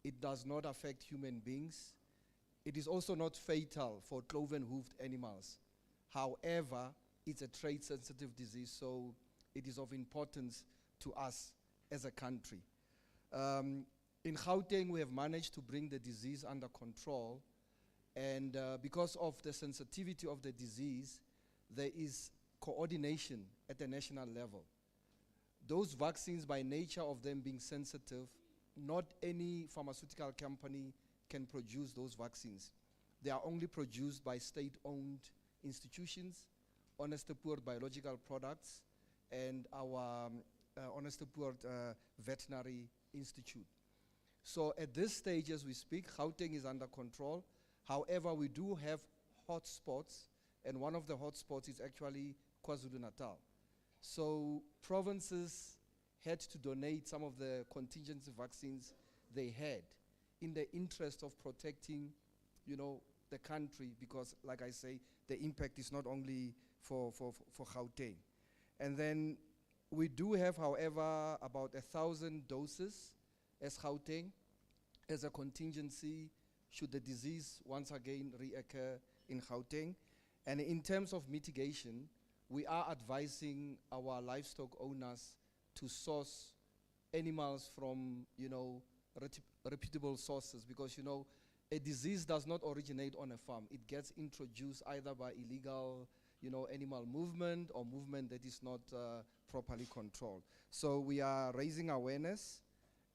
It does not affect human beings. It is also not fatal for cloven-hoofed animals. However, it's a trade-sensitive disease, so it is of importance to us as a country. In Gauteng, we have managed to bring the disease under control, and because of the sensitivity of the disease, there is coordination at the national level. Those vaccines, by nature of them being sensitive, not any pharmaceutical company can produce those vaccines. They are only produced by state-owned institutions, Honest Poor Biological Products, and our Honest Poor Veterinary Institute. So at this stage, as we speak, Gauteng is under control. However, we do have hotspots, and one of the hotspots is actually KwaZulu-Natal. So provinces had to donate some of the contingency vaccines they had in the interest of protecting, the country, because, like I say, the impact is not only for Gauteng. And then we do have, however, about 1,000 doses as Gauteng as a contingency should the disease once again reoccur in Gauteng. And in terms of mitigation, we are advising our livestock owners to source animals from, reputable sources, because, a disease does not originate on a farm. It gets introduced either by illegal, animal movement or movement that is not properly controlled. So we are raising awareness,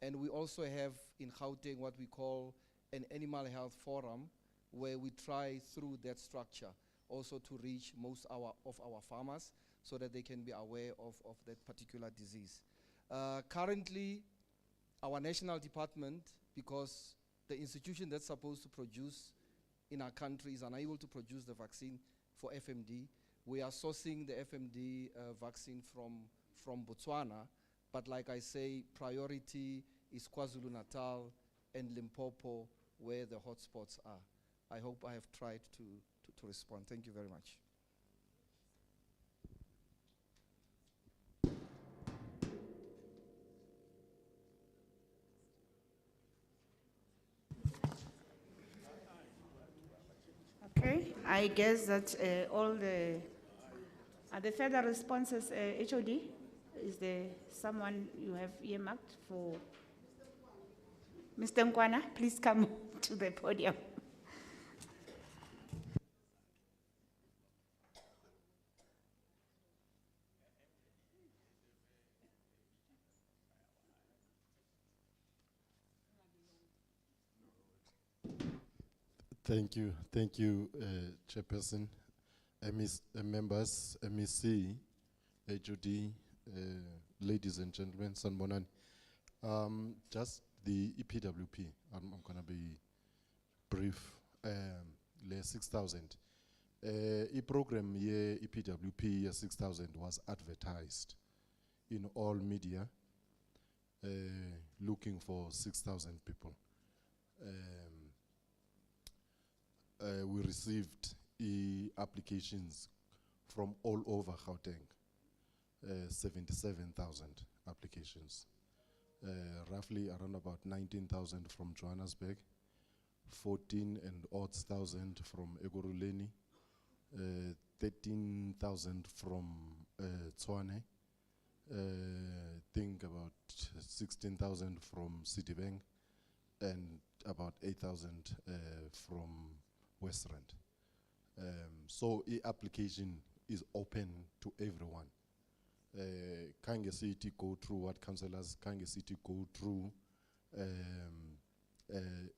and we also have in Gauteng what we call an animal health forum, where we try through that structure also to reach most of our farmers so that they can be aware of that particular disease. Currently, our national department, because the institution that's supposed to produce in our country is unable to produce the vaccine for FMD, we are sourcing the FMD vaccine from Botswana, but like I say, priority is KwaZulu-Natal and Limpopo, where the hotspots are. I hope I have tried to respond. Thank you very much. Okay, I guess that all the, are the further responses, HOD? Is there someone you have earmarked for? Mr. Nkwana, please come to the podium. Thank you, Chairperson, members, MEC, HOD, ladies and gentlemen, Sanbonan. Just the EPWP, I'm gonna be brief, le 6,000. Program ye EPWP ye 6,000 was advertised in all media, looking for 6,000 people. We received applications from all over Gauteng, 77,000 applications. Roughly around about 19,000 from Johannesburg, 14 and odd thousand from Egoruleni, 13,000 from Tshwane, think about 16,000 from Citibank, and about 8,000 from Westland. So application is open to everyone. Kange City go through what councillors, Kange City go through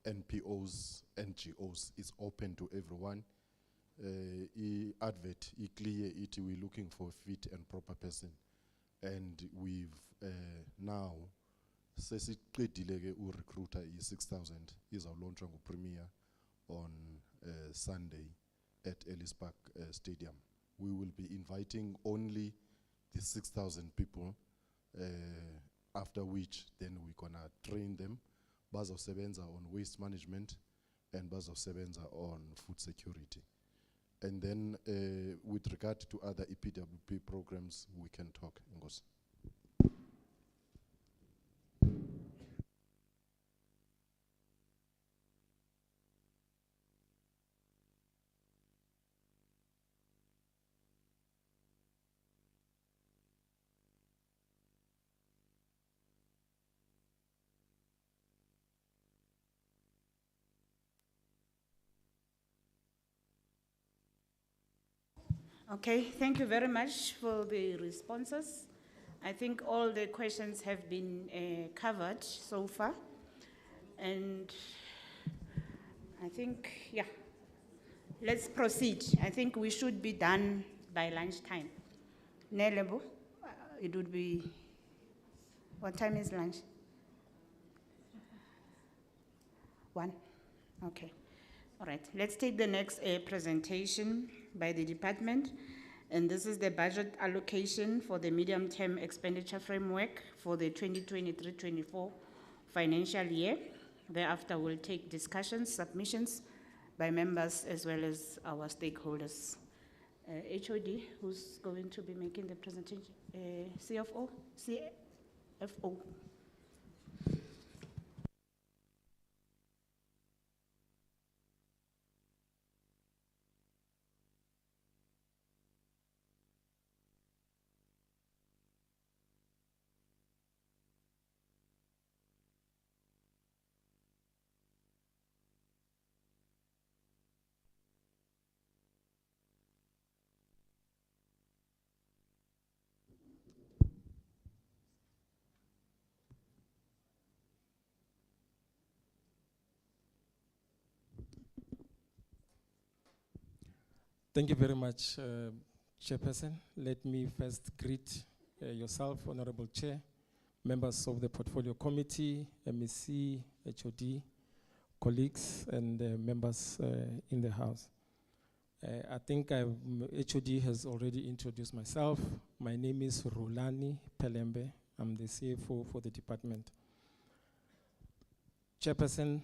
NPOs, NGOs, it's open to everyone. Advert, clear it, we're looking for a fit and proper person. And we've now, recruiter is 6,000, is our launch on premiere on Sunday at Ellis Park Stadium. We will be inviting only the 6,000 people, after which then we're gonna train them, Bazo Sebenza on waste management and Bazo Sebenza on food security. And then with regard to other EPWP programs, we can talk. Ngos. Okay, thank you very much for the responses. I think all the questions have been covered so far. And I think, yeah, let's proceed. I think we should be done by lunchtime. Nelebo, it would be, what time is lunch? 1, okay. All right, let's take the next presentation by the department. And this is the budget allocation for the medium-term expenditure framework for the 2023-24 financial year. Thereafter, we'll take discussions, submissions by members as well as our stakeholders. HOD, who's going to be making the presentation? CFO? CFO. Thank you very much, Chairperson. Let me first greet yourself, Honorable Chair, members of the Portfolio Committee, MEC, HOD, colleagues, and members in the House. I think HOD has already introduced myself. My name is Rulani Pelembe. I'm the CFO for the department. Chairperson,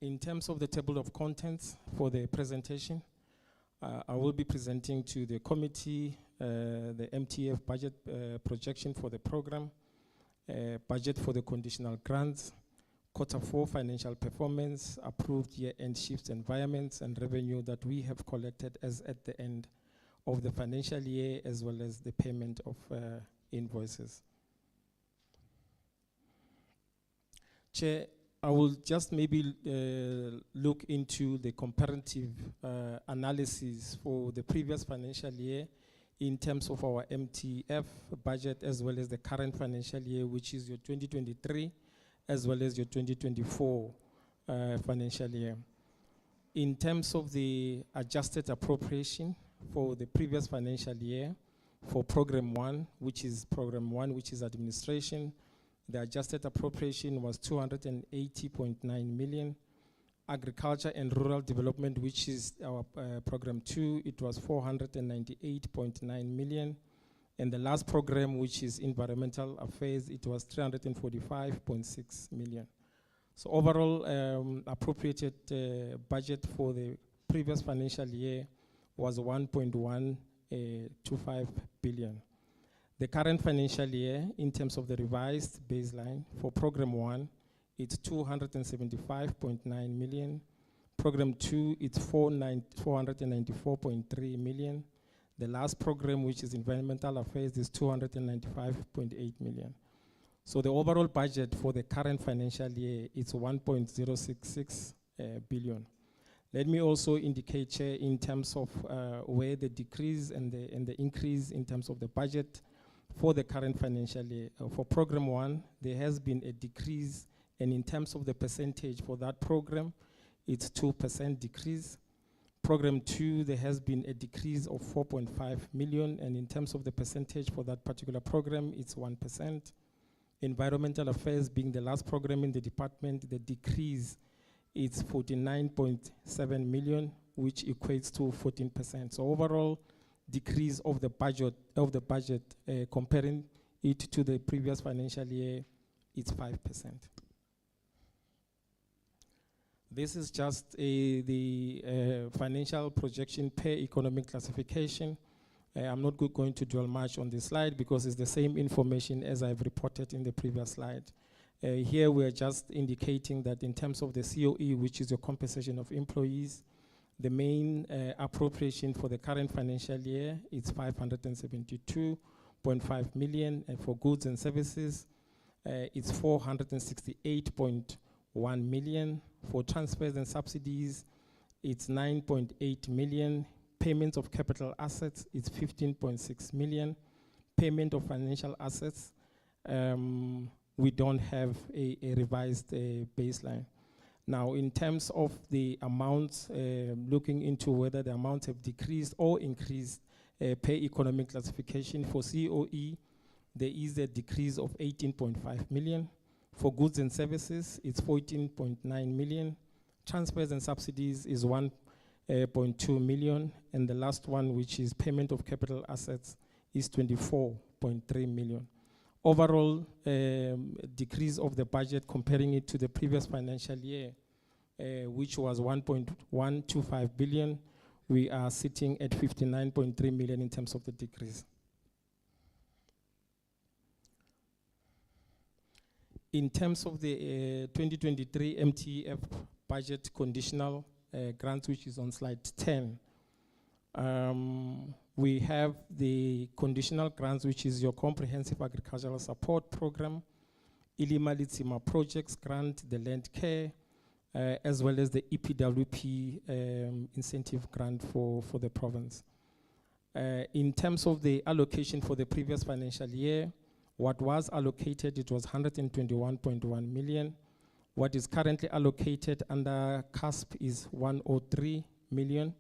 in terms of the table of contents for the presentation, I will be presenting to the committee the MTF budget projection for the program, budget for the conditional grants, Q4 financial performance, approved year-end shifts, environments, and revenue that we have collected as at the end of the financial year, as well as the payment of invoices. Chair, I will just maybe look into the comparative analysis for the previous financial year in terms of our MTF budget, as well as the current financial year, which is your 2023, as well as your 2024 financial year. In terms of the adjusted appropriation for the previous financial year, for program one, which is administration, the adjusted appropriation was 280.9 million. Agriculture and rural development, which is our program 2, it was 498.9 million. And the last program, which is environmental affairs, it was 345.6 million. So overall, appropriated budget for the previous financial year was 1.125 billion. The current financial year, in terms of the revised baseline for program 1, it's 275.9 million. Program 2, it's 494.3 million. The last program, which is environmental affairs, is 295.8 million. So the overall budget for the current financial year is 1.066 billion. Let me also indicate, Chair, in terms of where the decrease and the increase in terms of the budget for the current financial year. For program 1, there has been a decrease, and in terms of the percentage for that program, it's 2% decrease. Program 2, there has been a decrease of 4.5 million, and in terms of the percentage for that particular program, it's 1%. Environmental affairs being the last program in the department, the decrease is 49.7 million, which equates to 14%. So overall, decrease of the budget comparing it to the previous financial year, it's 5%. This is just the financial projection per economic classification. I'm not going to dwell much on this slide because it's the same information as I've reported in the previous slide. Here we're just indicating that in terms of the COE, which is your compensation of employees, the main appropriation for the current financial year is 572.5 million, and for goods and services, it's 468.1 million. For transfers and subsidies, it's 9.8 million. Payments of capital assets, it's 15.6 million. Payment of financial assets, we don't have a revised baseline. Now, in terms of the amounts, looking into whether the amounts have decreased or increased per economic classification, for COE, there is a decrease of 18.5 million. For goods and services, it's 14.9 million. Transfers and subsidies is 1.2 million. And the last one, which is payment of capital assets, is 24.3 million. Overall, decrease of the budget comparing it to the previous financial year, which was 1.125 billion, we are sitting at 59.3 million in terms of the decrease. In terms of the 2023 MTF budget conditional grants, which is on slide 10, we have the conditional grants, which is your comprehensive agricultural support program, Ilimali Tsima projects grant, the land care, as well as the EPWP incentive grant for the province. In terms of the allocation for the previous financial year, what was allocated, it was 121.1 million. What is currently allocated under CASP is 103 million,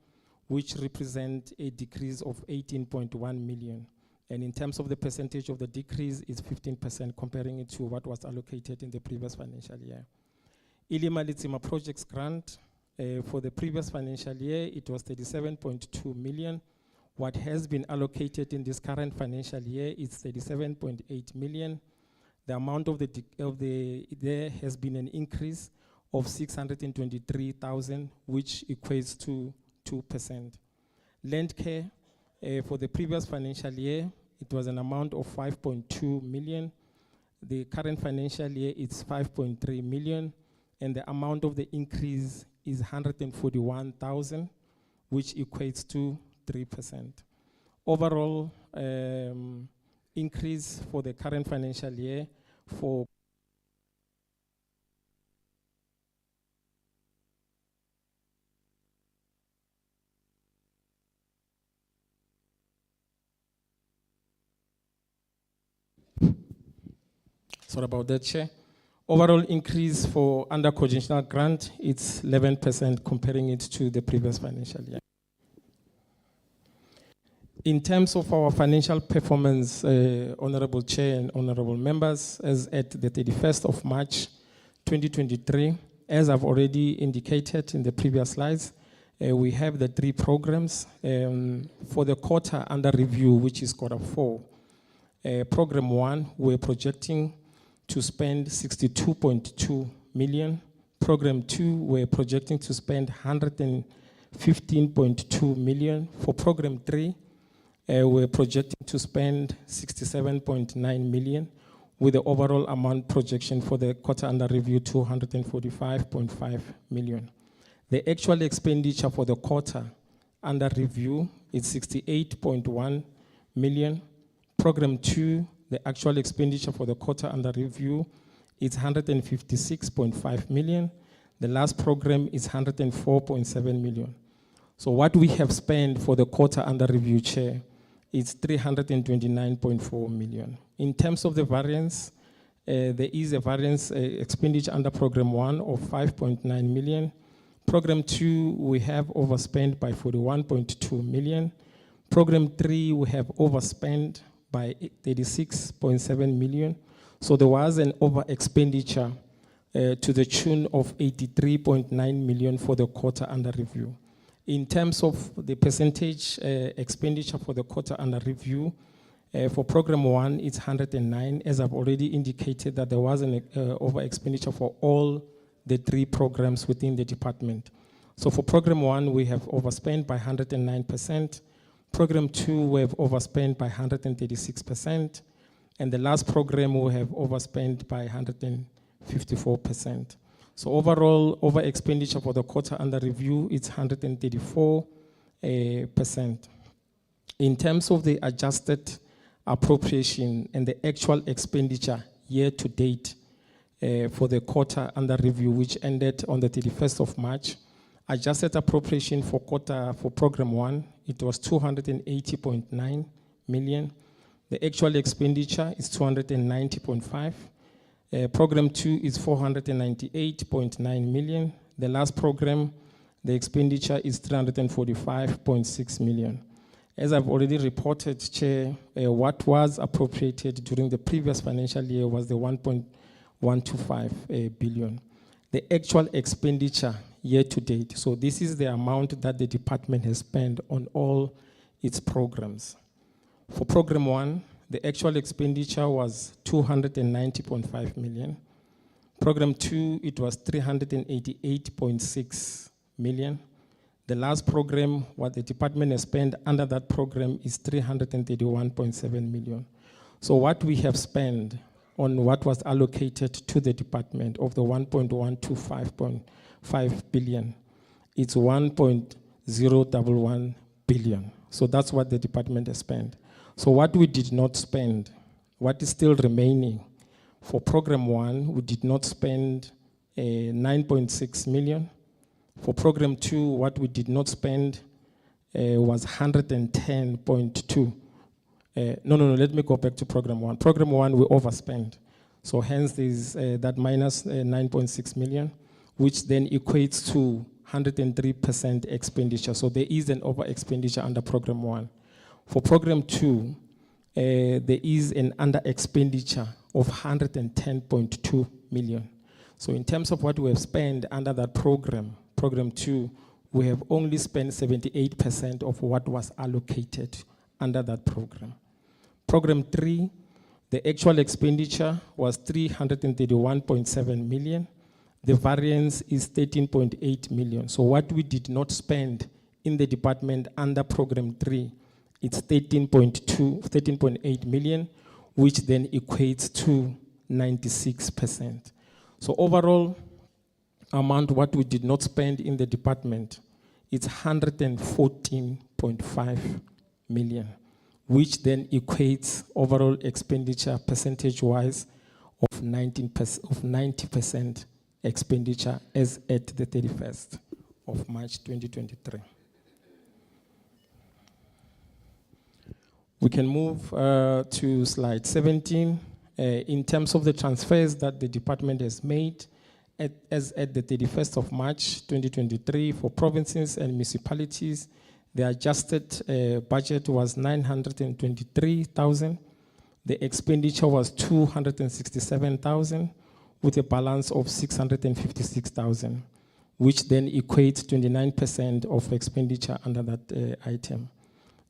which represent a decrease of 18.1 million. And in terms of the percentage of the decrease, it's 15% comparing it to what was allocated in the previous financial year. Ilimali Tsima projects grant, for the previous financial year, it was 37.2 million. What has been allocated in this current financial year is 37.8 million. the amount there has been an increase of 623,000, which equates to 2%. Land care, for the previous financial year, it was an amount of 5.2 million. The current financial year, it's 5.3 million, and the amount of the increase is 141,000, which equates to 3%. Overall, increase for the current financial year for sorry about that, Chair. Overall increase for under conditional grant, it's 11% comparing it to the previous financial year. In terms of our financial performance, Honorable Chair and Honorable Members, as at the 31st of March 2023, as I've already indicated in the previous slides, we have the 3 programs for the quarter under review, which is quarter 4. Program 1, we're projecting to spend 62.2 million. Program 2, we're projecting to spend 115.2 million. For program 3, we're projecting to spend 67.9 million, with the overall amount projection for the quarter under review 245.5 million. The actual expenditure for the quarter under review is 68.1 million. Program 2, the actual expenditure for the quarter under review is 156.5 million. The last program is 104.7 million. So what we have spent for the quarter under review, Chair, is 329.4 million. In terms of the variance, there is a variance expenditure under program 1 of 5.9 million. Program 2, we have overspent by 41.2 million. Program 3, we have overspent by 36.7 million. So there was an over expenditure to the tune of 83.9 million for the quarter under review. In terms of the percentage expenditure for the quarter under review, for program 1, it's 109. As I've already indicated that there was an over expenditure for all the 3 programs within the department. So for program 1, we have overspent by 109%. Program 2, we have overspent by 136%. And the last program, we have overspent by 154%. So overall, over expenditure for the quarter under review, it's 134%. In terms of the adjusted appropriation and the actual expenditure year to date for the quarter under review, which ended on the 31st of March, adjusted appropriation for program 1, it was 280.9 million. The actual expenditure is 290.5. Program 2 is 498.9 million. The last program, the expenditure is 345.6 million. As I've already reported, Chair, what was appropriated during the previous financial year was the 1.125 billion. The actual expenditure year to date, so this is the amount that the department has spent on all its programs. For program 1, the actual expenditure was 290.5 million. Program 2, it was 388.6 million. The last program, what the department has spent under that program is 331.7 million. So what we have spent on what was allocated to the department of the 1.125.5 billion, it's 1.011 billion. So that's what the department has spent. So what we did not spend, what is still remaining, for program 1, we did not spend 9.6 million. For program 2, what we did not spend was 110.2. No, let me go back to program 1. Program 1, we overspent. So hence there's that minus 9.6 million, which then equates to 103% expenditure. So there is an over expenditure under program 1. For program 2, there is an under expenditure of 110.2 million. So in terms of what we have spent under that program, program 2, we have only spent 78% of what was allocated under that program. Program 3, The actual expenditure was 331.7 million. The variance is 13.8 million. So what we did not spend in the department under program 3, it's 13.8 million, which then equates to 96%. So overall amount what we did not spend in the department, it's 114.5 million, which then equates overall expenditure percentage-wise of 90% expenditure as at the 31st of March 2023. We can move to slide 17. In terms of the transfers that the department has made as at the 31st of March 2023 for provinces and municipalities, the adjusted budget was 923,000. The expenditure was 267,000 with a balance of 656,000, which then equates 29% of expenditure under that item.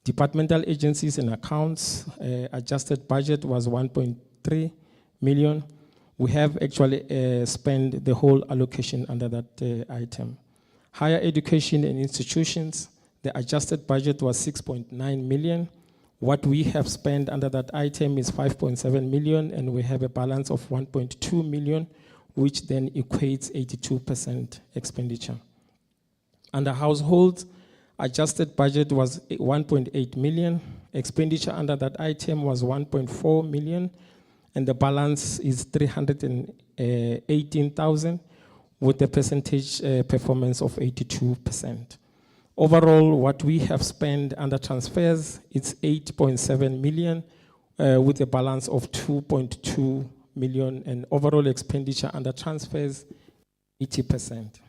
Departmental agencies and accounts, adjusted budget was 1.3 million. We have actually spent the whole allocation under that item. Higher education and institutions, the adjusted budget was 6.9 million. What we have spent under that item is 5.7 million, and we have a balance of 1.2 million, which then equates 82% expenditure. Under households, adjusted budget was 1.8 million. Expenditure under that item was 1.4 million, and the balance is 318,000 with a percentage performance of 82%. Overall, what we have spent under transfers, it's 8.7 million with a balance of 2.2 million, and overall expenditure under transfers, 80%.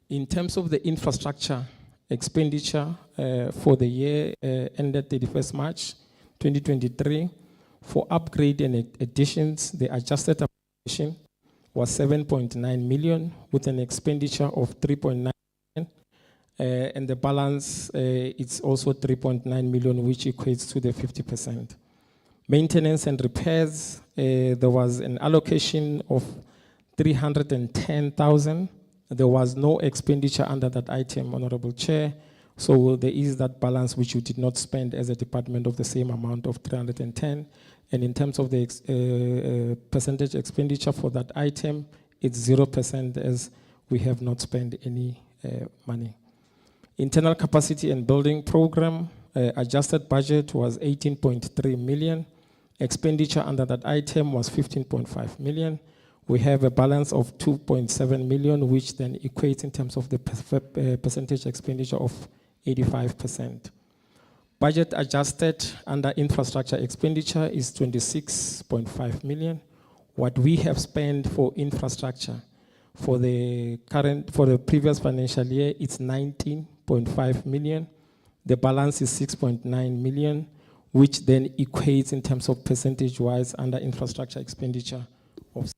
In terms of the infrastructure expenditure for the year ended 31st March 2023, for upgrade and additions, the adjusted appropriation was 7.9 million with an expenditure of 3.9 million, and the balance it's also 3.9 million, which equates to the 50%. Maintenance and repairs, there was an allocation of 310,000. There was no expenditure under that item, Honorable Chair. So there is that balance which you did not spend as a department of the same amount of 310. And in terms of the percentage expenditure for that item, it's 0% as we have not spent any money. Internal capacity and building program, adjusted budget was 18.3 million. Expenditure under that item was 15.5 million. We have a balance of 2.7 million, which then equates in terms of the percentage expenditure of 85%. Budget adjusted under infrastructure expenditure is 26.5 million. What we have spent for infrastructure for the previous financial year, it's 19.5 million. The balance is 6.9 million, which then equates in terms of percentage-wise under infrastructure expenditure of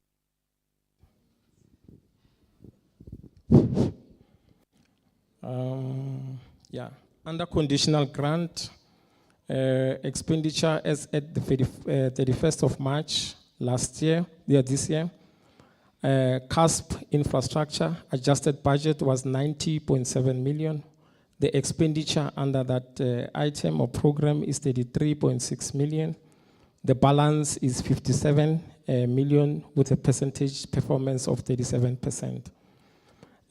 under conditional grant expenditure as at the 31st of March this year, CASP infrastructure adjusted budget was 90.7 million. The expenditure under that item or program is 33.6 million. The balance is 57 million with a percentage performance of 37%.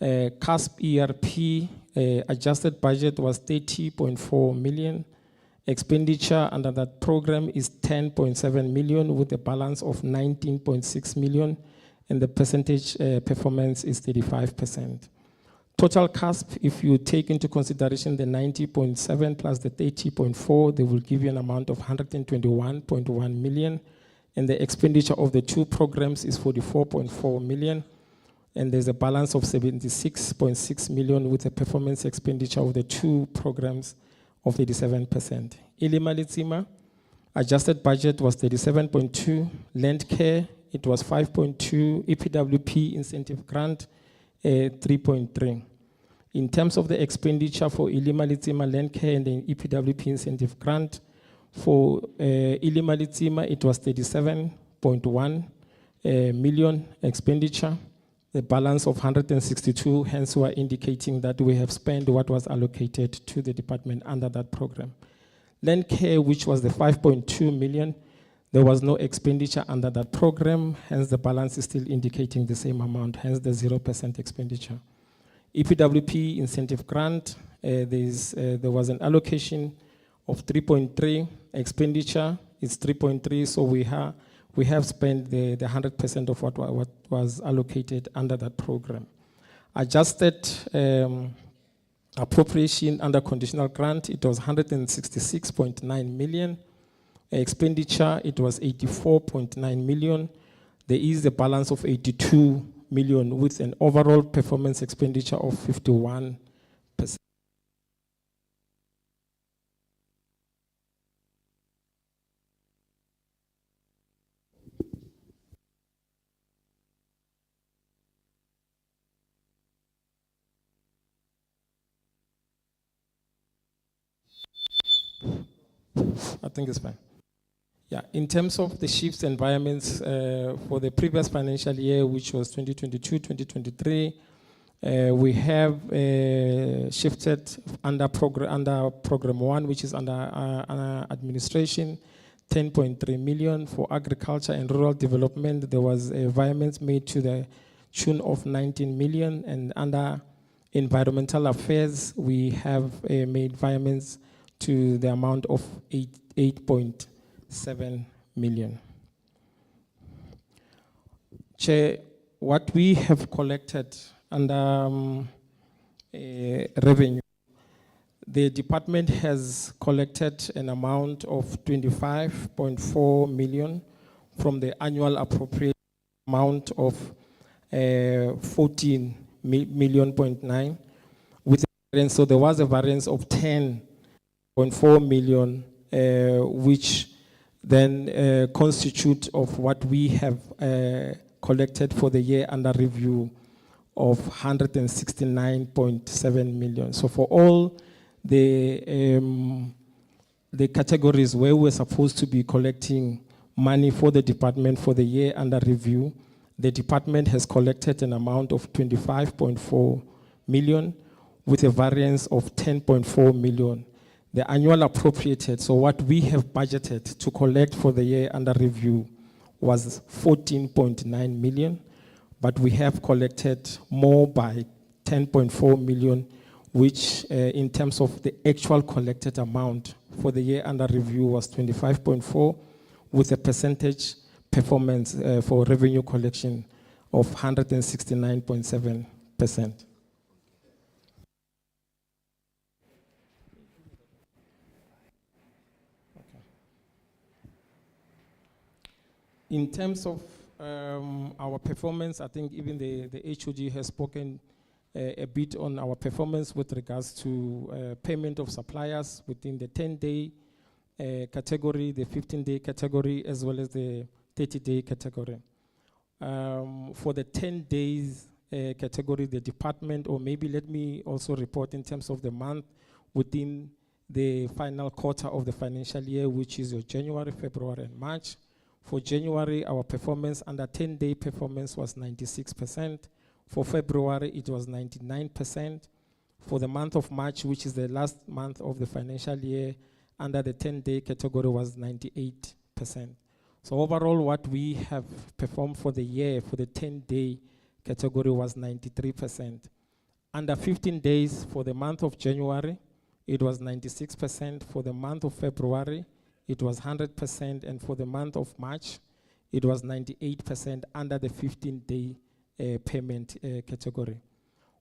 CASP ERP adjusted budget was 30.4 million. Expenditure under that program is 10.7 million with a balance of 19.6 million, and the percentage performance is 35%. Total CASP, if you take into consideration the 90.7 plus the 30.4, they will give you an amount of 121.1 million, and the expenditure of the two programs is 44.4 million. And there's a balance of 76.6 million with a performance expenditure of the two programs of 87%. Ilimalitzima, adjusted budget was 37.2. Land care, it was 5.2. EPWP incentive grant, 3.3. In terms of the expenditure for Ilimalitzima land care and the EPWP incentive grant, For Ilimalitima, it was 37.1 million expenditure. The balance of 162, hence we are indicating that we have spent what was allocated to the department under that program. Land care, which was the 5.2 million, there was no expenditure under that program, hence the balance is still indicating the same amount, hence the 0% expenditure. EPWP incentive grant, there was an allocation of 3.3, expenditure is 3.3, so we have spent the 100% of what was allocated under that program. Adjusted appropriation under conditional grant, it was 166.9 million. Expenditure, it was 84.9 million. There is a balance of 82 million with an overall performance expenditure of 51%. I think it's fine. Yeah, in terms of the shifts environments for the previous financial year, which was 2022-2023, we have shifted under program 1, which is under administration, 10.3 million. For agriculture and rural development, there was environments made to the tune of 19 million, and under environmental affairs, we have made environments to the amount of 8.7 million. Chair, what we have collected under revenue, the department has collected an amount of 25.4 million from the annual appropriate amount of 14.9 million, with a variance, so there was a variance of 10.4 million, which then constitute of what we have collected for the year under review of 169.7 million. So for all the categories where we're supposed to be collecting money for the department for the year under review, the department has collected an amount of 25.4 million with a variance of 10.4 million. The annual appropriated, so what we have budgeted to collect for the year under review was 14.9 million, but we have collected more by 10.4 million, which in terms of the actual collected amount for the year under review was 25.4, with a percentage performance for revenue collection of 169.7%. In terms of our performance, I think even the HOD has spoken a bit on our performance with regards to payment of suppliers within the 10-day category, the 15-day category, as well as the 30-day category. For the 10 days category, the department, or maybe let me also report in terms of the month within the final quarter of the financial year, which is your January, February, and March. For January, our performance under 10-day performance was 96%. For February, it was 99%. For the month of March, which is the last month of the financial year, under the 10-day category was 98%. So overall, what we have performed for the year, for the 10-day category was 93%. Under 15 days, for the month of January, it was 96%. For the month of February, it was 100%, and for the month of March, it was 98% under the 15-day payment category.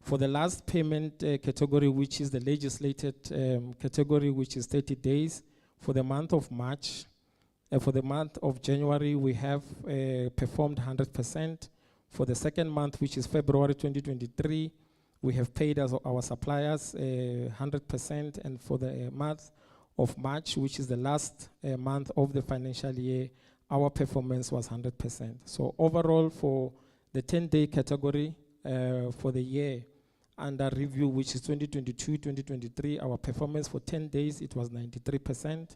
For the last payment category, which is the legislated category, which is 30 days, for the month of March, for the month of January, we have performed 100%. For the second month, which is February 2023, we have paid our suppliers 100%, and for the month of March, which is the last month of the financial year, our performance was 100%. So overall, for the 10-day category for the year under review, which is 2022-2023, our performance for 10 days, it was 93%.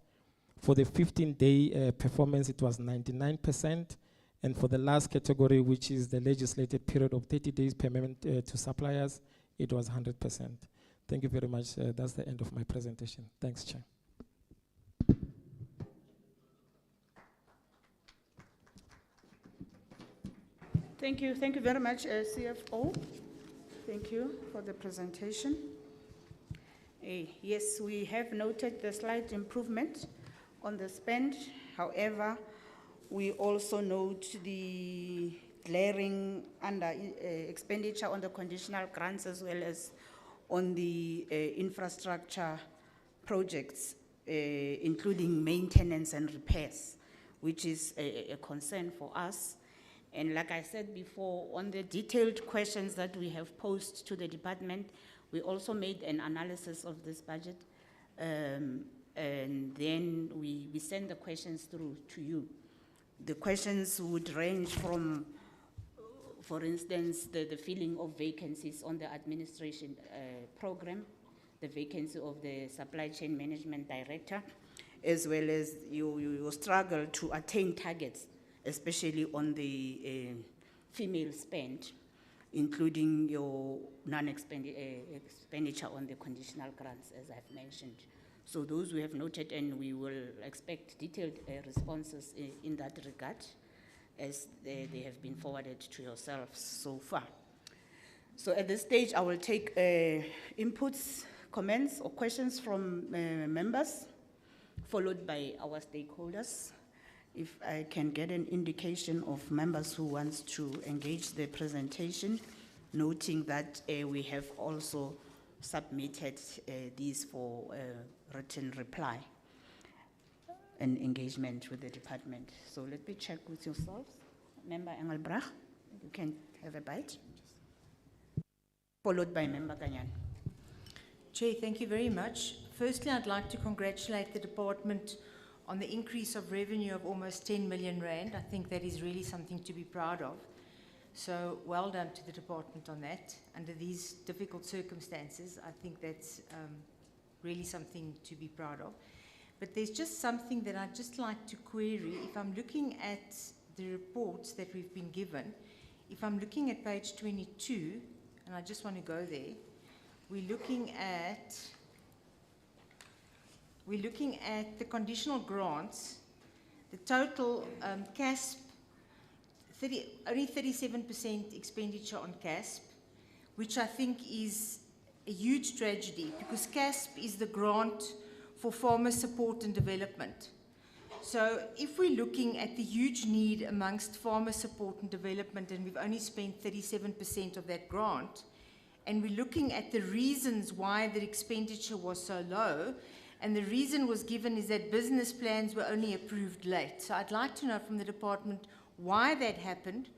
For the 15-day performance, it was 99%. And for the last category, which is the legislated period of 30 days payment to suppliers, it was 100%. Thank you very much. That's the end of my presentation. Thanks, Chair. Thank you very much, CFO. Thank you for the presentation. Yes, we have noted the slight improvement on the spend. However, we also note the glaring expenditure on the conditional grants as well as on the infrastructure projects, including maintenance and repairs, which is a concern for us. And like I said before, on the detailed questions that we have posed to the department, we also made an analysis of this budget, and then we send the questions through to you. The questions would range from, for instance, the filling of vacancies on the administration program, the vacancy of the supply chain management director, as well as your struggle to attain targets, especially on the female spend, including your expenditure on the conditional grants, as I've mentioned. So those we have noted, and we will expect detailed responses in that regard, as they have been forwarded to yourselves so far. So at this stage, I will take inputs, comments, or questions from members, followed by our stakeholders. If I can get an indication of members who want to engage the presentation, noting that we have also submitted these for written reply and engagement with the department. So let me check with yourselves. Member Engelbrach, you can have a bite. Followed by Member Ganyan. Chair, thank you very much. Firstly, I'd like to congratulate the department on the increase of revenue of almost 10 million rand. I think that is really something to be proud of. So well done to the department on that. Under these difficult circumstances, I think that's really something to be proud of. But there's just something that I'd just like to query. If I'm looking at the reports that we've been given, if I'm looking at page 22, and I just want to go there, we're looking at the conditional grants, the total CASP, only 37% expenditure on CASP, which I think is a huge tragedy, because CASP is the grant for farmer support and development. So if we're looking at the huge need amongst farmer support and development, and we've only spent 37% of that grant, and we're looking at the reasons why the expenditure was so low, and the reason was given is that business plans were only approved late. So I'd like to know from the department why that happened,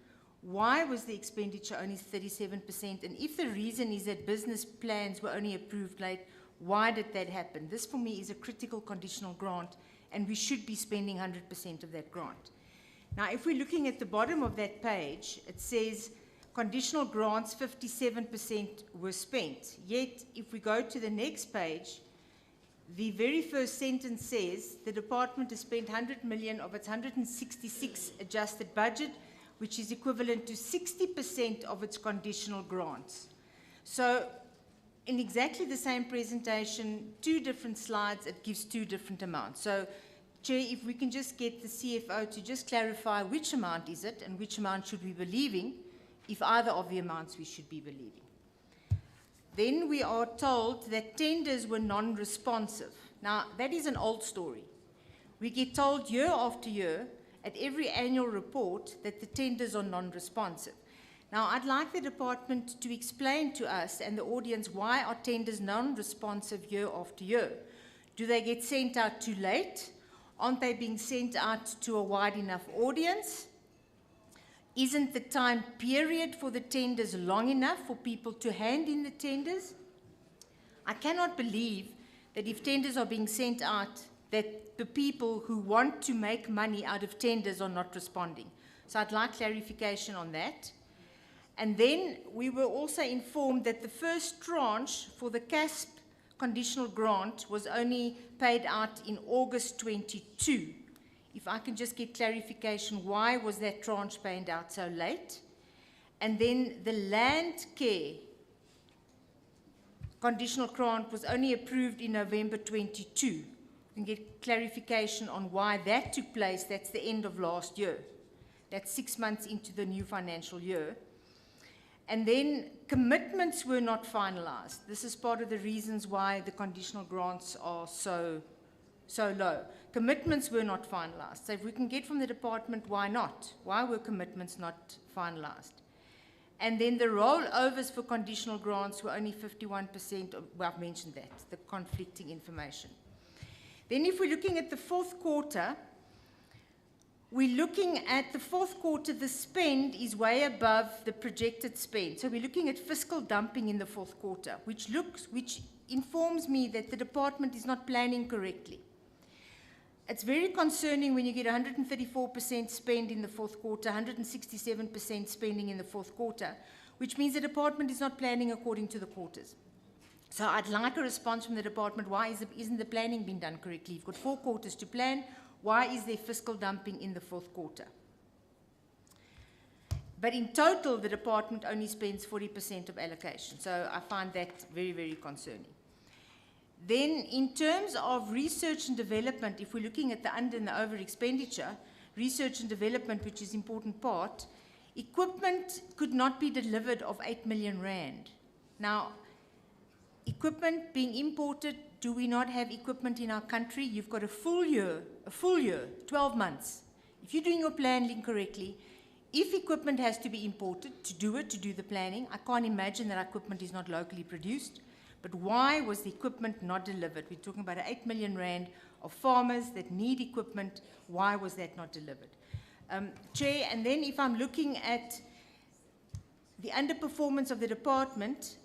why was the expenditure only 37%, and if the reason is that business plans were only approved late, why did that happen? This for me is a critical conditional grant, and we should be spending 100% of that grant. Now, if we're looking at the bottom of that page, it says conditional grants, 57% were spent. Yet, if we go to the next page, the very first sentence says the department has spent 100 million of its 166 adjusted budget, which is equivalent to 60% of its conditional grants. So in exactly the same presentation, two different slides, it gives two different amounts. So, Chair, if we can just get the CFO to just clarify which amount is it and which amount should we be believing, if either of the amounts we should be believing. Then we are told that tenders were non-responsive. Now, that is an old story. We get told year after year at every annual report that the tenders are non-responsive. Now, I'd like the department to explain to us and the audience why are tenders non-responsive year after year. Do they get sent out too late? Aren't they being sent out to a wide enough audience? Isn't the time period for the tenders long enough for people to hand in the tenders? I cannot believe that if tenders are being sent out, that the people who want to make money out of tenders are not responding. So I'd like clarification on that. And then we were also informed that the first tranche for the CASP conditional grant was only paid out in August 22. If I can just get clarification, why was that tranche paid out so late? And then the land care conditional grant was only approved in November 22. You can get clarification on why that took place. That's the end of last year. That's 6 months into the new financial year. And then commitments were not finalized. This is part of the reasons why the conditional grants are so low. Commitments were not finalized. So if we can get from the department, why not? Why were commitments not finalized? And then the rollovers for conditional grants were only 51%. Well, I've mentioned that, the conflicting information. Then if we're looking at the fourth quarter, we're looking at the fourth quarter, the spend is way above the projected spend. So we're looking at fiscal dumping in the fourth quarter, which informs me that the department is not planning correctly. It's very concerning when you get 134% spend in the fourth quarter, 167% spending in the fourth quarter, which means the department is not planning according to the quarters. So I'd like a response from the department. Why isn't the planning being done correctly? You've got 4 quarters to plan. Why is there fiscal dumping in the fourth quarter? But in total, the department only spends 40% of allocation. So I find that very, very concerning. Then in terms of research and development, if we're looking at the under and the over expenditure, research and development, which is an important part, equipment could not be delivered of 8 million rand. Now, equipment being imported, do we not have equipment in our country? You've got a full year, 12 months. If you're doing your planning correctly, if equipment has to be imported to do the planning, I can't imagine that our equipment is not locally produced. But why was the equipment not delivered? We're talking about 8 million rand of farmers that need equipment. Why was that not delivered? Chair, and then if I'm looking at the underperformance of the department,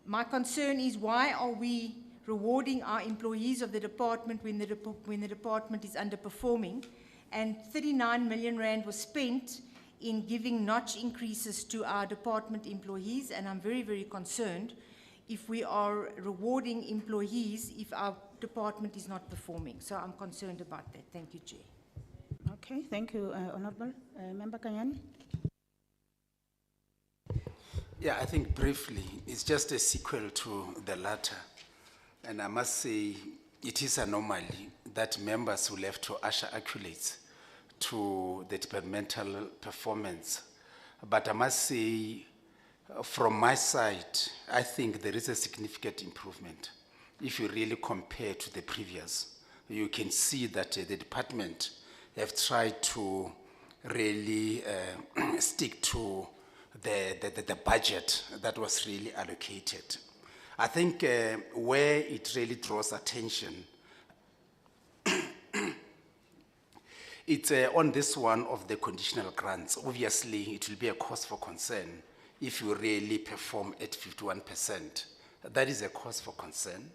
my concern is why are we rewarding our employees of the department when the department is underperforming? And 39 million rand was spent in giving notch increases to our department employees, and I'm very, very concerned if we are rewarding employees if our department is not performing. So I'm concerned about that. Thank you, Chair. Okay, thank you, Honorable Member Kanyan. Yeah, I think briefly, it's just a sequel to the latter. And I must say, it is an anomaly that members will have to usher accolades to the departmental performance. But I must say, from my side, I think there is a significant improvement. If you really compare to the previous, you can see that the department have tried to really stick to the budget that was really allocated. I think where it really draws attention, it's on this one of the conditional grants. Obviously, it will be a cause for concern if you really perform at 51%. That is a cause for concern.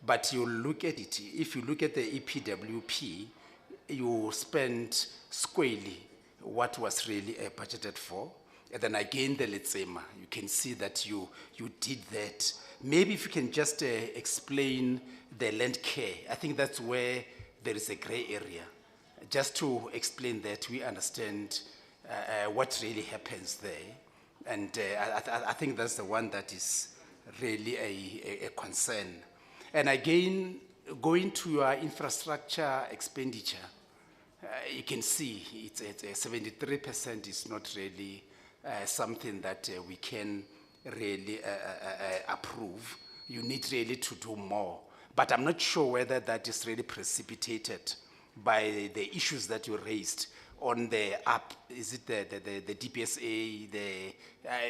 But you look at it, if you look at the EPWP, you spend squarely what was really budgeted for. And then again, the Letsema, you can see that you did that. Maybe if you can just explain the land care. I think that's where there is a gray area. Just to explain that, we understand what really happens there. And I think that's the one that is really a concern. And again, going to your infrastructure expenditure, you can see it's 73% is not really something that we can really approve. You need really to do more. But I'm not sure whether that is really precipitated by the issues that you raised on the app. Is it the DPSA?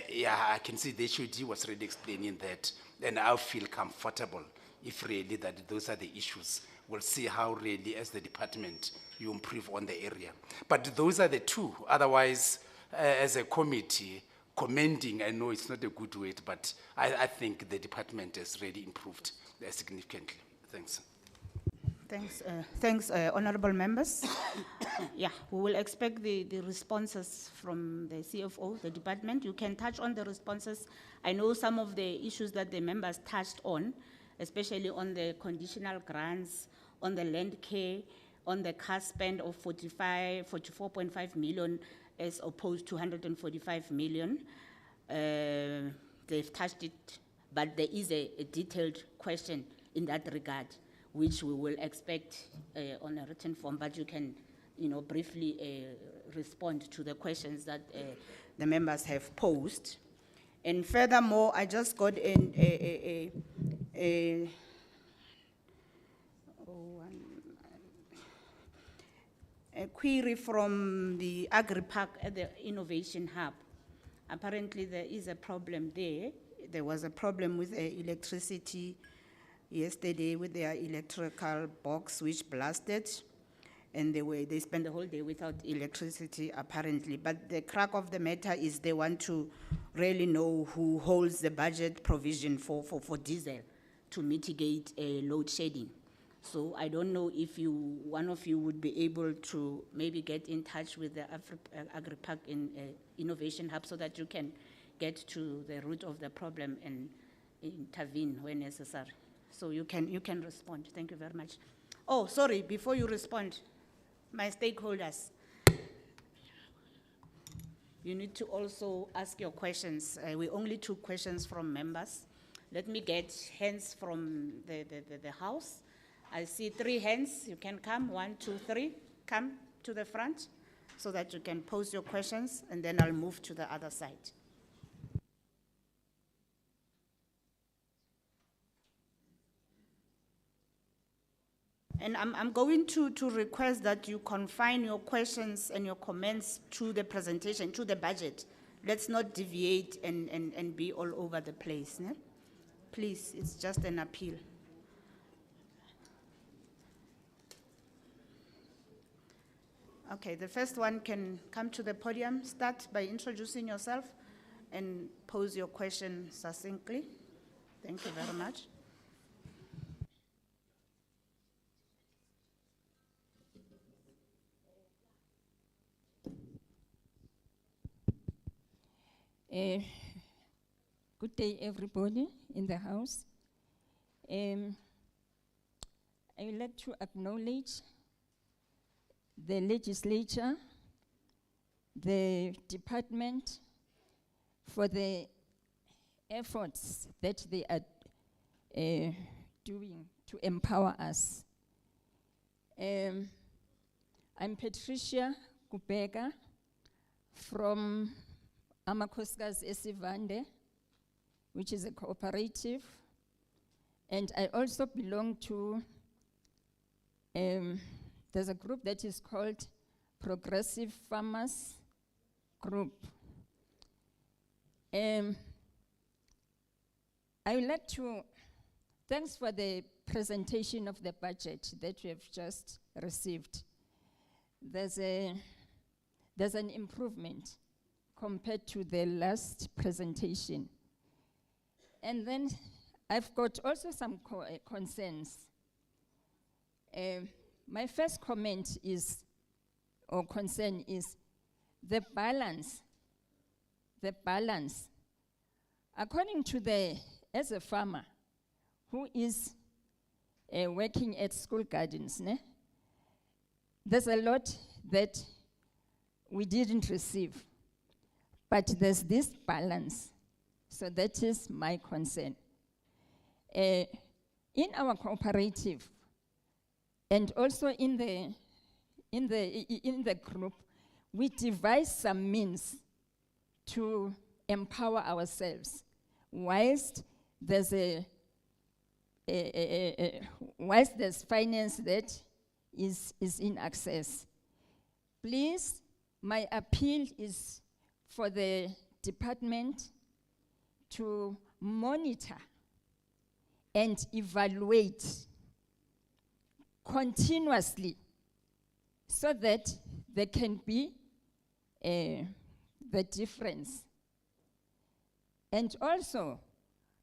Yeah, I can see the HOD was really explaining that, and I feel comfortable if really that those are the issues. We'll see how really, as the department, you improve on the area. But those are the two. Otherwise, as a committee, commending, I know it's not a good word, but I think the department has really improved significantly. Thanks. Thanks, honorable members. Yeah, we will expect the responses from the CFO, the department. You can touch on the responses. I know some of the issues that the members touched on. especially on the conditional grants, on the land care, on the car spend of 44.5 million as opposed to 145 million. They've touched it, but there is a detailed question in that regard, which we will expect on a written form, but you can, briefly respond to the questions that the members have posed. And furthermore, I just got a query from the Agri Park at the Innovation Hub. Apparently there is a problem there. There was a problem with electricity yesterday with their electrical box which blasted, and they spent the whole day without electricity apparently. But the crack of the matter is they want to really know who holds the budget provision for diesel to mitigate load shedding. So I don't know if one of you would be able to maybe get in touch with the Agri Park Innovation Hub so that you can get to the root of the problem and intervene when necessary. So you can respond. Thank you very much. Oh, sorry, before you respond, my stakeholders, you need to also ask your questions. We only took questions from members. Let me get hands from the House. I see 3 hands. You can come, 1, 2, 3. Come to the front so that you can pose your questions, and then I'll move to the other side. And I'm going to request that you confine your questions and your comments to the presentation, to the budget. Let's not deviate and be all over the place. Ne? Please, it's just an appeal. Okay, the first one can come to the podium. Start by introducing yourself and pose your question succinctly. Thank you very much. Good day, everybody in the House. I would like to acknowledge the legislature, the department, for the efforts that they are doing to empower us. I'm Patricia Kubega from Amakoskas Esivande, which is a cooperative, and I also belong to there's a group that is called Progressive Farmers Group. I would like to, thanks for the presentation of the budget that we have just received. There's an improvement compared to the last presentation. And then I've got also some concerns. My first comment is, or concern is, the balance. The balance. According to as a farmer who is working at school gardens, there's a lot that we didn't receive, but there's this balance. So that is my concern. In our cooperative, and also in the group, we devise some means to empower ourselves, whilst there's whilst there's finance that is in access. Please, my appeal is for the department to monitor and evaluate continuously so that there can be the difference. And also,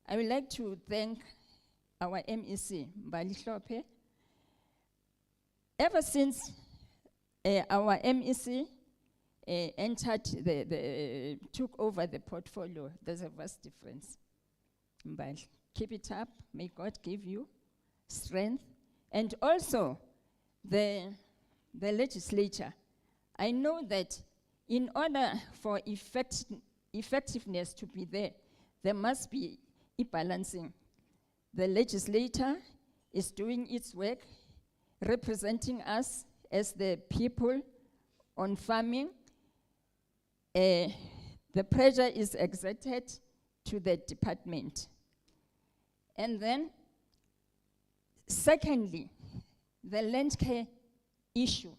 I would like to thank our MEC, Mbali Hlophe. Ever since our MEC entered took over the portfolio, there's a vast difference. Mbali, Keep it up. May God give you strength. And also, the legislature. I know that in order for effectiveness to be there, there must be a balancing. The legislature is doing its work, representing us as the people on farming. The pressure is exerted to the department. And then, secondly, the land care issue.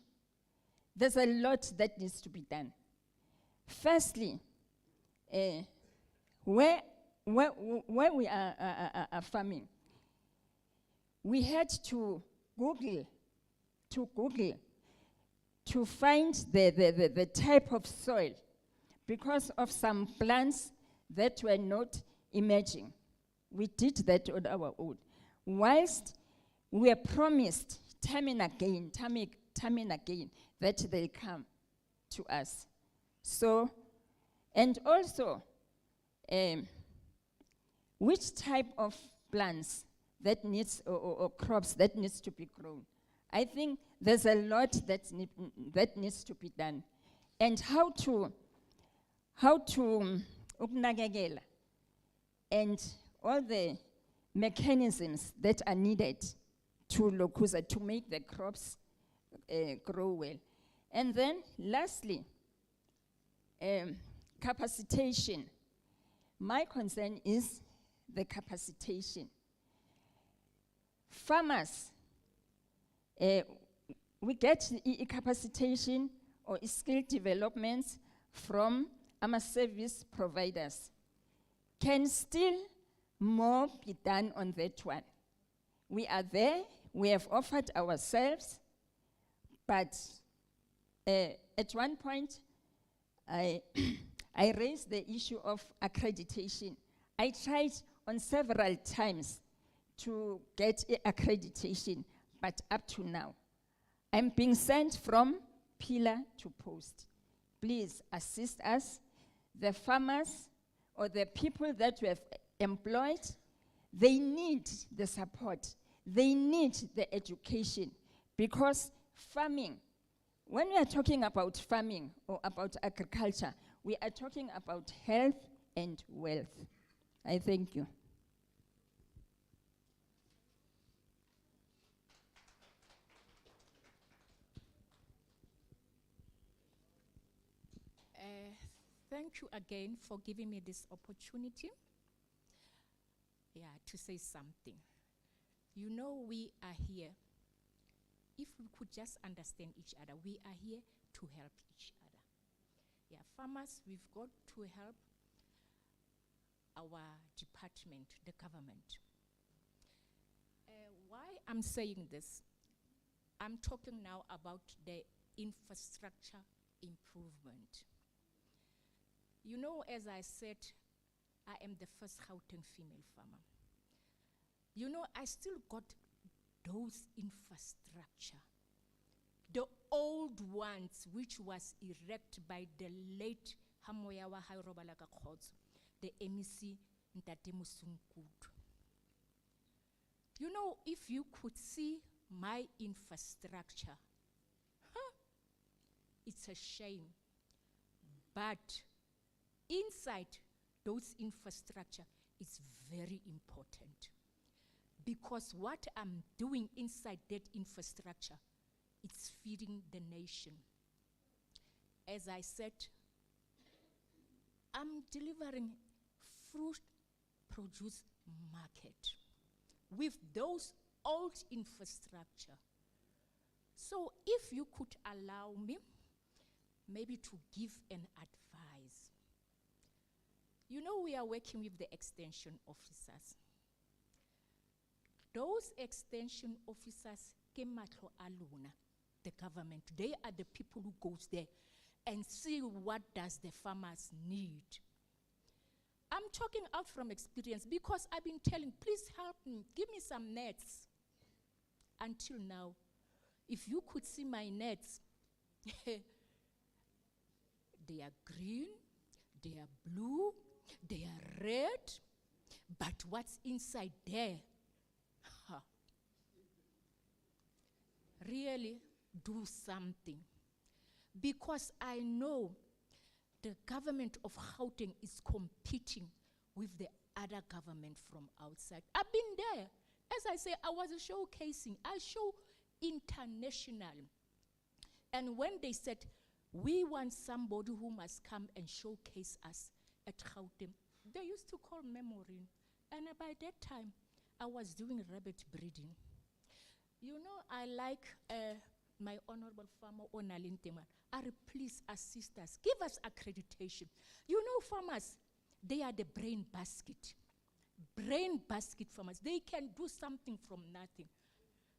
There's a lot that needs to be done. Firstly, where we are farming, we had to Google to find the type of soil because of some plants that were not emerging. We did that on our own. Whilst we are promised time and again that they'll come to us. So, and also, which type of plants that needs or crops that needs to be grown. I think there's a lot that needs to be done. And how to ukunakekela and all the mechanisms that are needed to make the crops grow well. And then lastly, capacitation. My concern is the capacitation. Farmers, we get capacitation or skill developments from our service providers. Can still more be done on that one? We are there, we have offered ourselves, but at one point, I raised the issue of accreditation. I tried on several times to get accreditation, but up to now, I'm being sent from pillar to post. Please assist us. The farmers or the people that we have employed, they need the support. They need the education because farming, when we are talking about farming or about agriculture, we are talking about health and wealth. I thank you. Thank you again for giving me this opportunity. To say something. You know, we are here. If we could just understand each other, we are here to help each other. Farmers, we've got to help our department, the government. Why I'm saying this, I'm talking now about the infrastructure improvement. You know, as I said, I am the first Gauteng female farmer. You know, I still got those infrastructure, the old ones which was erected by the late Hamoyawa Hairobalaka Khots, the MEC Ntate Musungkudu. You know, if you could see my infrastructure, it's a shame. But inside those infrastructure is very important. Because what I'm doing inside that infrastructure, it's feeding the nation. As I said, I'm delivering fruit produce market with those old infrastructure. So if you could allow me maybe to give an advice. You know, we are working with the extension officers. Those extension officers, the government, they are the people who goes there and see what does the farmers need. I'm talking out from experience because I've been telling, please help me, give me some nets. Until now, if you could see my nets, they are green, they are blue, they are red, But what's inside there? Ha. Really do something. Because I know the government of Gauteng is competing with the other government from outside. I've been there. As I say, I was showcasing. I show international. And when they said, we want somebody who must come and showcase us at Gauteng, they used to call memory. And by that time, I was doing rabbit breeding. You know, I like my honorable farmer, Onalin Teman. Please assist us. Give us accreditation. You know, farmers, they are the brain basket. Brain basket farmers. They can do something from nothing.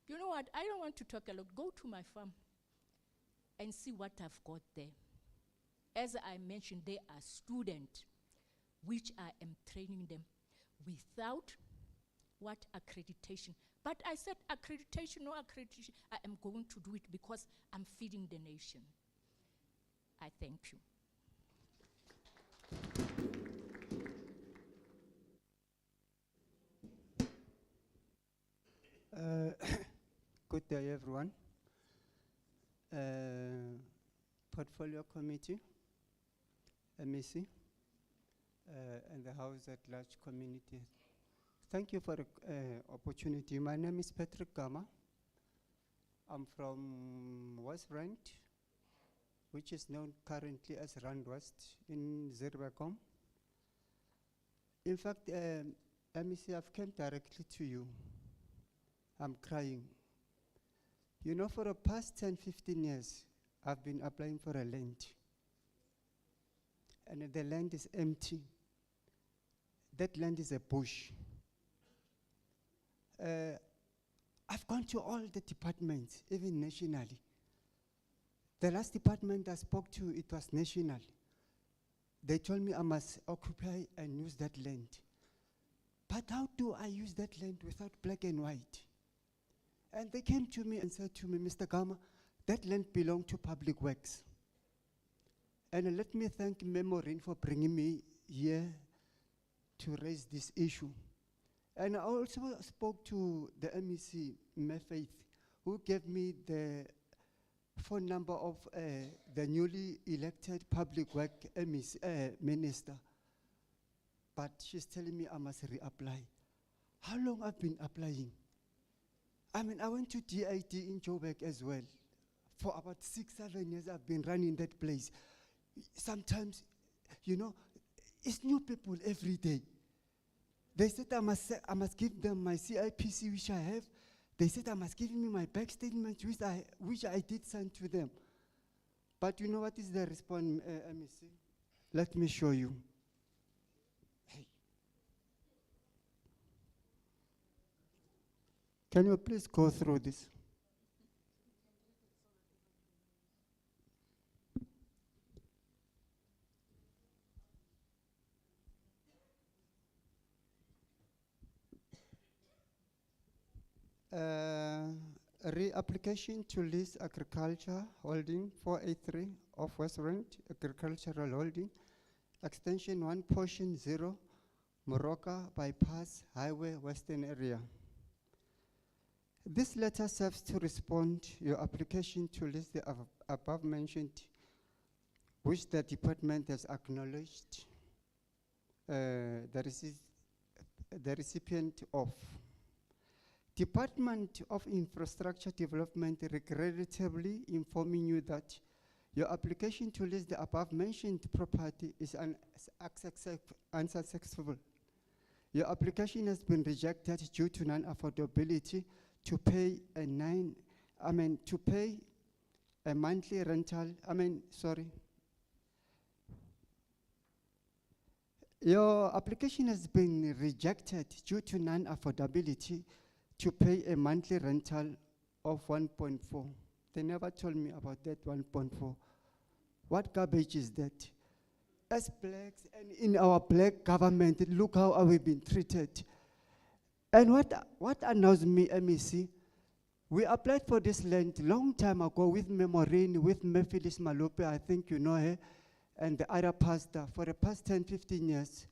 You know what? I don't want to talk a lot. Go to my farm and see what I've got there. As I mentioned, they are students, which I am training them without what accreditation. But I said accreditation, no accreditation. I am going to do it because I'm feeding the nation. I thank you. Good day, everyone. Portfolio Committee, MEC, and the House at Large community. Thank you for the opportunity. My name is Patrick Gama. I'm from West Rand, which is known currently as Rand West in Zerbakom. In fact, MEC, I've come directly to you. I'm crying. You know, for the past 10, 15 years, I've been applying for a land. And the land is empty. That land is a bush. I've gone to all the departments, even nationally. The last department I spoke to, it was national. They told me I must occupy and use that land. But how do I use that land without black and white? And they came to me and said to me, Mr. Gama, that land belongs to Public Works. And let me thank Memorin for bringing me here to raise this issue. And I also spoke to the MEC, Faith, who gave me the phone number of the newly elected Public Work Minister. But she's telling me I must reapply. How long I've been applying? I mean, I went to DIT in Joburg as well. For about 6, 7 years, I've been running that place. Sometimes, you know, it's new people every day. They said I must give them my CIPC, which I have. They said I must give me my bank statement, which I did send to them. But you know what is the response, MEC? Let me show you. Hey. Can you please go through this? Reapplication to lease agriculture holding 483 of West Rand Agricultural Holding, extension 1 portion 0, Moroka Bypass Highway Western Area. This letter serves to respond to your application to list the above mentioned, which the department has acknowledged the recipient of. Department of Infrastructure Development regrettably informing you that your application to list the above mentioned property is unsuccessful. Your application has been rejected due to non-affordability to pay a monthly rental, Your application has been rejected due to non-affordability to pay a monthly rental of 1.4. They never told me about that 1.4. What garbage is that? As blacks and in our black government, look how we've been treated. And what annoys me, MEC, we applied for this land long time ago with Memorin, with Phyllis Malope, I think you know her, and the other pastor for the past 10, 15 years.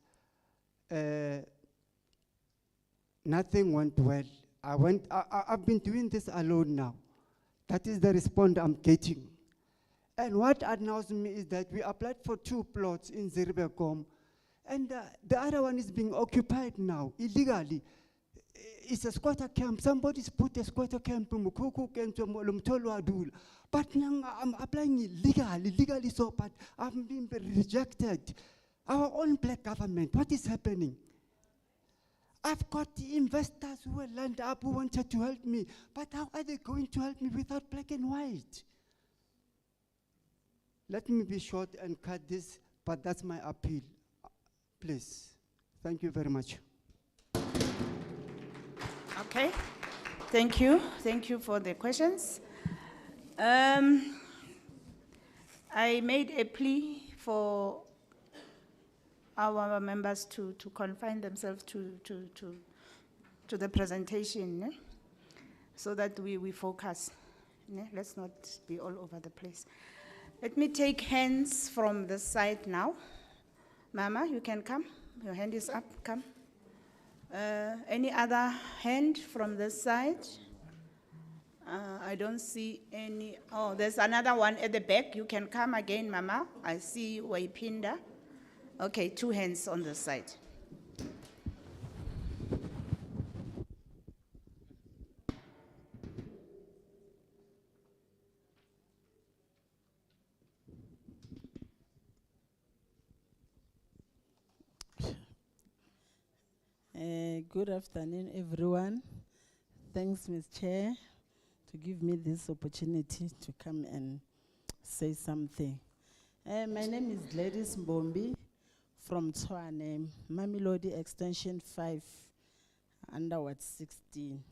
nothing went well. I've been doing this alone now. That is the response I'm getting. And what annoys me is that we applied for 2 plots in Zerbekom, and the other one is being occupied now, illegally. It's a squatter camp. Somebody's put a squatter camp in Mukuku, but now I'm applying legally so, but I'm being rejected. Our own black government, what is happening? I've got investors who will land up, who wanted to help me, but how are they going to help me without black and white? Let me be short and cut this, but that's my appeal. Please. Thank you very much. Okay, thank you. Thank you for the questions. I made a plea for our members to confine themselves to the presentation, ne? So that we focus. Ne? Let's not be all over the place. Let me take hands from this side now. Mama, you can come. Your hand is up, come. Any other hand from this side? I don't see any. Oh, there's another one at the back. You can come again, Mama. I see Waipinda. Okay, 2 hands on the side. Good afternoon, everyone. Thanks, Ms. Chair, to give me this opportunity to come and say something. My name is Gladys Mbombi from Tshwane, Mamelodi Extension 5, under Ward 16.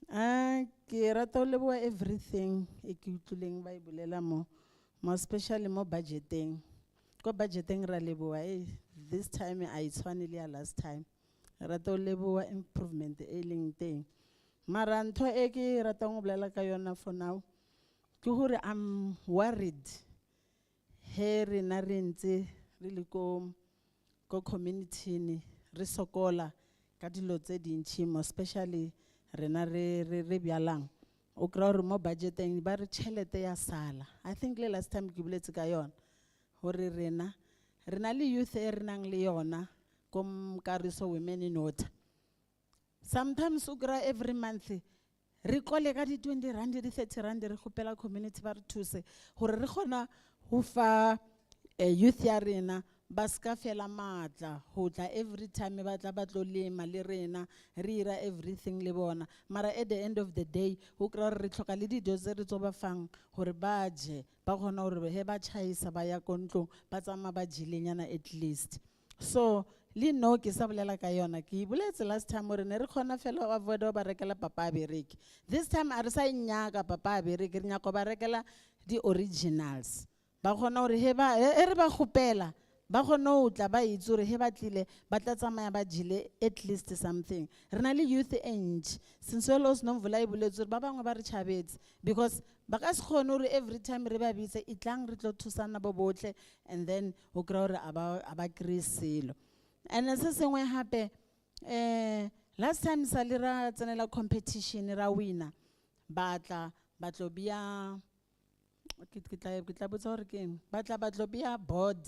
Ke rata ho leboha everything e ke utlwileng ba e bolela mo, especially mo budgeting. Ko budgeting ra leboha, this time I tshwane le ya last time. Rata ho leboha improvement e leng teng. Mara ntho e ke rata ho bolela ka yona for now ke hore I'm worried he rena re ntse re le ko community ni re sokola ka dilo tse dintsi, especially rena re byalang o kra hore mo budgeting ba re tšhelete ya sala. I think le last time ke boletse ka yona hore rena le youth e renang le yona kom Kariso Women in Water. Sometimes ukra every month re kole ka di 20 rand di 30 rand re khopela community ba re thuse hore re khona ho fa youth ya rena ba ska fela matla ho tla every time ba tla ba tlo lema le rena re ira everything le bona, mara at the end of the day ukra re tlhoka le di doze re tso ba fang hore ba je ba khona hore he ba chaisa ba ya kontlong ba tsama ba jilenyana at least. So li no ke sa bolela ka yona ke boletse last time re ne re khona fela wa avoid ba rekela papa bereki. This time a re sa nyaka papa bereki, re nyaka ba rekela di originals ba khona hore he ba re ba khopela ba khona ho tla ba itse hore he ba tlile ba tla tsamaya ba jile at least something. Rena le youth age since lo se no mvula e boletse hore ba bangwe ba re chabetse because ba ka se khone hore every time re ba bitse itlang re tlo thusana bo botle and then o kra hore aba krisilo. And se sengwe hape last time salira tsenela competition ra winner batla batlo bia ke tla botsa hore ke eng batlo bia board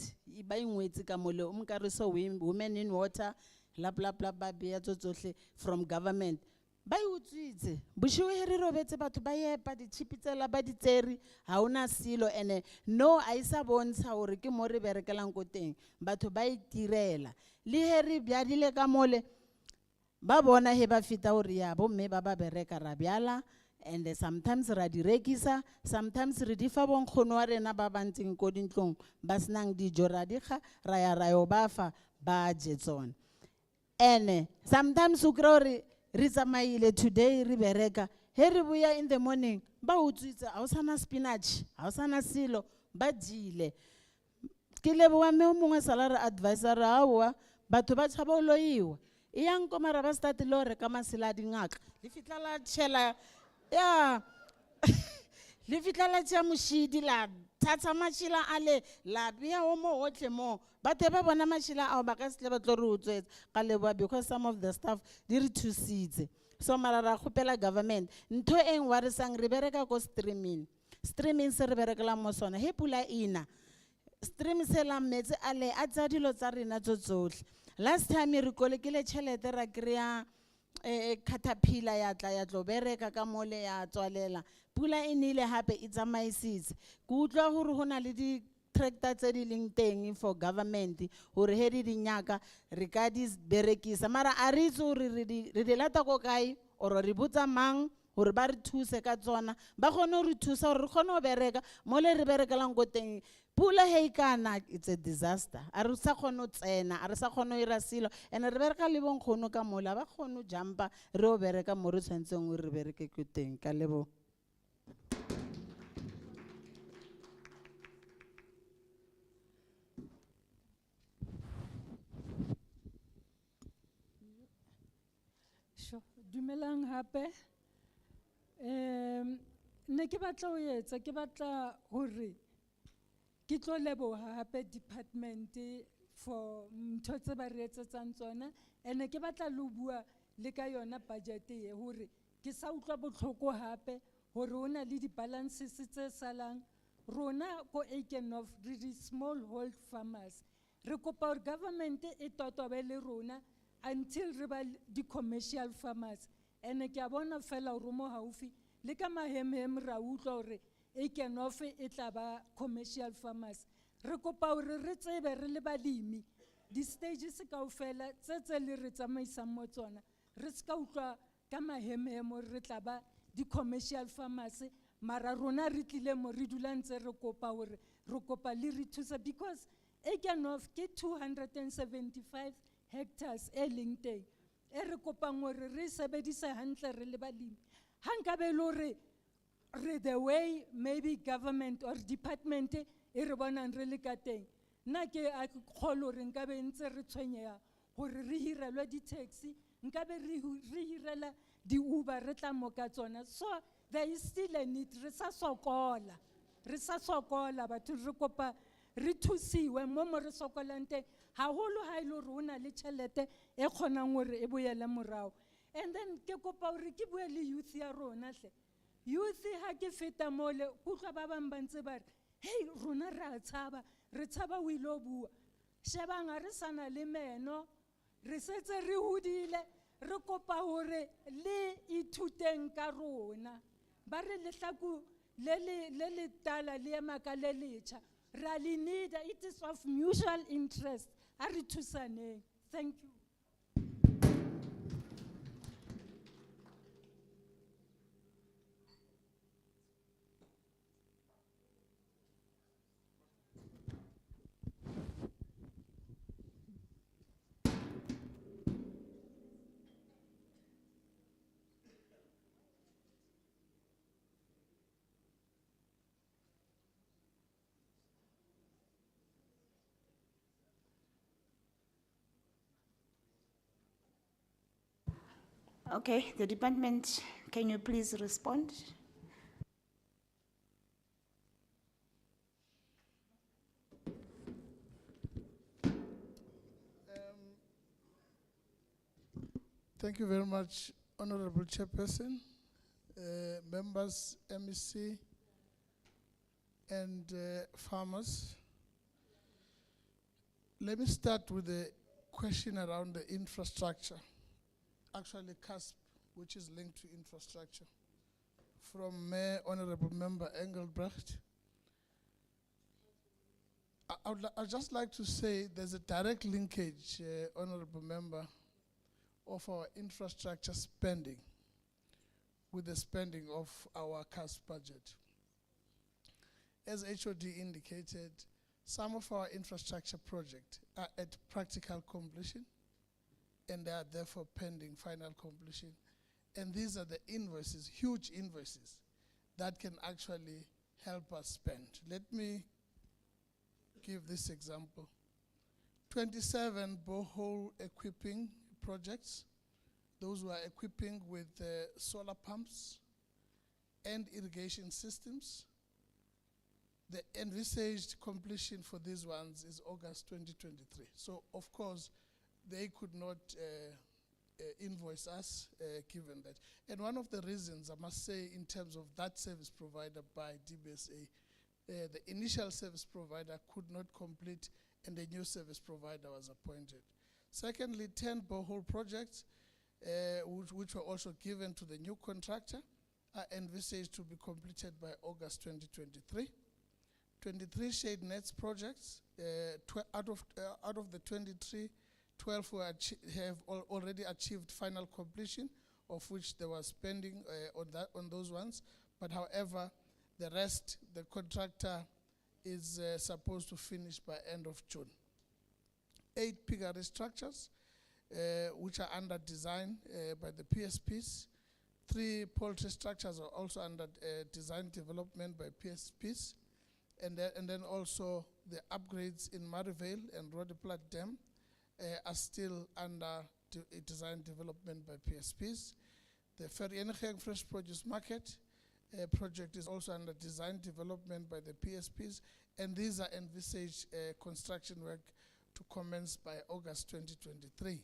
ba ingwetse ka mole o Mkariso Women in Water la bla bla ba bia tsohle from government ba utswitse bushiwe re robetse batho ba yepa di chipitsela ba di tseri ha una silo ene no a isa bontsha hore ke mo re berekelang ko teng batho ba itirela le he re byadile ka mole ba bona he ba fita hore ya bo mme ba ba bereka ra byala and sometimes ra di rekisa, sometimes re di fa bonkgono wa rena ba bantseng ko dintlong ba snang dijo ra di kha ra ya ra yo ba fa ba je tsona. And sometimes u kra hore re tsamaile today re bereka he re buya in the morning ba utswitse ha o sana spinach ha o sana silo ba jile ke leboa me o mongwe salary advisor hawa batho ba tshaba loyiwa e yang ko mara ba start lo re ka masela dingaka le fitla la tshela ya le fitla la tsa moshidi la thatsa machila ale la bia o mo hotle mo batho ba bona matšhila ao ba ka se tle ba tlo re utswetsa ka leboa because some of the stuff di re thusitse. So mara ra kgopela government ntho e ngwe wa re sang re bereka ko streaming se re berekela mo sona he pula ina stream se la metsi a le a tsa dilo tsa rena tsotlhe. Last time re kolekile tšhelete ra kry-a caterpillar ya tla ya tlo bereka ka mole ya tswalela pula e nele hape e tsamaisitse ke utlwa gore go na le di-tractor tse di leng teng for government gore he di nyaka re ka di berekisa mara a re itse gore re di lata ko kae or re botsa mang gore ba re thuse ka tsona ba kgone go re thusa gore re kgone go bereka mo le re berekelang ko teng pula he kana it's a disaster a re sa kgone go tsena a re sa kgone go ira selo and re bereka le bonkgono ka mola ba kgone go jumpa re o bereka mo re tshwanetseng re bereke ko teng ka lebo. Sure. Dumelang hape. Ne ke batla ho etsa ke batla hore ke tlo leboha hape department for ntho tse ba re etsetsang tsona ene ke batla le bua le ka yona budget e hore ke sa utlwa botlhoko hape hore ona le di-balances tse salang rona ko Aikenhof re di smallhold farmers re kopa hore government e totobe le rona until re ba di-commercial farmers ene ke a bona fela hore mo haufi le ka mahemhem ra utlwa hore Aikenhof e tla ba commercial farmers re kopa hore re tsebe re le balemi di-stages kaofela tse le re tsamaisang mo tsona re ska utlwa ka mahemhem hore re tla ba di-commercial farmers mara rona re tlile mo re dula ntse re kopa hore re kopa le re thusa because Aikenhof ke 275 hectares e leng teng e re kopang hore re sebedise hantle re le balemi ha nkabe le hore re the way maybe government or department e re bonang re le ka teng nna ke a kgolo hore nkabe ntse re tshwenyega gore re hirelwe di-taxi nkabe re hirela di-Uber re tla mo ka tsona so there is still a need re sa sokola batho re kopa re thusiwe mo mo re sokolang teng haholo ha ile hore ho na le tšhelete e kgonang hore e boele morao and then ke kopa hore ke bue le youth ya rona hle youth ha ke feta mole kutlwa ba bang ba ntse ba re hey rona re tshaba o ile o bua shebang ha re sana le meno re setse re hodile re kopa hore le ithuteng ka rona ba re lehlaku le tala le ema ka le letjha ra le need it is of mutual interest a re thusaneng thank you. Okay, the department, can you please respond? Thank you very much, Honorable Chairperson, members, MEC, and farmers. Let me start with the question around the infrastructure. Actually, CASP, which is linked to infrastructure, from Honorable Member Engelbrecht. I'd just like to say there's a direct linkage, Honorable Member, of our infrastructure spending with the spending of our CASP budget. As HOD indicated, some of our infrastructure projects are at practical completion, and they are therefore pending final completion. And these are the invoices, huge invoices, that can actually help us spend. Let me give this example. 27 borehole equipping projects, those who are equipping with solar pumps and irrigation systems. The envisaged completion for these ones is August 2023. So, of course, they could not invoice us given that. And one of the reasons, I must say, in terms of that service provider by DBSA, the initial service provider could not complete and a new service provider was appointed. Secondly, 10 borehole projects, which were also given to the new contractor, are envisaged to be completed by August 2023. 23 shade nets projects, out of the 23, 12 have already achieved final completion, of which there was spending on those ones. But however, the rest, the contractor is supposed to finish by end of June. 8 piggery structures, which are under design by the PSPs. 3 poultry structures are also under design development by PSPs. And then also the upgrades in Marivale and Rodeplat Dam are still under design development by PSPs. The Vereeniging Fresh Produce Market project is also under design development by the PSPs, and these are envisaged construction work to commence by August 2023.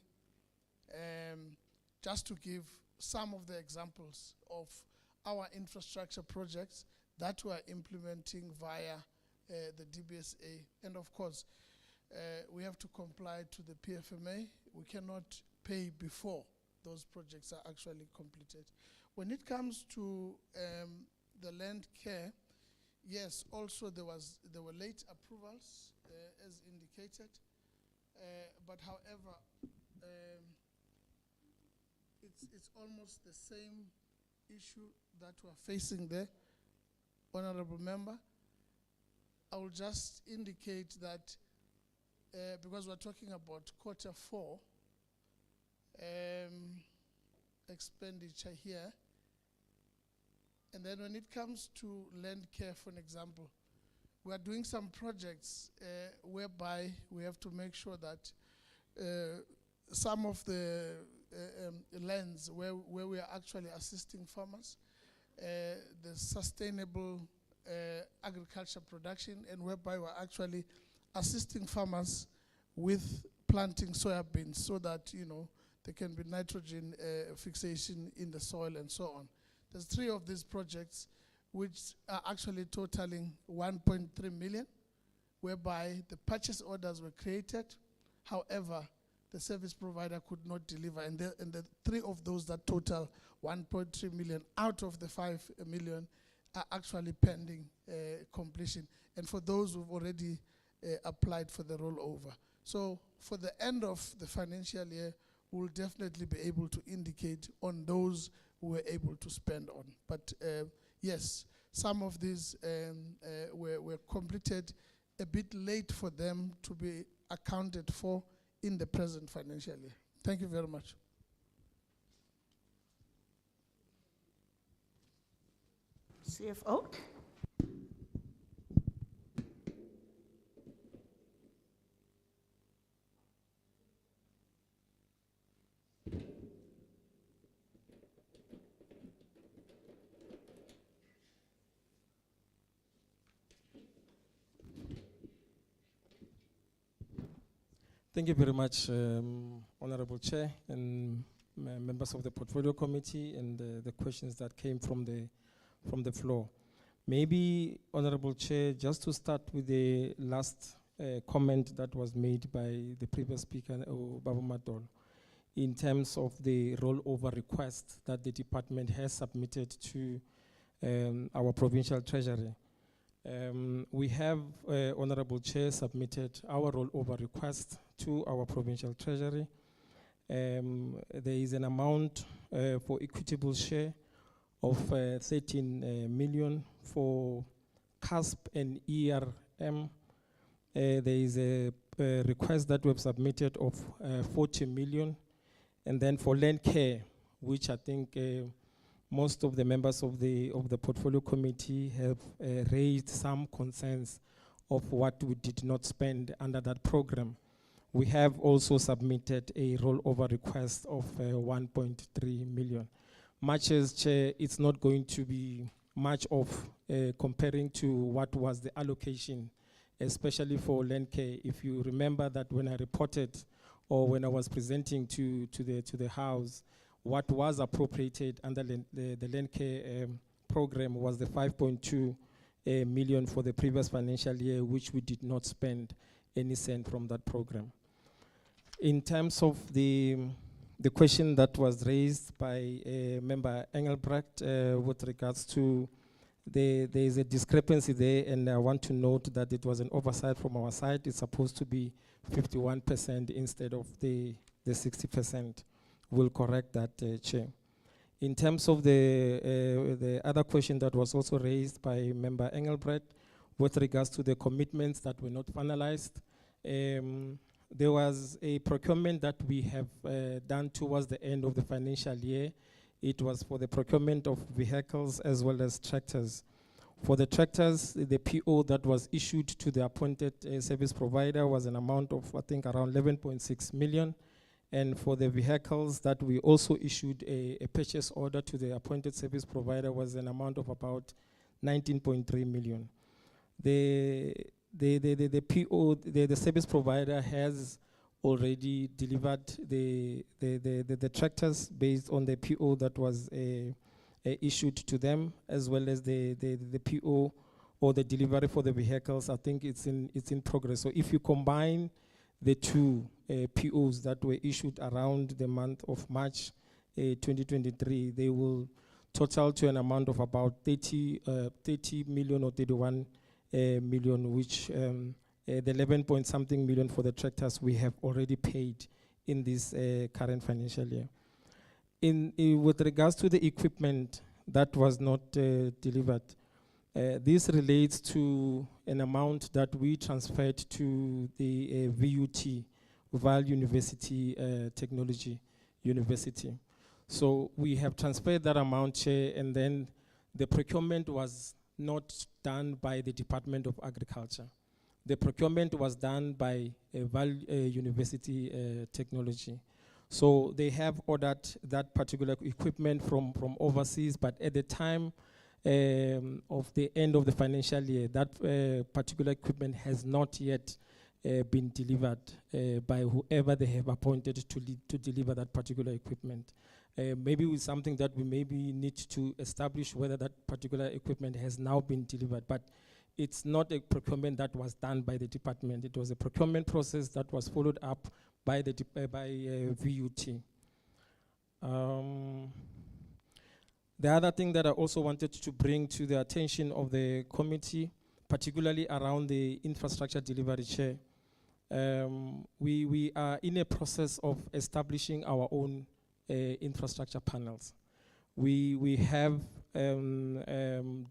Just to give some of the examples of our infrastructure projects that we are implementing via the DBSA. And of course, we have to comply to the PFMA. We cannot pay before those projects are actually completed. When it comes to the land care, yes, also there were late approvals, as indicated. But however, it's almost the same issue that we're facing there, Honorable Member. I will just indicate that because we're talking about Q4 expenditure here, and then when it comes to land care, for an example, we are doing some projects whereby we have to make sure that some of the lands where we are actually assisting farmers, the sustainable agriculture production, and whereby we're actually assisting farmers with planting soybeans so that, you know, there can be nitrogen fixation in the soil and so on. There's 3 of these projects which are actually totaling 1.3 million, whereby the purchase orders were created. However, the service provider could not deliver, and the 3 of those that total 1.3 million out of the 5 million are actually pending completion. And for those who've already applied for the rollover. So for the end of the financial year, we'll definitely be able to indicate on those who were able to spend on. But yes, some of these were completed a bit late for them to be accounted for in the present financial year. Thank you very much. CFO. Thank you very much, Honorable Chair and members of the Portfolio Committee, and the questions that came from the floor. Maybe, Honorable Chair, just to start with the last comment that was made by the previous speaker, Babu Madol, in terms of the rollover request that the department has submitted to our provincial treasury. We have, Honorable Chair, submitted our rollover request to our provincial treasury. There is an amount for equitable share of 13 million for CASP and ERM. There is a request that we have submitted of 40 million. And then for land care, which I think most of the members of the Portfolio Committee have raised some concerns of what we did not spend under that program. We have also submitted a rollover request of 1.3 million. Much as, Chair, it's not going to be much off comparing to what was the allocation, especially for land care. If you remember that when I reported or when I was presenting to the House, what was appropriated under the land care program was the 5.2 million for the previous financial year, which we did not spend any cent from that program. In terms of the question that was raised by Member Engelbrecht with regards to there is a discrepancy there, and I want to note that it was an oversight from our side. It's supposed to be 51% instead of the 60%. We'll correct that, Chair. In terms of the other question that was also raised by Member Engelbrecht with regards to the commitments that were not finalized, there was a procurement that we have done towards the end of the financial year. It was for the procurement of vehicles as well as tractors. For the tractors, the PO that was issued to the appointed service provider was an amount of, I think, around 11.6 million. And for the vehicles that we also issued a purchase order to the appointed service provider was an amount of about 19.3 million. The PO, the service provider has already delivered the tractors based on the PO that was issued to them, as well as the PO or the delivery for the vehicles. I think it's in progress. So if you combine the two POs that were issued around the month of March 2023, they will total to an amount of about 30 million or 31 million, which the 11 point something million for the tractors we have already paid in this current financial year. With regards to the equipment that was not delivered, this relates to an amount that we transferred to the VUT, Val University Technology University. So we have transferred that amount, Chair, and then the procurement was not done by the Department of Agriculture. The procurement was done by Val University Technology. So they have ordered that particular equipment from overseas, but at the time of the end of the financial year, that particular equipment has not yet been delivered by whoever they have appointed to deliver that particular equipment. Maybe with something that we maybe need to establish whether that particular equipment has now been delivered, but it's not a procurement that was done by the department. It was a procurement process that was followed up by the VUT. The other thing that I also wanted to bring to the attention of the committee, particularly around the infrastructure delivery, Chair, we are in a process of establishing our own infrastructure panels. We have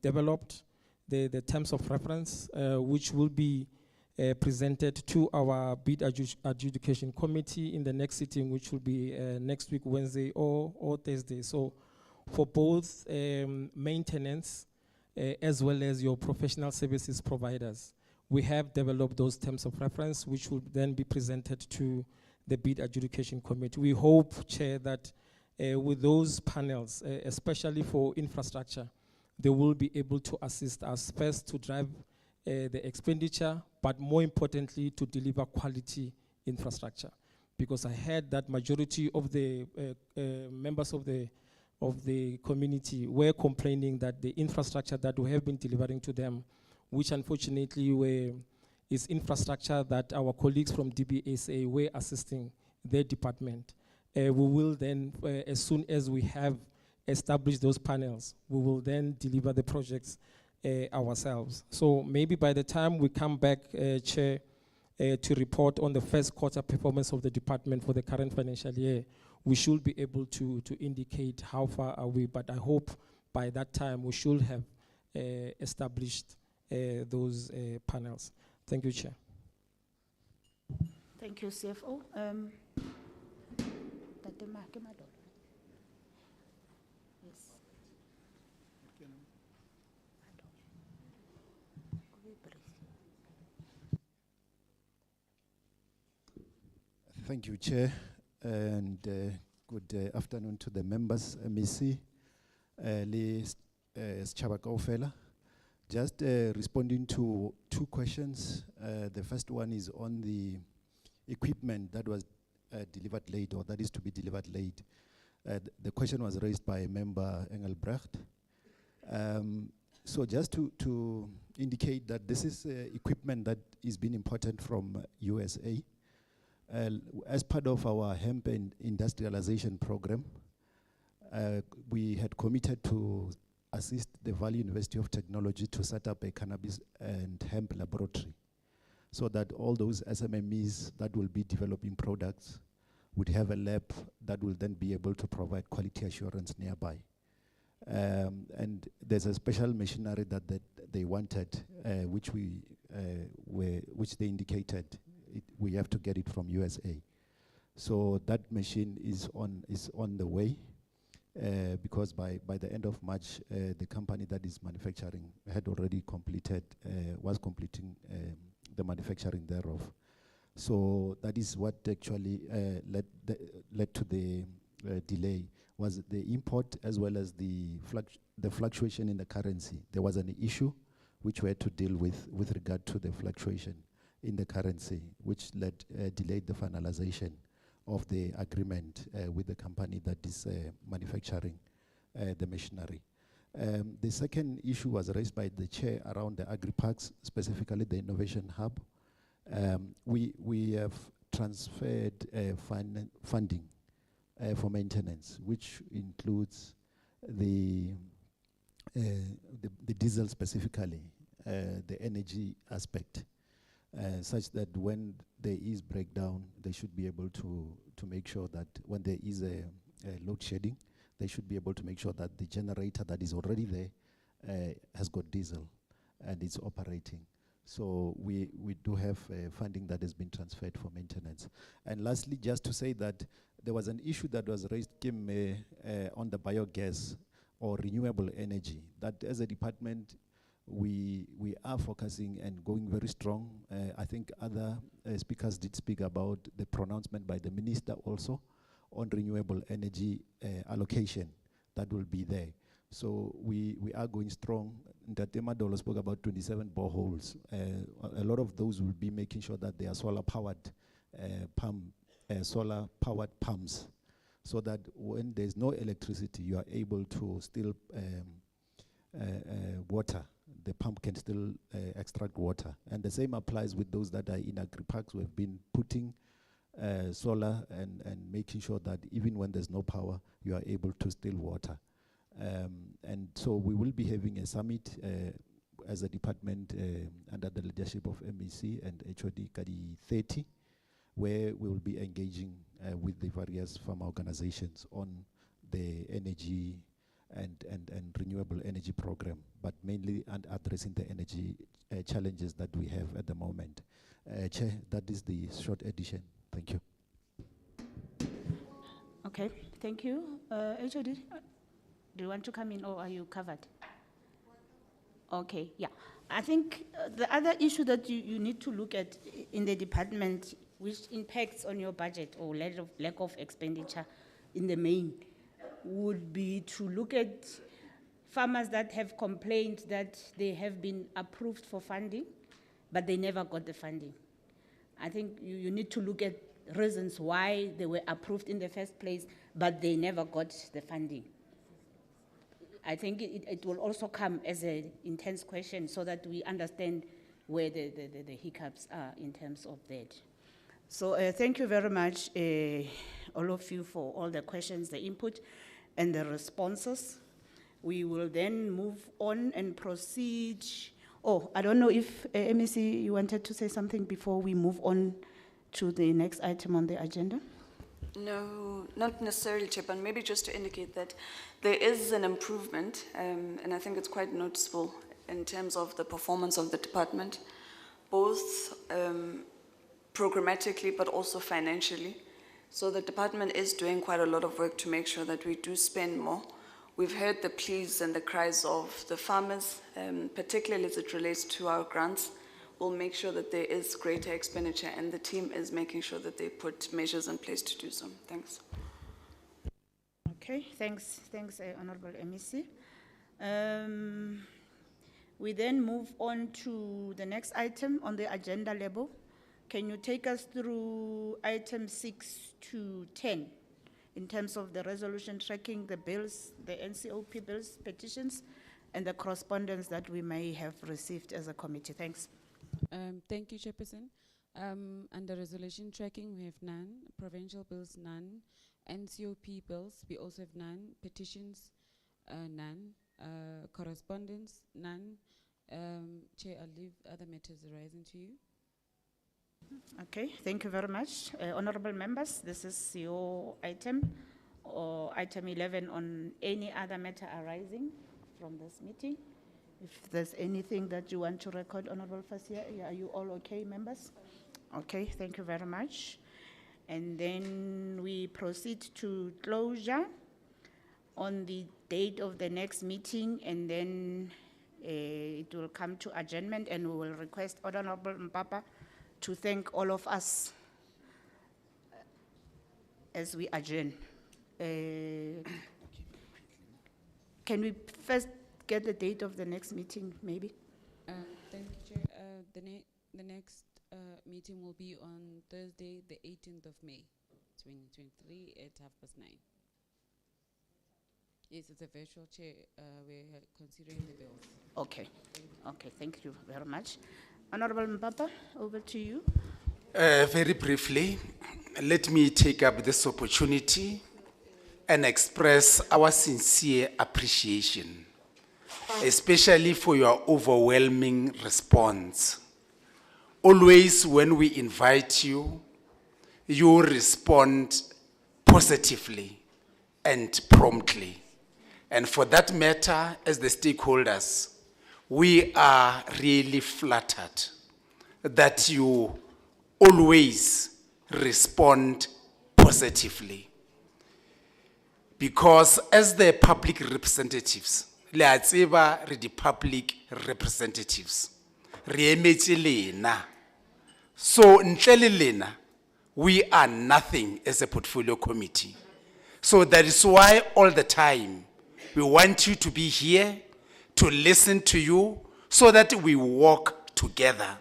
developed the terms of reference, which will be presented to our bid adjudication committee in the next sitting, which will be next week, Wednesday or Thursday. So for both maintenance as well as your professional services providers, we have developed those terms of reference, which will then be presented to the bid adjudication committee. We hope, Chair, that with those panels, especially for infrastructure, they will be able to assist us first to drive the expenditure, but more importantly, to deliver quality infrastructure. Because I heard that majority of the members of the community were complaining that the infrastructure that we have been delivering to them, which unfortunately is infrastructure that our colleagues from DBSA were assisting their department. We will then, as soon as we have established those panels, we will then deliver the projects ourselves. So maybe by the time we come back, Chair, to report on the first quarter performance of the department for the current financial year, we should be able to indicate how far are we, but I hope by that time we should have established those panels. Thank you, Chair. Thank you, CFO. Tate Make Madoda. Yes. Thank you, Chair, and good afternoon to the members, MEC. Le Sechaba kaofela. Just responding to two questions. The first one is on the equipment that was delivered late, or that is to be delivered late. The question was raised by member Engelbrecht. So just to indicate that this is equipment that is being imported from USA. As part of our hemp and industrialization program, we had committed to assist the Valley University of Technology to set up a cannabis and hemp laboratory, so that all those SMMEs that will be developing products would have a lab that will then be able to provide quality assurance nearby. And there's a special machinery that they wanted, which they indicated we have to get it from USA. So that machine is on the way, because by the end of March, the company that is manufacturing had already was completing the manufacturing thereof. So that is what actually led to the delay, was the import as well as the fluctuation in the currency. There was an issue which we had to deal with regard to the fluctuation in the currency, which delayed the finalization of the agreement with the company that is manufacturing the machinery. The second issue was raised by the chair around the agri-parks, specifically the innovation hub. We have transferred funding for maintenance, which includes the diesel specifically, the energy aspect, such that when there is breakdown, they should be able to make sure that when there is a load shedding, they should be able to make sure that the generator that is already there has got diesel and it's operating. So we do have funding that has been transferred for maintenance. And lastly, just to say that there was an issue that was raised on the biogas or renewable energy, that as a department, we are focusing and going very strong. I think other speakers did speak about the pronouncement by the minister also on renewable energy allocation that will be there. So we are going strong. Ntatema Dolo spoke about 27 boreholes. A lot of those will be making sure that they are solar-powered pumps, so that when there's no electricity, you are able to still water. The pump can still extract water. And the same applies with those that are in agri-parks. We've been putting solar and making sure that even when there's no power, you are able to still water. And so we will be having a summit as a department under the leadership of MEC and HOD Kadi 30, where we will be engaging with the various farm organizations on the energy and renewable energy program, but mainly addressing the energy challenges that we have at the moment. Chair, that is the short edition. Thank you. Okay, thank you. HOD, do you want to come in or are you covered? Okay, yeah. I think the other issue that you need to look at in the department, which impacts on your budget or lack of expenditure in the main, would be to look at farmers that have complained that they have been approved for funding, but they never got the funding. I think you need to look at reasons why they were approved in the first place, but they never got the funding. I think it will also come as an intense question so that we understand where the hiccups are in terms of that. So thank you very much, all of you, for all the questions, the input, and the responses. We will then move on and proceed. Oh, I don't know if MEC, you wanted to say something before we move on to the next item on the agenda? No, not necessarily, Chair, but maybe just to indicate that there is an improvement, and I think it's quite noticeable in terms of the performance of the department, both programmatically but also financially. So the department is doing quite a lot of work to make sure that we do spend more. We've heard the pleas and the cries of the farmers, particularly as it relates to our grants. We'll make sure that there is greater expenditure, and the team is making sure that they put measures in place to do so. Thanks. Okay, thanks, Honorable MEC. We then move on to the next item on the agenda level. Can you take us through item 6 to 10 in terms of the resolution tracking the bills, the NCOP bills, petitions, and the correspondence that we may have received as a committee? Thanks. Thank you, Chairperson. Under resolution tracking, we have none. Provincial bills, none. NCOP bills, we also have none. Petitions, none. Correspondence, none. Chair, I'll leave other matters arising to you. Okay, thank you very much. Honorable members, this is your item, or item 11 on any other matter arising from this meeting. If there's anything that you want to record, Honorable Fasia, are you all okay, members? Okay, thank you very much. And then we proceed to closure on the date of the next meeting, and then it will come to adjournment, and we will request Honorable Mpapa to thank all of us as we adjourn. Can we first get the date of the next meeting, maybe? Thank you, Chair. The next meeting will be on Thursday, the 18th of May, 2023 at 9:30. Yes, it's a virtual, Chair. We're considering the bills. Okay, okay, thank you very much. Honorable Mpapa, over to you. Very briefly, let me take up this opportunity and express our sincere appreciation, especially for your overwhelming response. Always when we invite you, you respond positively and promptly. And for that matter, as the stakeholders, we are really flattered that you always respond positively. Because as the public representatives, le a tseba re di public representatives, re emetse lena. So ntle le lena, we are nothing as a portfolio committee. So that is why all the time we want you to be here, to listen to you, so that we work together.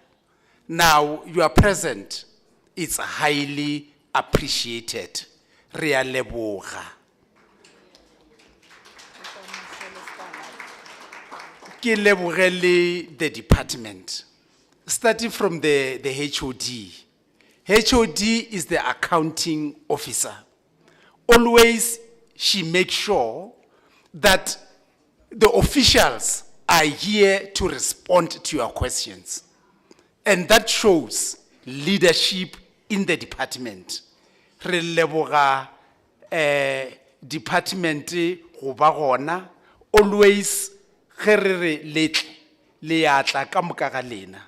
Now you are present, it's highly appreciated. Re a leboga. Ke lebogele the department, starting from the HOD. HOD is the accounting officer. Always she makes sure that the officials are here to respond to your questions. And that shows leadership in the department. Re leboga department go ba gona, always ge re re letle le ya tla ka moka ga lena,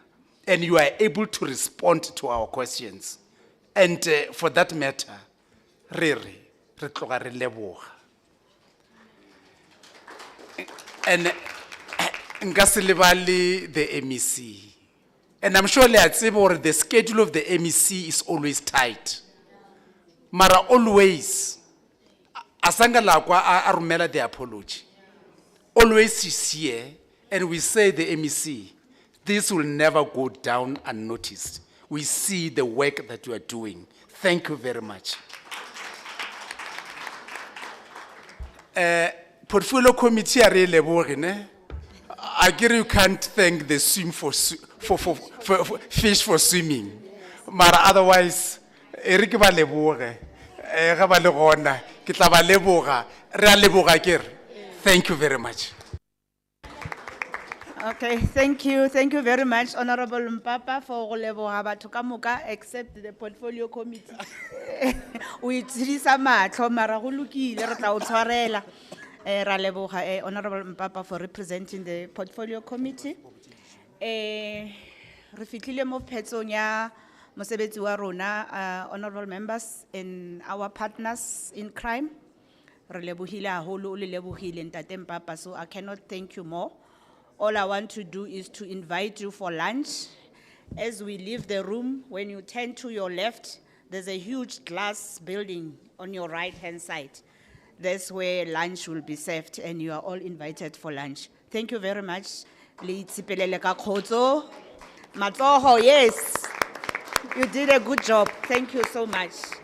and you are able to respond to our questions. And for that matter, re tloga re leboga. And Ngasilibali, the MEC. And I'm sure the schedule of the MEC is always tight. Mara always, asanga lakwa arumela the apology. Always is here, and we say the MEC, this will never go down unnoticed. We see the work that you are doing. Thank you very much. Portfolio committee are really boring, eh? I guess you can't thank the swim for fish for swimming. But otherwise, Eric ba leboge, ga ba le gona, ke tla ba leboga, re a leboga kere. Thank you very much. Okay, thank you very much, Honorable Mpapa, for go leboga batho ka moka, except the portfolio committee. We tsisa matlo mara go lokile re tla o tshwarela. Ra leboga Honorable Mpapa for representing the portfolio committee. Re fitlhile mo phetsong ya mosebetsi wa rona, honorable members and our partners in crime. Re lebohile haholo, o le lebohile Ntate Mpapa, so I cannot thank you more. All I want to do is to invite you for lunch. As we leave the room, when you turn to your left, there's a huge glass building on your right-hand side. that's where lunch will be served, and you are all invited for lunch. Thank you very much. Le itsipelele ka kgotso. Matsoho, yes. You did a good job. Thank you so much.